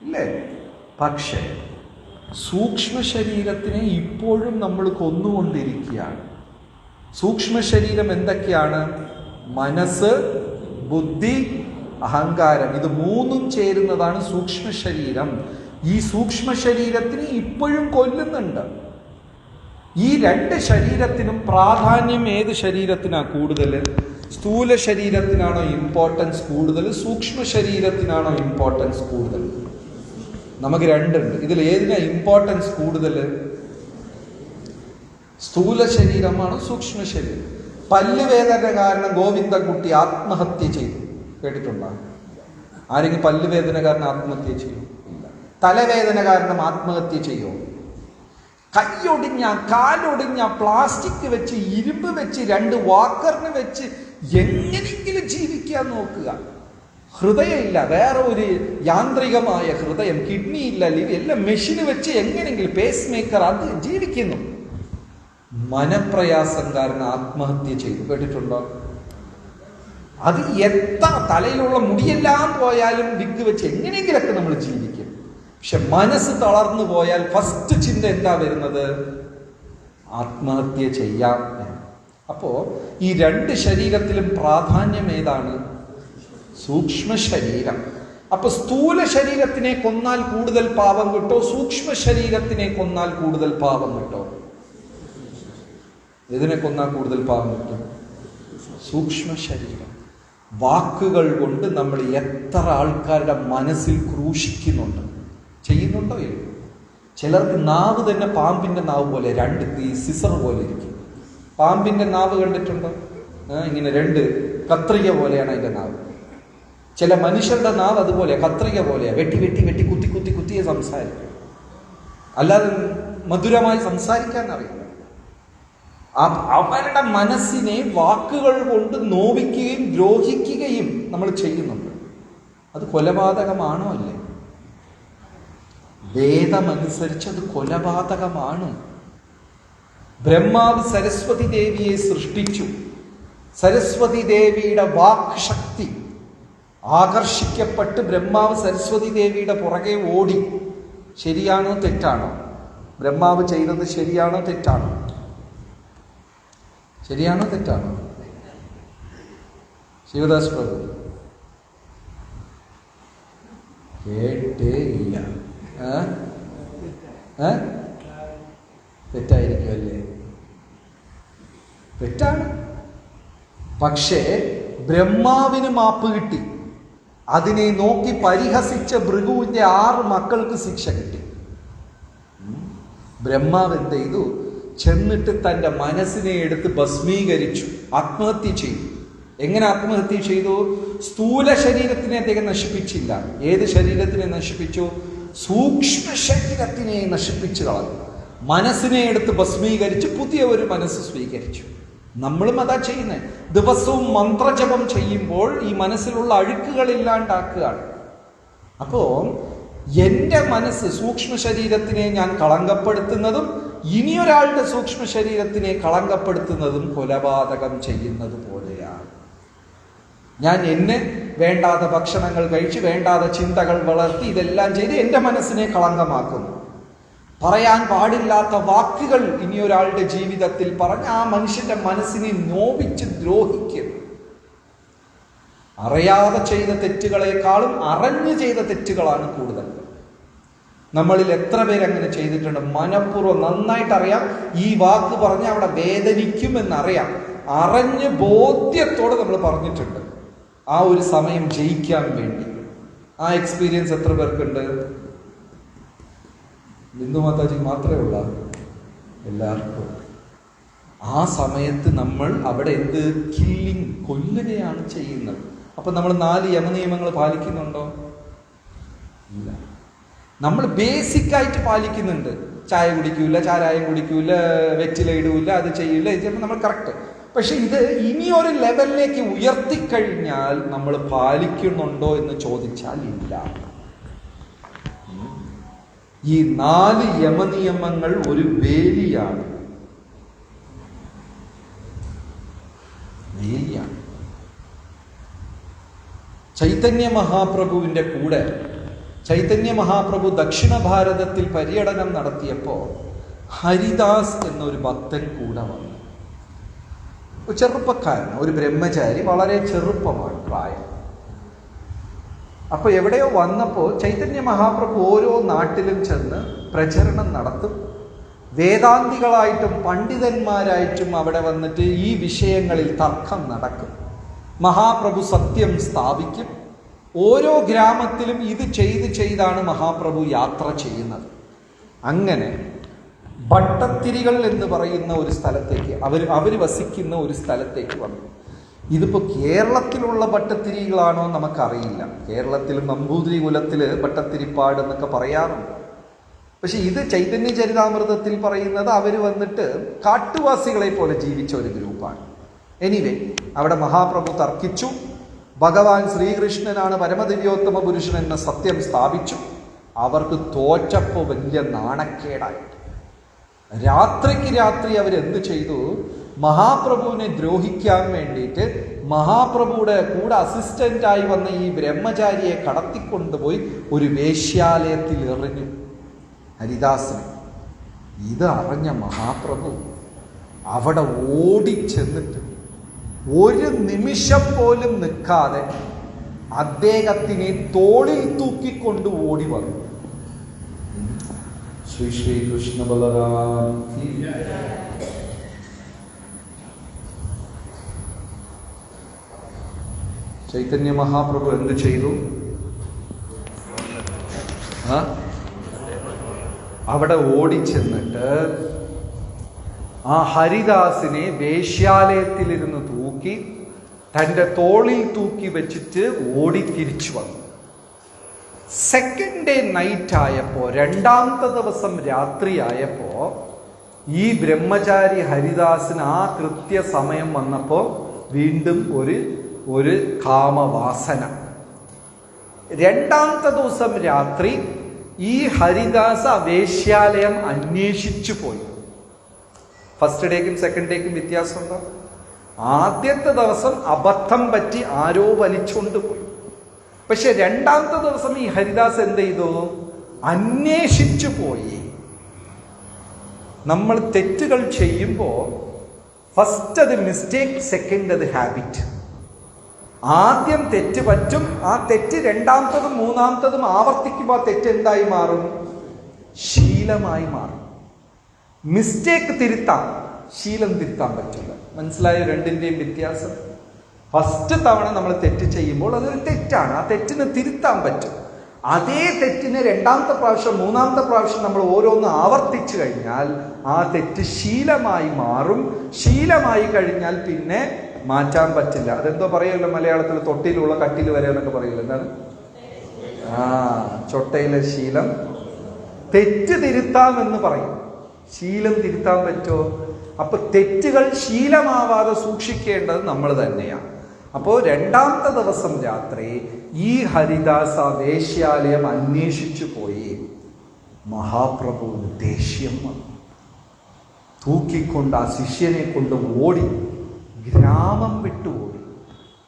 ഇല്ലേ? പക്ഷേ സൂക്ഷ്മ ശരീരത്തിനെ ഇപ്പോഴും നമ്മൾ കൊന്നുകൊണ്ടിരിക്കുകയാണ്. സൂക്ഷ്മ ശരീരം എന്തൊക്കെയാണ്? മനസ്സ്, ബുദ്ധി, അഹങ്കാരം. ഇത് മൂന്നും ചേരുന്നതാണ് സൂക്ഷ്മ ശരീരം. ഈ സൂക്ഷ്മ ശരീരത്തിന് ഇപ്പോഴും കൊല്ലുന്നുണ്ട്. ഈ രണ്ട് ശരീരത്തിനും പ്രാധാന്യം ഏത് ശരീരത്തിനാ കൂടുതൽ? സ്ഥൂല ശരീരത്തിനാണോ ഇമ്പോർട്ടൻസ് കൂടുതൽ, സൂക്ഷ്മ ശരീരത്തിനാണോ ഇമ്പോർട്ടൻസ് കൂടുതൽ? നമുക്ക് രണ്ടുണ്ട്. ഇതിൽ ഏതിനാ ഇമ്പോർട്ടൻസ് കൂടുതൽ? സ്ഥൂല ശരീരമാണോ സൂക്ഷ്മ ശരീരം? പല്ലുവേദന കാരണം ഗോവിന്ദൻകുട്ടി ആത്മഹത്യ ചെയ്തു, കേട്ടിട്ടുണ്ടോ? ആരെങ്കിലും പല്ലുവേദന കാരണം ആത്മഹത്യ ചെയ്യും? ഇല്ല. തലവേദന കാരണം ആത്മഹത്യ ചെയ്യോ? കൈയൊടിഞ്ഞ, കാലൊടിഞ്ഞ, പ്ലാസ്റ്റിക് വെച്ച്, ഇരുമ്പ് വെച്ച്, 2 വാക്കറിന് വെച്ച് എങ്ങനെയെങ്കിലും ജീവിക്കാൻ നോക്കുക. ഹൃദയമില്ല, വേറെ ഒരു യാന്ത്രികമായ ഹൃദയം, കിഡ്നി ഇല്ല, എല്ലാം മെഷീന് വെച്ച് എങ്ങനെയെങ്കിലും പേസ് മേക്കർ, അത് ജീവിക്കുന്നു. മനപ്രയാസം കാരണം ആത്മഹത്യ ചെയ്തു, കേട്ടിട്ടുണ്ടോ? അത് എത്ര തലയിലുള്ള മുടിയെല്ലാം പോയാലും വിഗ് വെച്ച് എങ്ങനെയെങ്കിലൊക്കെ നമ്മൾ ജീവിക്കും. പക്ഷെ മനസ്സ് തളർന്നു പോയാൽ ഫസ്റ്റ് ചിന്ത എന്താ വരുന്നത്? ആത്മഹത്യ ചെയ്യാം. അപ്പോ ഈ രണ്ട് ശരീരത്തിലും പ്രാധാന്യം ഏതാണ്? സൂക്ഷ്മ ശരീരം. അപ്പൊ സ്ഥൂല ശരീരത്തിനെ കൊന്നാൽ കൂടുതൽ പാപം കിട്ടോ, സൂക്ഷ്മ ശരീരത്തിനെ കൊന്നാൽ കൂടുതൽ പാപം കിട്ടോ? ഇതിനെ കൊന്നാൽ കൂടുതൽ പാപം കിട്ടും? സൂക്ഷ്മ ശരീരം. വാക്കുകൾ കൊണ്ട് നമ്മൾ എത്ര ആൾക്കാരുടെ മനസ്സിൽ ക്രൂശിക്കുന്നുണ്ട്, ചെയ്യുന്നുണ്ടോ ഇല്ല? ചിലർക്ക് നാവ് തന്നെ പാമ്പിന്റെ നാവ് പോലെ, 2 സിസർ പോലെ ഇരിക്കും. പാമ്പിന്റെ നാവ് കണ്ടിട്ടുണ്ടോ? ഇങ്ങനെ 2 കത്രിക പോലെയാണ് അതിന്റെ നാവ്. ചില മനുഷ്യരുടെ നാവ് അതുപോലെ കത്രിക പോലെയാണ്, വെട്ടി വെട്ടി വെട്ടി കുത്തി കുത്തി കുത്തിയെ സംസാരിക്കും. അല്ലാതെ മധുരമായി സംസാരിക്കാൻ അറിയില്ല. അവരുടെ മനസ്സിനെ വാക്കുകൾ കൊണ്ട് നോവിക്കുകയും ദ്രോഹിക്കുകയും നമ്മൾ ചെയ്യുന്നുണ്ട്. അത് കൊലപാതകമാണോ? അല്ലേ? വേദമനുസരിച്ച് അത് കൊലപാതകമാണ്. ബ്രഹ്മാവ് സരസ്വതി ദേവിയെ സൃഷ്ടിച്ചു. സരസ്വതി ദേവിയുടെ വാക്ക് ശക്തി ആകർഷിക്കപ്പെട്ട് ബ്രഹ്മാവ് സരസ്വതി ദേവിയുടെ പുറകെ ഓടി. ശരിയാണോ തെറ്റാണോ? ബ്രഹ്മാവ് ചെയ്തത് ശരിയാണോ തെറ്റാണോ? ശരിയാണോ തെറ്റാണോ? ശിവദാസ് പ്രഭു കേട്ടേ ഇല്ല. തെറ്റായിരിക്കും അല്ലേ? തെറ്റാണ്. പക്ഷേ ബ്രഹ്മാവിന് മാപ്പ് കിട്ടി. അതിനെ നോക്കി പരിഹസിച്ച ഭൃഗുവിന്റെ 6 മക്കൾക്ക് ശിക്ഷ കിട്ടി. ബ്രഹ്മാവ് എന്ത് ചെയ്തു? ചെന്നിട്ട് തൻ്റെ മനസ്സിനെ എടുത്ത് ഭസ്മീകരിച്ചു, ആത്മഹത്യ ചെയ്തു. എങ്ങനെ ആത്മഹത്യ ചെയ്തു? സ്ഥൂല ശരീരത്തിനെ അദ്ദേഹം നശിപ്പിച്ചില്ല. ഏത് ശരീരത്തിനെ നശിപ്പിച്ചു? സൂക്ഷ്മ ശരീരത്തിനെ നശിപ്പിച്ചു കളഞ്ഞു. മനസ്സിനെ എടുത്ത് ഭസ്മീകരിച്ച് പുതിയ ഒരു മനസ്സ് സ്വീകരിച്ചു. നമ്മളും അതാ ചെയ്യുന്നത്. ദിവസവും മന്ത്രജപം ചെയ്യുമ്പോൾ ഈ മനസ്സിലുള്ള അഴുക്കുകൾ ഇല്ലാണ്ടാക്കുകയാണ്. അപ്പോ എൻ്റെ മനസ്സ്, സൂക്ഷ്മ ശരീരത്തിനെ ഞാൻ കളങ്കപ്പെടുത്തുന്നതും ഇനിയൊരാളുടെ സൂക്ഷ്മ ശരീരത്തിനെ കളങ്കപ്പെടുത്തുന്നതും കൊലപാതകം ചെയ്യുന്നത് പോലെയാണ്. ഞാൻ എന്നെ വേണ്ടാത്ത ഭക്ഷണങ്ങൾ കഴിച്ച്, വേണ്ടാത്ത ചിന്തകൾ വളർത്തി, ഇതെല്ലാം ചെയ്ത് എൻ്റെ മനസ്സിനെ കളങ്കമാക്കുന്നു. പറയാൻ പാടില്ലാത്ത വാക്കുകൾ ഇനിയൊരാളുടെ ജീവിതത്തിൽ പറഞ്ഞ് ആ മനുഷ്യന്റെ മനസ്സിനെ നോവിച്ച് ദ്രോഹിക്കുന്നു. അറിയാതെ ചെയ്ത തെറ്റുകളെക്കാളും അറിഞ്ഞു ചെയ്ത തെറ്റുകളാണ് കൂടുതൽ. നമ്മളിൽ എത്ര പേരങ്ങനെ ചെയ്തിട്ടുണ്ട്? മനഃപൂർവ്വം നന്നായിട്ട് അറിയാം ഈ വാക്ക് പറഞ്ഞ് അവിടെ വേദനിക്കുമെന്നറിയാം, അറിഞ്ഞ് ബോധ്യത്തോടെ നമ്മൾ പറഞ്ഞിട്ടുണ്ട്, ആ ഒരു സമയം ജയിക്കാൻ വേണ്ടി. ആ എക്സ്പീരിയൻസ് എത്ര പേർക്കുണ്ട്? ബിന്ദു മാതാജി മാത്രമേ ഉള്ളൂ? എല്ലാവർക്കും. ആ സമയത്ത് നമ്മൾ അവിടെ എന്ത്? കില്ലിങ്, കൊല്ലുകയാണ് ചെയ്യുന്നത്. അപ്പൊ നമ്മൾ 4 യമനിയമങ്ങൾ പാലിക്കുന്നുണ്ടോ? ഇല്ല. നമ്മൾ ബേസിക്കായിട്ട് പാലിക്കുന്നുണ്ട്. ചായ കുടിക്കൂല, ചാരായം കുടിക്കൂല, വെറ്റില ഇടൂല, അത് ചെയ്യൂല, ഇത് നമ്മൾ കറക്റ്റ്. പക്ഷെ ഇത് ഇനിയൊരു ലെവലിലേക്ക് ഉയർത്തിക്കഴിഞ്ഞാൽ നമ്മൾ പാലിക്കുന്നുണ്ടോ എന്ന് ചോദിച്ചാൽ ഇല്ല. ഈ 4 യമനിയമങ്ങൾ ഒരു വേലിയാണ്. വേലിയാണ്. ചൈതന്യ മഹാപ്രഭുവിന്റെ കൂടെ ചൈതന്യ മഹാപ്രഭു ദക്ഷിണ ഭാരതത്തിൽ പര്യടനം നടത്തിയപ്പോൾ ഹരിദാസ് എന്നൊരു ഭക്തൻ കൂടെ വന്നു. ചെറുപ്പക്കാരൻ, ഒരു ബ്രഹ്മചാരി, വളരെ ചെറുപ്പമാണ് പ്രായം. അപ്പോൾ എവിടെയോ വന്നപ്പോൾ ചൈതന്യ മഹാപ്രഭു ഓരോ നാട്ടിലും ചെന്ന് പ്രചരണം നടത്തും. വേദാന്തികളായിട്ടും പണ്ഡിതന്മാരായിട്ടും അവിടെ വന്നിട്ട് ഈ വിഷയങ്ങളിൽ തർക്കം നടക്കും. മഹാപ്രഭു സത്യം സ്ഥാപിക്കും. ഓരോ ഗ്രാമത്തിലും ഇത് ചെയ്താണ് മഹാപ്രഭു യാത്ര ചെയ്യുന്നത്. അങ്ങനെ ഭട്ടത്തിരികൾ എന്ന് പറയുന്ന ഒരു സ്ഥലത്തേക്ക് അവർ വസിക്കുന്ന ഒരു സ്ഥലത്തേക്ക് വന്നു. ഇതിപ്പോൾ കേരളത്തിലുള്ള ഭട്ടത്തിരികളാണോ നമുക്കറിയില്ല. കേരളത്തിൽ നമ്പൂതിരി കുലത്തിൽ ഭട്ടത്തിരിപ്പാട് എന്നൊക്കെ പറയാറുണ്ട്. പക്ഷെ ഇത് ചൈതന്യ ചരിതാമൃതത്തിൽ പറയുന്നത് അവർ വന്നിട്ട് കാട്ടുവാസികളെ പോലെ ജീവിച്ച ഒരു ഗ്രൂപ്പാണ്. എനിവേ, അവിടെ മഹാപ്രഭു തർക്കിച്ചു. ഭഗവാൻ ശ്രീകൃഷ്ണനാണ് പരമദിവ്യോത്തമ പുരുഷൻ എന്ന സത്യം സ്ഥാപിച്ചു. അവർക്ക് തോറ്റപ്പോൾ വലിയ നാണക്കേടായി. രാത്രിക്ക് രാത്രി അവരെന്ത് ചെയ്തു? മഹാപ്രഭുവിനെ ദ്രോഹിക്കാൻ വേണ്ടിയിട്ട് മഹാപ്രഭുയുടെ കൂടെ അസിസ്റ്റന്റായി വന്ന ഈ ബ്രഹ്മചാരിയെ കടത്തിക്കൊണ്ടുപോയി ഒരു വേശ്യാലയത്തിൽ എറിഞ്ഞു ഹരിദാസിനെ. ഇത് അറിഞ്ഞ മഹാപ്രഭു അവിടെ ഓടിച്ചെന്നിട്ട് ഒരു നിമിഷം പോലും നിൽക്കാതെ അദ്ദേഹത്തിനെ തോളിൽ തൂക്കിക്കൊണ്ട് ഓടി വന്നു. ശ്രീ ശ്രീകൃഷ്ണ ബലരാം. ചൈതന്യ മഹാപ്രഭു എന്ത് ചെയ്തു? അവിടെ ഓടിച്ചെന്നിട്ട് ആ ഹരിദാസിനെ വേശ്യാലയത്തിലിരുന്ന് തൂക്കി തൻ്റെ തോളിൽ തൂക്കി വെച്ചിട്ട് ഓടി തിരിച്ചു വന്നു. സെക്കൻഡ് ഡേ നൈറ്റ് ആയപ്പോൾ, രണ്ടാമത്തെ ദിവസം രാത്രിയായപ്പോൾ ഈ ബ്രഹ്മചാരി ഹരിദാസിന് ആ കൃത്യസമയം വന്നപ്പോൾ വീണ്ടും ഒരു കാമവാസന. രണ്ടാമത്തെ ദിവസം രാത്രി ഈ ഹരിദാസ് വേശ്യാലയം അന്വേഷിച്ചു പോയി. ഫസ്റ്റ് ഡേക്കും സെക്കൻഡ് ഡേക്കും വ്യത്യാസമുണ്ടോ? ആദ്യത്തെ ദിവസം അബദ്ധം പറ്റി ആരോ വലിച്ചുകൊണ്ട് പോയി. പക്ഷെ രണ്ടാമത്തെ ദിവസം ഈ ഹരിദാസ് എന്ത് ചെയ്തു? അന്വേഷിച്ചു പോയി. നമ്മൾ തെറ്റുകൾ ചെയ്യുമ്പോൾ ഫസ്റ്റ് അത് മിസ്റ്റേക്ക്, സെക്കൻഡ് അത് ഹാബിറ്റ്. ആദ്യം തെറ്റ് പറ്റും, ആ തെറ്റ് രണ്ടാമത്തതും മൂന്നാമത്തതും ആവർത്തിക്കുമ്പോൾ ആ തെറ്റ് എന്തായി മാറും? ശീലമായി മാറും. മിസ്റ്റേക്ക് തിരുത്താം, ശീലം തിരുത്താൻ പറ്റില്ല. മനസ്സിലായോ രണ്ടിൻ്റെയും വ്യത്യാസം? ഫസ്റ്റ് തവണ നമ്മൾ തെറ്റ് ചെയ്യുമ്പോൾ അതൊരു തെറ്റാണ്, ആ തെറ്റിന് തിരുത്താൻ പറ്റും. അതേ തെറ്റിന് രണ്ടാമത്തെ പ്രാവശ്യം മൂന്നാമത്തെ പ്രാവശ്യം നമ്മൾ ഓരോന്ന് ആവർത്തിച്ചു കഴിഞ്ഞാൽ ആ തെറ്റ് ശീലമായി മാറും. ശീലമായി കഴിഞ്ഞാൽ പിന്നെ മാറ്റാൻ പറ്റില്ല. അതെന്തോ പറയുമല്ലോ മലയാളത്തിൽ, തൊട്ടിയിലുള്ള കട്ടിൽ വരെ എന്നൊക്കെ പറയില്ല. എന്താണ്? ചൊട്ടയിലെ ശീലം തെറ്റ് തിരുത്താമെന്ന് പറയും. ശീലം തിരുത്താൻ പറ്റുമോ? അപ്പൊ തെറ്റുകൾ ശീലമാവാതെ സൂക്ഷിക്കേണ്ടത് നമ്മൾ തന്നെയാണ്. അപ്പോൾ രണ്ടാമത്തെ ദിവസം രാത്രി ഈ ഹരിദാസ് ആ വേശ്യാലയം അന്വേഷിച്ചു പോയി. മഹാപ്രഭു ദേഷ്യം വന്നു. തൂക്കിക്കൊണ്ട് ആ ശിഷ്യനെ കൊണ്ട് ഓടി, ഗ്രാമം വിട്ടു ഓടി.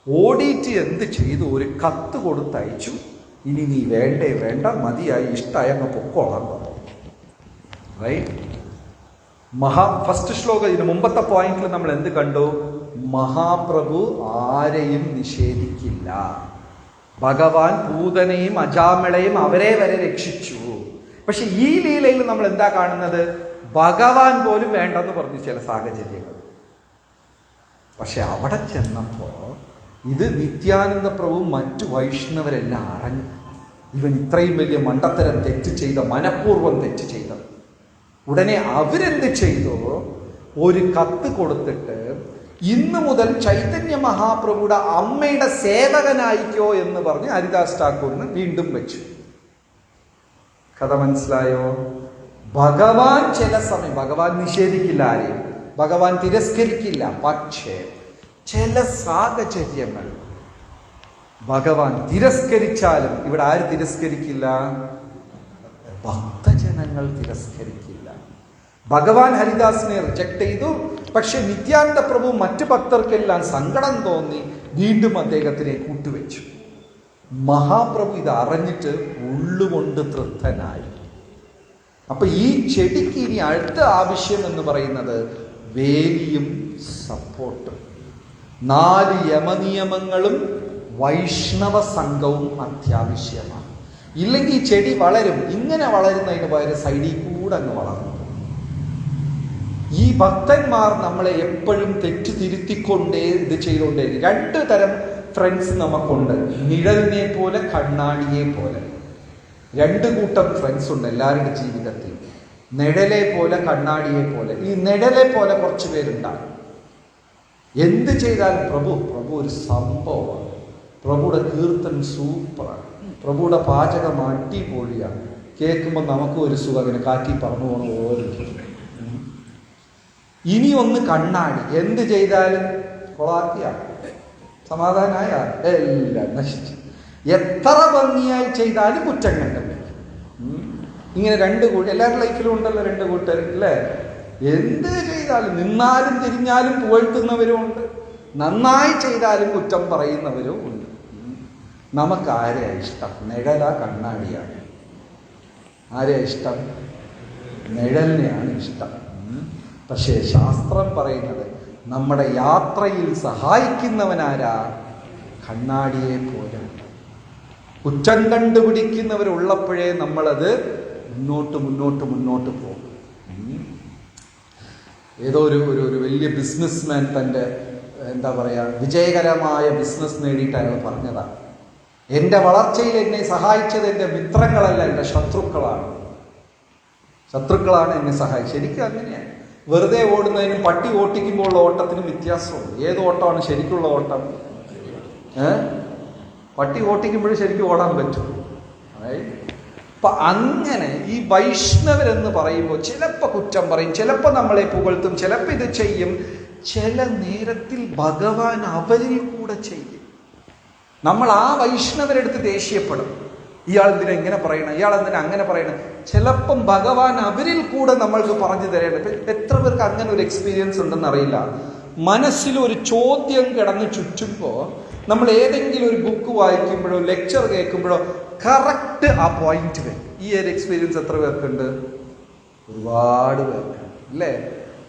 ഓടിയിട്ട് എന്ത് ചെയ്തു? ഒരു കത്ത് കൊടുത്തയച്ചു. ഇനി നീ വേണ്ട, മതിയായി, ഇഷ്ടമായി, അങ്ങ് പൊക്കോളാൻ പറഞ്ഞു. റൈറ്റ്? ഫസ്റ്റ് ശ്ലോകം, ഇതിന് മുമ്പത്തെ പോയിന്റിൽ നമ്മൾ എന്ത് കണ്ടു? മഹാപ്രഭു ആരെയും നിഷേധിക്കില്ല. ഭഗവാൻ പൂതനയും അജാമിളയും അവരെ വരെ രക്ഷിച്ചു. പക്ഷെ ഈ ലീലയിൽ നമ്മൾ എന്താ കാണുന്നത്? ഭഗവാൻ പോലും വേണ്ടെന്ന് പറഞ്ഞു ചില സാഹചര്യങ്ങൾ. പക്ഷെ അവിടെ ചെന്നപ്പോ ഇത് നിത്യാനന്ദ പ്രഭു മറ്റു വൈഷ്ണവരെല്ലാം അറിഞ്ഞു. ഇവൻ ഇത്രയും വലിയ മണ്ടത്തരം തെറ്റ് ചെയ്ത, മനഃപൂർവ്വം തെറ്റ് ചെയ്തത്. ഉടനെ അവരെന്ത് ചെയ്തു? ഒരു കത്ത് കൊടുത്തിട്ട് ഇന്നു മുതൽ ചൈതന്യ മഹാപ്രഭുയുടെ അമ്മയുടെ സേവകനായിക്കോ എന്ന് പറഞ്ഞ് ഹരിദാസ് ഠാക്കൂറിന് വീണ്ടും വെച്ചു. കഥ മനസ്സിലായോ? ഭഗവാൻ ചില സമയം, ഭഗവാൻ നിഷേധിക്കില്ല ആരെയും, ഭഗവാൻ തിരസ്കരിക്കില്ല. പക്ഷേ ചില സാഹചര്യങ്ങൾ ഭഗവാൻ തിരസ്കരിച്ചാലും ഇവിടെ ആര് തിരസ്കരിക്കില്ല? ഭക്തജനങ്ങൾ തിരസ്കരിക്കില്ല. ഭഗവാൻ ഹരിദാസിനെ റിജക്ട് ചെയ്തു. പക്ഷെ നിത്യാനന്ദ പ്രഭു മറ്റു ഭക്തർക്കെല്ലാം സങ്കടം തോന്നി വീണ്ടും അദ്ദേഹത്തിനെ കൂട്ടുവെച്ചു. മഹാപ്രഭു ഇത് അറിഞ്ഞിട്ട് ഉള്ളുകൊണ്ട് തൃപ്തനായി. അപ്പൊ ഈ ചെടിക്ക് ഇനി അടുത്ത ആവശ്യം എന്ന് പറയുന്നത് വേലിയും സപ്പോർട്ടും. 4 യമനിയമങ്ങളും വൈഷ്ണവ സംഘവും അത്യാവശ്യമാണ്. ഇല്ലെങ്കിൽ ഈ ചെടി വളരും. ഇങ്ങനെ വളരുന്നതിന് പകരം സൈഡിൽ കൂടെ അങ്ങ് വളർന്നു. ഈ ഭക്തന്മാർ നമ്മളെ എപ്പോഴും തെറ്റ് തിരുത്തിക്കൊണ്ടേ ഇത് ചെയ്തുകൊണ്ടേ. രണ്ട് തരം ഫ്രണ്ട്സ് നമുക്കുണ്ട്, നിഴലിനെ പോലെ കണ്ണാടിയെ പോലെ. രണ്ട് കൂട്ടം ഫ്രണ്ട്സ് ഉണ്ട് എല്ലാവരുടെ ജീവിതത്തിൽ, നിഴലെ പോലെ കണ്ണാടിയെ പോലെ. ഈ നിഴലെ പോലെ കുറച്ച് പേരുണ്ടാകും. എന്ത് ചെയ്താലും പ്രഭു ഒരു സംഭവമാണ്, പ്രഭുയുടെ കീർത്തൻ സൂപ്പറാണ്, പ്രഭുയുടെ പാചകം അടിപൊളിയാണ്, കേൾക്കുമ്പോൾ നമുക്കും ഒരു സുഖം, അങ്ങനെ കാറ്റി പറഞ്ഞു പോകണം ഓരോ. ഇനി ഒന്ന് കണ്ണാടി, എന്ത് ചെയ്താലും കൊളാക്കിയ സമാധാനമായ എല്ലാം നശിച്ചു. എത്ര ഭംഗിയായി ചെയ്താലും കുറ്റം കണ്ടു. ഇങ്ങനെ രണ്ട് കൂട്ടർ എല്ലാവരുടെ ലൈഫിലും ഉണ്ടല്ലോ, രണ്ട് കൂട്ടർ അല്ലേ? എന്ത് ചെയ്താലും, നിന്നാലും തിരിഞ്ഞാലും പുകഴ്ത്തുന്നവരും ഉണ്ട്, നന്നായി ചെയ്താലും കുറ്റം പറയുന്നവരും ഉണ്ട്. നമുക്ക് ആരെയാ ഇഷ്ടം? നിഴലാ കണ്ണാടിയാണ്? ആരെയാ ഇഷ്ടം? നിഴലിനെയാണ് ഇഷ്ടം. പക്ഷേ ശാസ്ത്രം പറയുന്നത് നമ്മുടെ യാത്രയിൽ സഹായിക്കുന്നവനാരാ? കണ്ണാടിയെ പോലെ. കുറ്റം കണ്ടുപിടിക്കുന്നവരുള്ളപ്പോഴേ നമ്മളത് മുന്നോട്ട് പോകും. ഏതോ ഒരു വലിയ ബിസിനസ്മാൻ തൻ്റെ എന്താ പറയുക വിജയകരമായ ബിസിനസ് നേടിയിട്ട് അയാൾ പറഞ്ഞതാണ്, എൻ്റെ വളർച്ചയിൽ എന്നെ സഹായിച്ചത് എൻ്റെ മിത്രങ്ങളല്ല, എൻ്റെ ശത്രുക്കളാണ് എന്നെ സഹായിച്ചത്. ശരിക്കും അങ്ങനെയാണ്. വെറുതെ ഓടുന്നതിനും പട്ടി ഓട്ടിക്കുമ്പോൾ ഓട്ടത്തിനും വ്യത്യാസമുണ്ട്. ഏത് ഓട്ടമാണ് ശരിക്കുള്ള ഓട്ടം? പട്ടി ഓട്ടിക്കുമ്പോഴും ശരിക്കും ഓടാൻ പറ്റും. അപ്പൊ അങ്ങനെ ഈ വൈഷ്ണവരെന്ന് പറയുമ്പോൾ ചിലപ്പോൾ കുറ്റം പറയും, ചിലപ്പോൾ നമ്മളെ പുകഴ്ത്തും, ചിലപ്പോൾ ഇത് ചെയ്യും. ചില നേരത്തിൽ ഭഗവാൻ അവരിൽ കൂടെ ചെയ്യും. നമ്മൾ ആ വൈഷ്ണവരെടുത്ത് ദേഷ്യപ്പെടും, ഇയാൾ എന്തിനാ ഇങ്ങനെ പറയണം, ഇയാൾ എന്തിനാ അങ്ങനെ പറയണം. ചിലപ്പം ഭഗവാൻ അവരിൽ കൂടെ നമ്മൾക്ക് പറഞ്ഞു തരണം. എത്ര പേർക്ക് അങ്ങനെ ഒരു എക്സ്പീരിയൻസ് ഉണ്ടെന്ന് അറിയില്ല. മനസ്സിൽ ഒരു ചോദ്യം കിടന്ന് ചുറ്റുമ്പോൾ നമ്മൾ ഏതെങ്കിലും ഒരു ബുക്ക് വായിക്കുമ്പോഴോ ലെക്ചർ കേൾക്കുമ്പോഴോ കറക്റ്റ് ആ പോയിന്റ് വരും. ഈ ഒരു എക്സ്പീരിയൻസ് എത്ര പേർക്കുണ്ട്? ഒരുപാട് പേർക്ക് അല്ലേ?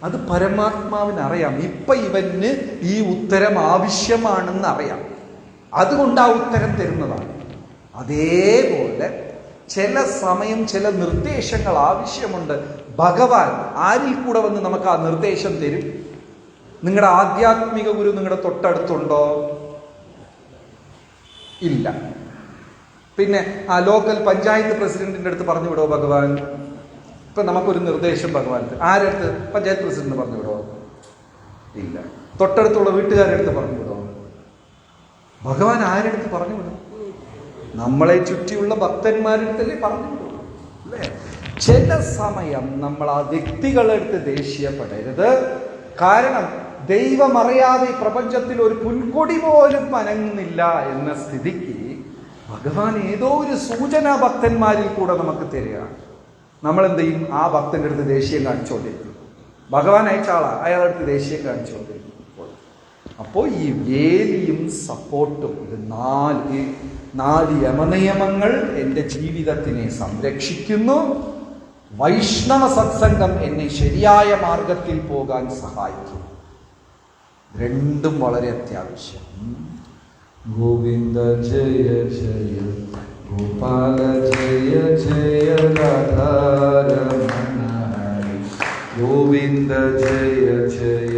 അത് പരമാത്മാവിന് അറിയാം, ഇപ്പൊ ഇവന് ഈ ഉത്തരം ആവശ്യമാണെന്ന് അറിയാം, അതുകൊണ്ട് ആ ഉത്തരം തരുന്നതാണ്. അതേപോലെ ചില സമയം ചില നിർദ്ദേശങ്ങൾ ആവശ്യമുണ്ട്. ഭഗവാൻ ആരിൽ കൂടെ വന്ന് നമുക്ക് ആ നിർദ്ദേശം തരും. നിങ്ങളുടെ ആധ്യാത്മിക ഗുരു നിങ്ങളുടെ തൊട്ടടുത്തുണ്ടോ? ഇല്ല. പിന്നെ ആ ലോക്കൽ പഞ്ചായത്ത് പ്രസിഡന്റിന്റെ അടുത്ത് പറഞ്ഞു വിടോ ഭഗവാൻ? ഇപ്പൊ നമുക്കൊരു നിർദ്ദേശം ഭഗവാൻ ആരടുത്ത്? പഞ്ചായത്ത് പ്രസിഡന്റ് പറഞ്ഞു വിടോ? ഇല്ല. തൊട്ടടുത്തുള്ള വീട്ടുകാരുടെ അടുത്ത് പറഞ്ഞു വിടോ? ഭഗവാൻ ആരടുത്ത് പറഞ്ഞു വിടും? നമ്മളെ ചുറ്റിയുള്ള ഭക്തന്മാരടുത്തല്ലേ പറഞ്ഞു വിടും, അല്ലേ? ചില സമയം നമ്മൾ ആ വ്യക്തികളെടുത്ത് ദേഷ്യപ്പെടരുത്. കാരണം ദൈവം അറിയാതെ ഈ പ്രപഞ്ചത്തിൽ ഒരു പുൽക്കൊടി പോലും അനങ്ങുന്നില്ല എന്ന സ്ഥിതിക്ക് ഭഗവാൻ ഏതോ ഒരു സൂചന ഭക്തന്മാരിൽ കൂടെ നമുക്ക് തരിക. നമ്മൾ എന്ത് ചെയ്യും? ആ ഭക്തന്റെ അടുത്ത് ദേഷ്യം കാണിച്ചുകൊണ്ടിരിക്കും. ഭഗവാൻ അയച്ച ആളാ, അയാളടുത്ത് ദേഷ്യം കാണിച്ചുകൊണ്ടിരിക്കും. അപ്പോൾ ഈ വേലിയും സപ്പോർട്ടും, ഇത് നാല് യമനിയമങ്ങൾ എൻ്റെ ജീവിതത്തിനെ സംരക്ഷിക്കുന്നു. വൈഷ്ണവ സത്സംഗം എന്നെ ശരിയായ മാർഗത്തിൽ പോകാൻ സഹായിക്കും. രണ്ടും വളരെ അത്യാവശ്യം. ഗോവിന്ദ ജയ ജയ ഗോപാല ജയ ജയ രാധാരമണ ഹരി. ഗോവിന്ദ ജയ ജയ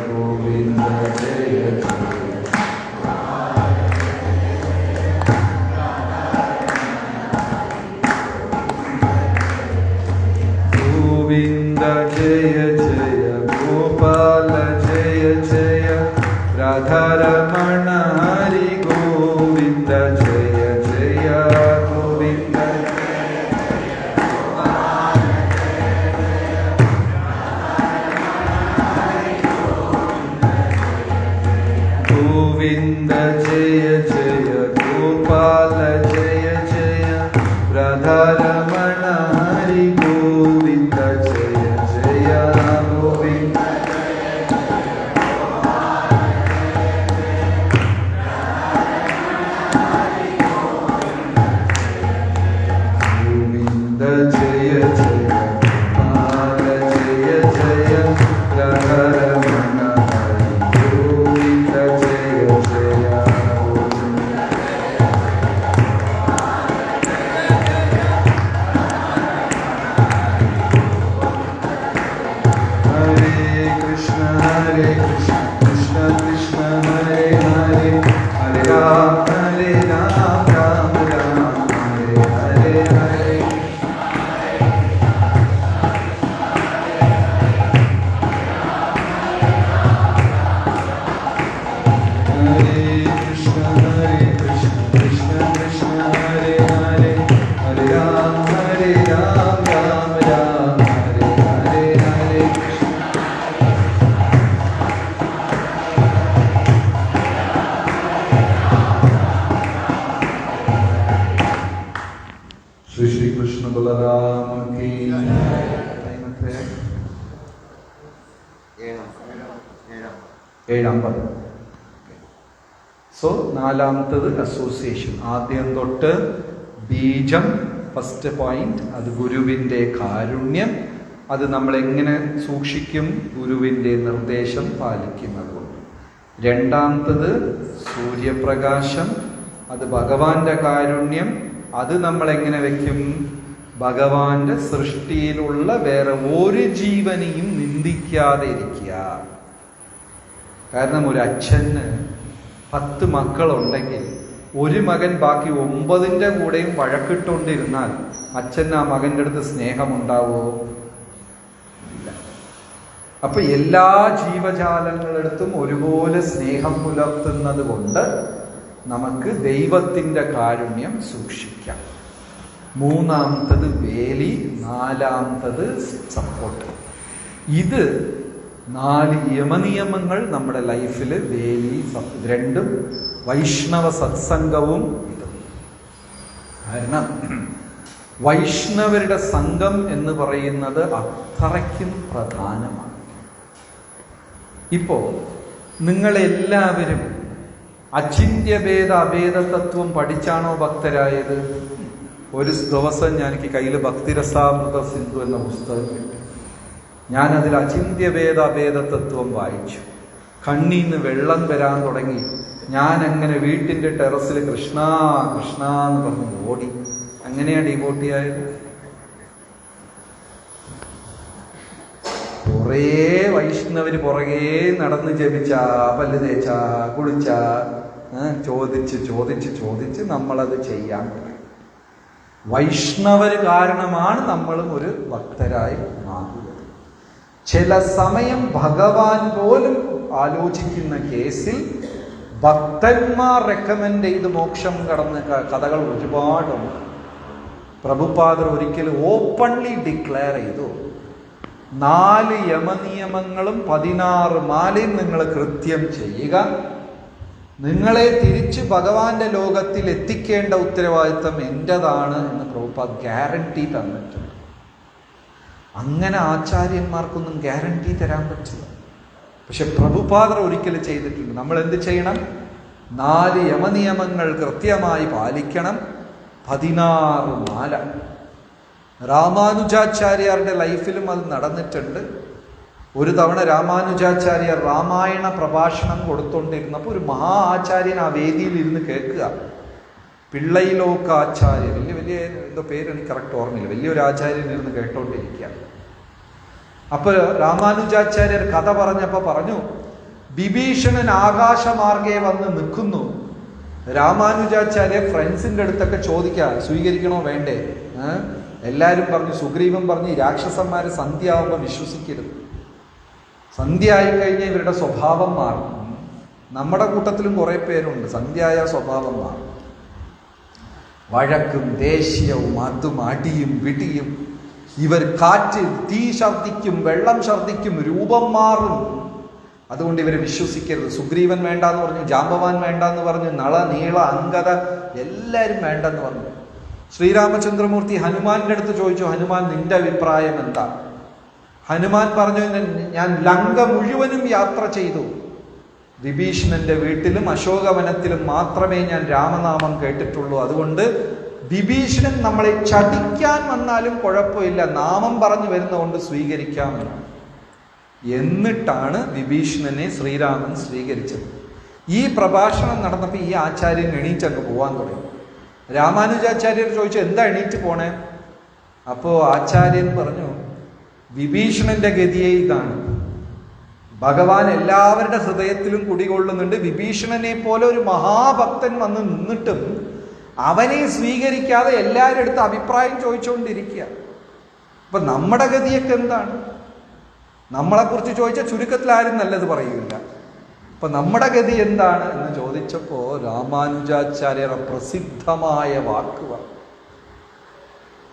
ഗോവിന്ദ ജയ ജയ ഗോവിന്ദ ജയ ജയ ഗോപാല ജയ ജയ രാധാരമണ ഹരി. ഗോവിന്ദ ജയ ജയ ഗോവിന്ദ ഗോവിന്ദ ജയ ജയ ഗോപാല ജയ ജയ രാധാരമണ ഹരി. ഗോവിന്ദ ജയ ജയ ഗോവിന്ദ 7:50. സോ നാലാമത്തത് അസോസിയേഷൻ. ആദ്യം തൊട്ട് ബീജം, ഫസ്റ്റ് പോയിന്റ്, അത് ഗുരുവിൻ്റെ കാരുണ്യം. അത് നമ്മൾ എങ്ങനെ സൂക്ഷിക്കും? ഗുരുവിൻ്റെ നിർദ്ദേശം പാലിക്കുന്നതുകൊണ്ട്. രണ്ടാമത്തത് സൂര്യപ്രകാശം, അത് ഭഗവാന്റെ കാരുണ്യം. അത് നമ്മൾ എങ്ങനെ വെക്കും? ഭഗവാന്റെ സൃഷ്ടിയിലുള്ള വേറെ ഒരു ജീവനെയും നിന്ദിക്കാതെ ഇരിക്കുക. കാരണം ഒരു അച്ഛന് 10 മക്കളുണ്ടെങ്കിൽ ഒരു മകൻ ബാക്കി 9ന്റെ കൂടെയും വഴക്കിട്ടുകൊണ്ടിരുന്നാൽ അച്ഛന് ആ മകൻ്റെ അടുത്ത് സ്നേഹമുണ്ടാവോ? ഇല്ല. അപ്പൊ എല്ലാ ജീവജാലങ്ങളടുത്തും ഒരുപോലെ സ്നേഹം പുലർത്തുന്നത് കൊണ്ട് നമുക്ക് ദൈവത്തിൻ്റെ കാരുണ്യം സൂക്ഷിക്കാം. മൂന്നാമത്തത് വേലി, നാലാമത്തത് സപ്പോർട്ട്. ഇത് 4 യമനിയമങ്ങൾ നമ്മുടെ ലൈഫിൽ. വേലി, രണ്ടും വൈഷ്ണവ സത്സംഗവും ഇതും. കാരണം വൈഷ്ണവരുടെ സംഘം എന്ന് പറയുന്നത് അത്രയ്ക്കും പ്രധാനമാണ്. ഇപ്പോ നിങ്ങളെല്ലാവരും അചിന്ത്യഭേദ അഭേദ തത്വം പഠിച്ചാണോ ഭക്തരായത്? ഒരു ദിവസം എനിക്ക് കയ്യിൽ ഭക്തിരസാമൃത സിന്ധു എന്ന പുസ്തകം കിട്ടി. ഞാനതിൽ അചിന്ത്യഭേദ അഭേദ തത്വം വായിച്ചു. കണ്ണീന്ന് വെള്ളം വരാൻ തുടങ്ങി. ഞാൻ അങ്ങനെ വീട്ടിൻ്റെ ടെറസിൽ കൃഷ്ണ കൃഷ്ണ എന്ന് പറഞ്ഞ് ഓടി. അങ്ങനെയാണ് ഡിവോട്ടിയായത്. കുറേ വൈഷ്ണവര് പുറകെ നടന്ന് ജപിച്ച, പല്ല് തേച്ച, കുളിച്ച, ചോദിച്ച് ചോദിച്ച് ചോദിച്ച് നമ്മളത് ചെയ്യാൻ തുടങ്ങി. വൈഷ്ണവര് കാരണമാണ് നമ്മളും ഒരു ഭക്തരായി മാറുന്നത്. ചില സമയം ഭഗവാൻ പോലും ആലോചിക്കുന്ന കേസിൽ ഭക്തന്മാർ റെക്കമെൻഡ് ചെയ്ത് മോക്ഷം കടന്ന കഥകൾ ഒരുപാടുണ്ട്. പ്രഭുപാദർ ഒരിക്കൽ ഓപ്പൺലി ഡിക്ലെയർ ചെയ്തു, 4 യമനിയമങ്ങളും 16 മാലയും നിങ്ങൾ കൃത്യം ചെയ്യുക, നിങ്ങളെ തിരിച്ച് ഭഗവാന്റെ ലോകത്തിൽ എത്തിക്കേണ്ട ഉത്തരവാദിത്തം എൻ്റെതാണ് എന്ന് പ്രഭുപാദ് ഗ്യാരണ്ടി തന്നിട്ടുണ്ട്. അങ്ങനെ ആചാര്യന്മാർക്കൊന്നും ഗ്യാരണ്ടി തരാൻ പറ്റില്ല. പക്ഷെ പ്രഭുപാദർ ഒരിക്കൽ ചെയ്തിട്ടുണ്ട്. നമ്മൾ എന്ത് ചെയ്യണം? 4 യമനിയമങ്ങൾ കൃത്യമായി പാലിക്കണം. 16 മാല. രാമാനുജാചാര്യരുടെ ലൈഫിലും അത് നടന്നിട്ടുണ്ട്. ഒരു തവണ രാമാനുജാചാര്യർ രാമായണ പ്രഭാഷണം കൊടുത്തോണ്ടിരുന്നപ്പോൾ ഒരു മഹാ ആചാര്യൻ ആ വേദിയിൽ ഇരുന്ന് കേൾക്കുക. പിള്ളയിലോക്കാചാര്യർ, വലിയ എന്തോ പേര് എനിക്ക് കറക്റ്റ് ഓർമ്മയില്ല, വലിയൊരു ആചാര്യൻ ഇരുന്ന് കേട്ടോണ്ടിരിക്കുക. അപ്പൊ രാമാനുജാചാര്യർ കഥ പറഞ്ഞപ്പോ പറഞ്ഞു, വിഭീഷണൻ ആകാശമാർഗെ വന്ന് നിൽക്കുന്നു. രാമാനുജാചാര്യർ ഫ്രണ്ട്സിന്റെ അടുത്തൊക്കെ ചോദിക്കാം, സ്വീകരിക്കണോ വേണ്ടേ? എല്ലാവരും പറഞ്ഞു, സുഗ്രീവൻ പറഞ്ഞു, രാക്ഷസന്മാര് സന്ധ്യ ആവുമ്പോൾ വിശ്വസിക്കരുത്, സന്ധ്യ ആയിക്കഴിഞ്ഞാൽ ഇവരുടെ സ്വഭാവം മാറും. നമ്മുടെ കൂട്ടത്തിലും കുറെ പേരുണ്ട്, സന്ധ്യയായ സ്വഭാവം മാറും. വഴക്കും ദേഷ്യവും അതും അടിയും പിടിയും. ഇവർ കാറ്റ്, തീ ഛർദിക്കും, വെള്ളം ഛർദിക്കും, രൂപം മാറും. അതുകൊണ്ട് ഇവരെ വിശ്വസിക്കരുത്. സുഗ്രീവൻ വേണ്ടാന്ന് പറഞ്ഞു, ജാമ്പവാൻ വേണ്ടാന്ന് പറഞ്ഞു, നള നീള അങ്കത എല്ലാവരും വേണ്ടെന്ന് പറഞ്ഞു. ശ്രീരാമചന്ദ്രമൂർത്തി ഹനുമാന്റെ അടുത്ത് ചോദിച്ചു, ഹനുമാൻ നിന്റെ അഭിപ്രായം എന്താ? ഹനുമാൻ പറഞ്ഞു, ഞാൻ ലങ്ക മുഴുവനും യാത്ര ചെയ്തു, വിഭീഷണന്റെ വീട്ടിലും അശോകവനത്തിലും മാത്രമേ ഞാൻ രാമനാമം കേട്ടിട്ടുള്ളൂ. അതുകൊണ്ട് വിഭീഷണൻ നമ്മളെ ചതിക്കാൻ വന്നാലും കുഴപ്പമില്ല, നാമം പറഞ്ഞു വരുന്നതുകൊണ്ട് സ്വീകരിക്കാമെന്ന്. എന്നിട്ടാണ് വിഭീഷണനെ ശ്രീരാമൻ സ്വീകരിച്ചത്. ഈ പ്രഭാഷണം നടന്നപ്പോൾ ഈ ആചാര്യൻ എണീച്ചങ്ങ് പോവാൻ തുടങ്ങി. രാമാനുജാചാര്യർ ചോദിച്ചു, എന്താ എണീറ്റ് പോണേ? അപ്പോ ആചാര്യൻ പറഞ്ഞു, വിഭീഷണന്റെ ഗതിയെ ഇതാണ്. ഭഗവാൻ എല്ലാവരുടെ ഹൃദയത്തിലും കുടികൊള്ളുന്നുണ്ട്. വിഭീഷണനെ പോലെ ഒരു മഹാഭക്തൻ വന്ന് നിന്നിട്ടും അവനെ സ്വീകരിക്കാതെ എല്ലാവരുടെ അടുത്ത് അഭിപ്രായം ചോദിച്ചുകൊണ്ടിരിക്കുക. അപ്പൊ നമ്മുടെ ഗതിയൊക്കെ എന്താണ്? നമ്മളെക്കുറിച്ച് ചോദിച്ച ചുരുക്കത്തിൽ ആരും നല്ലത് പറയില്ല. അപ്പൊ നമ്മുടെ ഗതി എന്താണ് എന്ന് ചോദിച്ചപ്പോ രാമാനുജാചാര്യർ പ്രസിദ്ധമായ വാക്ക് പറഞ്ഞു,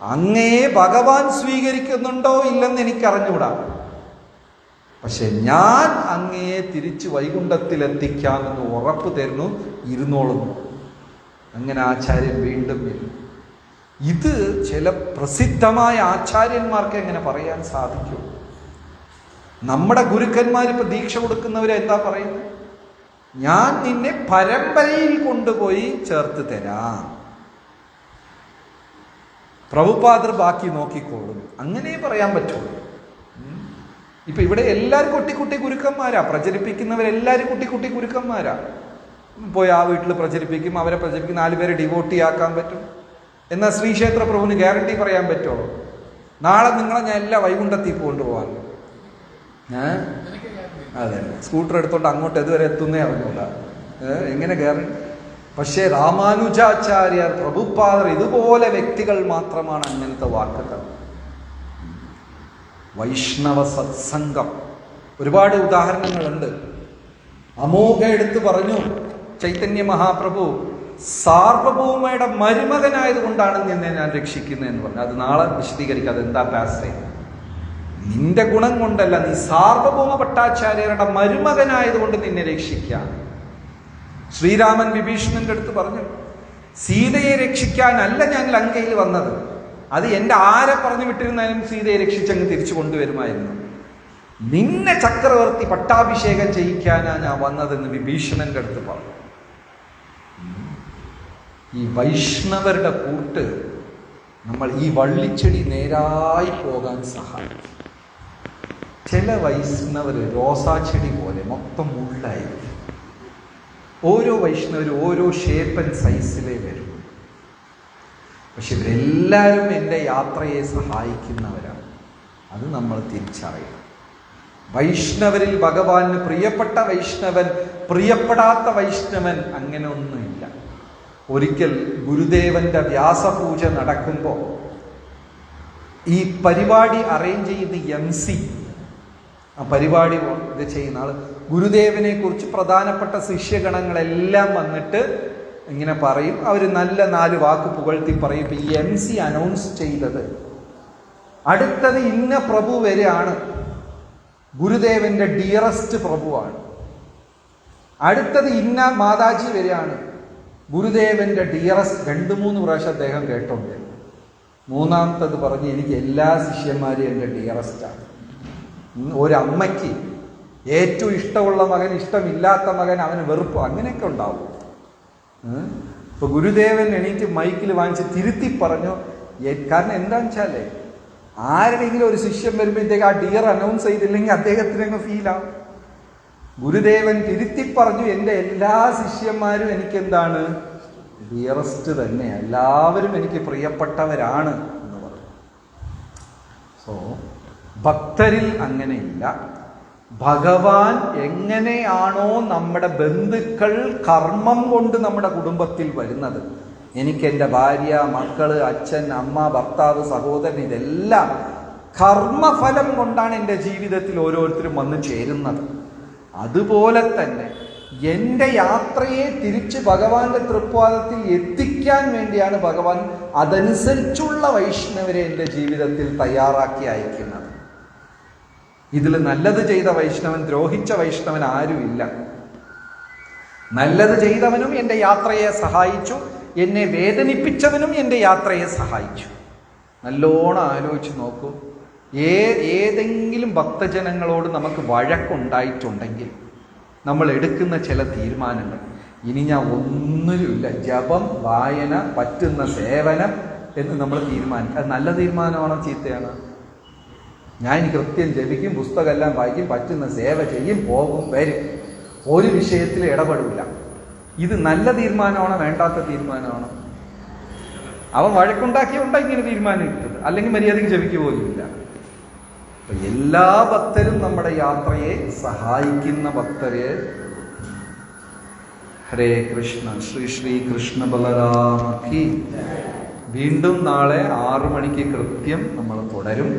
അങ്ങേ ഭഗവാൻ സ്വീകരിക്കുന്നുണ്ടോ ഇല്ലെന്ന് എനിക്കറിഞ്ഞൂടാ, പക്ഷെ ഞാൻ അങ്ങയെ തിരിച്ച് വൈകുണ്ഠത്തിലെത്തിക്കാമെന്ന് ഉറപ്പ് തരുന്നു, ഇരുന്നോളുന്നു. അങ്ങനെ ആചാര്യൻ വീണ്ടും വരും. ഇത് ചില പ്രസിദ്ധമായ ആചാര്യന്മാർക്ക് എങ്ങനെ പറയാൻ സാധിക്കും? നമ്മുടെ ഗുരുക്കന്മാരിപ്പോ ദീക്ഷ കൊടുക്കുന്നവരെ എന്താ പറയുന്നത്? ഞാൻ നിന്നെ പരമ്പരയിൽ കൊണ്ടുപോയി ചേർത്ത് തരാം, പ്രഭുപാദർ ബാക്കി നോക്കിക്കോളും. അങ്ങനെ പറയാൻ പറ്റുള്ളൂ. ഇപ്പൊ ഇവിടെ എല്ലാവരും കുട്ടി ഗുരുക്കന്മാരാ, പ്രചരിപ്പിക്കുന്നവരെല്ലാവരും കുട്ടി ഗുരുക്കന്മാരാ. പോയി ആ വീട്ടിൽ പ്രചരിപ്പിക്കും, അവരെ പ്രചരിപ്പിക്കും, 4 പേരെ ഡിവോട്ടി ആക്കാൻ പറ്റും. എന്നാൽ ശ്രീക്ഷേത്ര പ്രഭുവിന് ഗ്യാരണ്ടി പറയാൻ പറ്റുമോ? നാളെ നിങ്ങളെ ഞാൻ എല്ലാ വൈകുണ്ഠത്തിൽ കൊണ്ടുപോകാൻ? അതെ, സ്കൂട്ടർ എടുത്തോണ്ട് അങ്ങോട്ട് ഇതുവരെ എത്തുന്നേ അറിഞ്ഞൂടാ. എങ്ങനെ ഗ്യാരണ്ടി? പക്ഷേ രാമാനുജാചാര്യർ, പ്രഭുപാദർ, ഇതുപോലെ വ്യക്തികൾ മാത്രമാണ് അങ്ങനത്തെ വാക്കുകൾ. വൈഷ്ണവ സത്സംഗം ഒരുപാട് ഉദാഹരണങ്ങളുണ്ട്. അമോഘ എടുത്ത് പറഞ്ഞു ചൈതന്യ മഹാപ്രഭു, സാർവഭൗമയുടെ മരുമകനായതുകൊണ്ടാണ് നിന്നെ ഞാൻ രക്ഷിക്കുന്നതെന്ന് പറഞ്ഞു. അത് നാളെ വിശദീകരിക്കാം, അതെന്താ പാസ്റ്റേ. നിന്റെ ഗുണം കൊണ്ടല്ല, നീ സാർവഭൗമ ഭട്ടാചാര്യരുടെ മരുമകനായതുകൊണ്ട് നിന്നെ രക്ഷിക്കാം. ശ്രീരാമൻ വിഭീഷണന്റെ അടുത്ത് പറഞ്ഞു, സീതയെ രക്ഷിക്കാനല്ല ഞാൻ ലങ്കയിൽ വന്നത്, അത് എന്റെ ആരെ പറഞ്ഞു വിട്ടിരുന്നാലും സീതയെ രക്ഷിച്ചങ്ങ് തിരിച്ചു കൊണ്ടുവരുമായിരുന്നു. നിന്നെ ചക്രവർത്തി പട്ടാഭിഷേകം ചെയ്യിക്കാനാ ഞാൻ വന്നതെന്ന് വിഭീഷണന്റെ അടുത്ത് പറഞ്ഞു. ഈ വൈഷ്ണവരുടെ കൂട്ട് നമ്മൾ ഈ വള്ളിച്ചെടി നേരായി പോകാൻ സഹായിക്കും. ചില വൈഷ്ണവര് റോസാച്ചെടി പോലെ മൊത്തം മുള്ളായിരിക്കും. ഓരോ വൈഷ്ണവരും ഓരോ ഷേപ്പ് ആൻഡ് സൈസിലേ വരും. പക്ഷെ ഇവരെല്ലാവരും എൻ്റെ യാത്രയെ സഹായിക്കുന്നവരാണ്. അത് നമ്മൾ തിരിച്ചറിയണം. വൈഷ്ണവരിൽ ഭഗവാന് പ്രിയപ്പെട്ട വൈഷ്ണവൻ, പ്രിയപ്പെടാത്ത വൈഷ്ണവൻ, അങ്ങനെ ഒന്നുമില്ല. ഒരിക്കൽ ഗുരുദേവന്റെ വ്യാസപൂജ നടക്കുമ്പോൾ ഈ പരിപാടി അറേഞ്ച് ചെയ്ത് MC, ആ പരിപാടി ഇത് ചെയ്യുന്ന ആള്, ഗുരുദേവനെ കുറിച്ച് പ്രധാനപ്പെട്ട ശിഷ്യഗണങ്ങളെല്ലാം വന്നിട്ട് ഇങ്ങനെ പറയും. അവർ നല്ല 4 വാക്ക് പുകഴ്ത്തി പറയും. ഇപ്പൊ ഈ MC അനൗൺസ് ചെയ്തത്, അടുത്തത് ഇന്ന പ്രഭു വരെയാണ്, ഗുരുദേവന്റെ ഡിയറസ്റ്റ് പ്രഭുവാണ്. അടുത്തത് ഇന്ന മാതാജി വരെയാണ്, ഗുരുദേവന്റെ ഡിയറസ്റ്റ്. 2-3 പ്രാവശ്യം അദ്ദേഹം കേട്ടോണ്ട്. മൂന്നാമത്തത് പറഞ്ഞ്, എനിക്ക് എല്ലാ ശിഷ്യന്മാരും എൻ്റെ ഡിയറസ്റ്റാണ്. ഒരമ്മയ്ക്ക് ഏറ്റവും ഇഷ്ടമുള്ള മകൻ, ഇഷ്ടമില്ലാത്ത മകൻ, അവന് വെറുപ്പ്, അങ്ങനെയൊക്കെ ഉണ്ടാവും. ഇപ്പൊ ഗുരുദേവൻ എണീറ്റ് മൈക്കിൽ വാങ്ങിച്ച് തിരുത്തി പറഞ്ഞു. കാരണം എന്താന്ന് വെച്ചാലേ, ആരുടെയെങ്കിലും ഒരു ശിഷ്യൻ വരുമ്പോഴത്തേക്ക് ആ ഡിയർ അനൗൺസ് ചെയ്തില്ലെങ്കിൽ അദ്ദേഹത്തിനങ്ങ് ഫീലാവും. ഗുരുദേവൻ തിരുത്തി പറഞ്ഞു, എൻ്റെ എല്ലാ ശിഷ്യന്മാരും എനിക്കെന്താണ്, ഡിയറസ്റ്റ് തന്നെ, എല്ലാവരും എനിക്ക് പ്രിയപ്പെട്ടവരാണ് എന്ന് പറഞ്ഞു. സോ ഭക്തരിൽ അങ്ങനെയില്ല. ഭഗവാൻ എങ്ങനെയാണോ നമ്മുടെ ബന്ധുക്കൾ കർമ്മം കൊണ്ട് നമ്മുടെ കുടുംബത്തിൽ വരുന്നത്, എനിക്ക് എൻ്റെ ഭാര്യ, മക്കള്, അച്ഛൻ, അമ്മ, ഭർത്താവ്, സഹോദരൻ, ഇതെല്ലാം കർമ്മഫലം കൊണ്ടാണ് എൻ്റെ ജീവിതത്തിൽ ഓരോരുത്തരും വന്ന് ചേരുന്നത്. അതുപോലെ തന്നെ എൻ്റെ യാത്രയെ തിരിച്ച് ഭഗവാന്റെ തൃപ്പാദത്തിൽ എത്തിക്കാൻ വേണ്ടിയാണ് ഭഗവാൻ അതനുസരിച്ചുള്ള വൈഷ്ണവരെ എൻ്റെ ജീവിതത്തിൽ തയ്യാറാക്കി അയക്കുന്നത്. ഇതിൽ നല്ലത് ചെയ്ത വൈഷ്ണവൻ, ദ്രോഹിച്ച വൈഷ്ണവൻ ആരുമില്ല. നല്ലത് ചെയ്തവനും എൻ്റെ യാത്രയെ സഹായിച്ചു, എന്നെ വേദനിപ്പിച്ചവനും എൻ്റെ യാത്രയെ സഹായിച്ചു. നല്ലോണം ആലോചിച്ച് നോക്കൂ. ഏതെങ്കിലും ഭക്തജനങ്ങളോട് നമുക്ക് വഴക്കുണ്ടായിട്ടുണ്ടെങ്കിൽ നമ്മൾ എടുക്കുന്ന ചില തീരുമാനങ്ങൾ, ഇനി ഞാൻ ഒന്നിലുമില്ല, ജപം, വായന, പറ്റുന്ന സേവനം എന്ന് നമ്മൾ തീരുമാനിക്കും. അത് നല്ല തീരുമാനമാണോ ചീത്തയാണോ? ഞാൻ കൃത്യം ജപിക്കും, പുസ്തകമെല്ലാം വായിക്കും, പറ്റുന്ന സേവ ചെയ്യും, പോകും, വരും, ഒരു വിഷയത്തിൽ ഇടപെടില്ല. ഇത് നല്ല തീരുമാനമാണോ വേണ്ടാത്ത തീരുമാനമാണോ? അവൻ വഴക്കുണ്ടാക്കിയുണ്ടോ ഇങ്ങനെ തീരുമാനം കിട്ടുന്നത്, അല്ലെങ്കിൽ മര്യാദയ്ക്ക് ജപിക്ക് പോലുമില്ല. അപ്പൊ എല്ലാ ഭക്തരും നമ്മുടെ യാത്രയെ സഹായിക്കുന്ന ഭക്തരെ. ഹരേ കൃഷ്ണ. ശ്രീ ശ്രീ കൃഷ്ണ ബലരാമി. വീണ്ടും നാളെ 6 മണിക്ക് കൃത്യം നമ്മൾ തുടരും.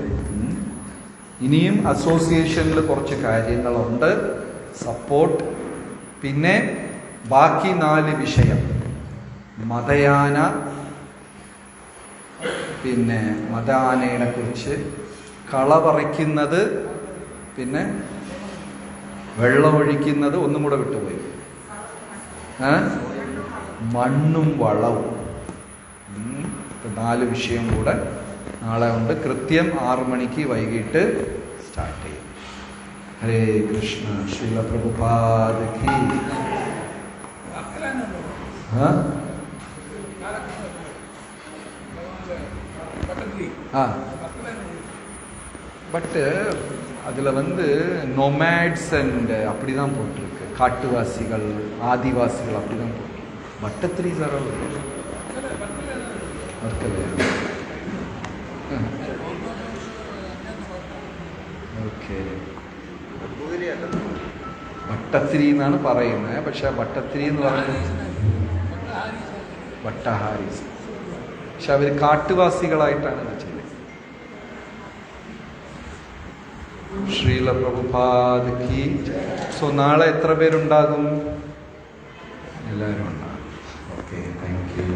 ഇനിയും അസോസിയേഷനിൽ കുറച്ച് കാര്യങ്ങളുണ്ട്, സപ്പോർട്ട്. പിന്നെ ബാക്കി 4 വിഷയം, മതയാന, പിന്നെ മതാനയെ കുറിച്ച്, കള പറിക്കുന്നത്, പിന്നെ വെള്ളമൊഴിക്കുന്നത്, ഒന്നും കൂടെ വിട്ടുപോയി, മണ്ണും വളവും. 4 വിഷയം കൂടെ നാളെ ഉണ്ട്. കൃത്യം 6 മണിക്ക് വൈകിട്ട് സ്റ്റാർട്ട് ചെയ്യും. ഹരേ കൃഷ്ണ. ശ്രീല പ്രഭുപാദ കീ. பட்டு அதில் நொமேட்ஸ் அண்ட் அப்படி தான் போட்டிருக்கு. காட்டுவாசிகள், ஆதிவாசிகள் அப்படி தான் போட்டிருக்கு. Bhattathiri sir okay. ഭട്ടത്തിരി എന്നാണ് പറയുന്നത്. പക്ഷെ ഭട്ടത്തിരി എന്ന് പറയുന്നത് ഭട്ടഹാരീസ്. പക്ഷെ അവർ കാട്ടുവാസികളായിട്ടാണ് ഇത് ചെയ്തത്. ശ്രീല പ്രഭുപാദ് കി. സോ നാളെ എത്ര പേരുണ്ടാകും? എല്ലാവരും ഉണ്ടാകും. Okay, thank you.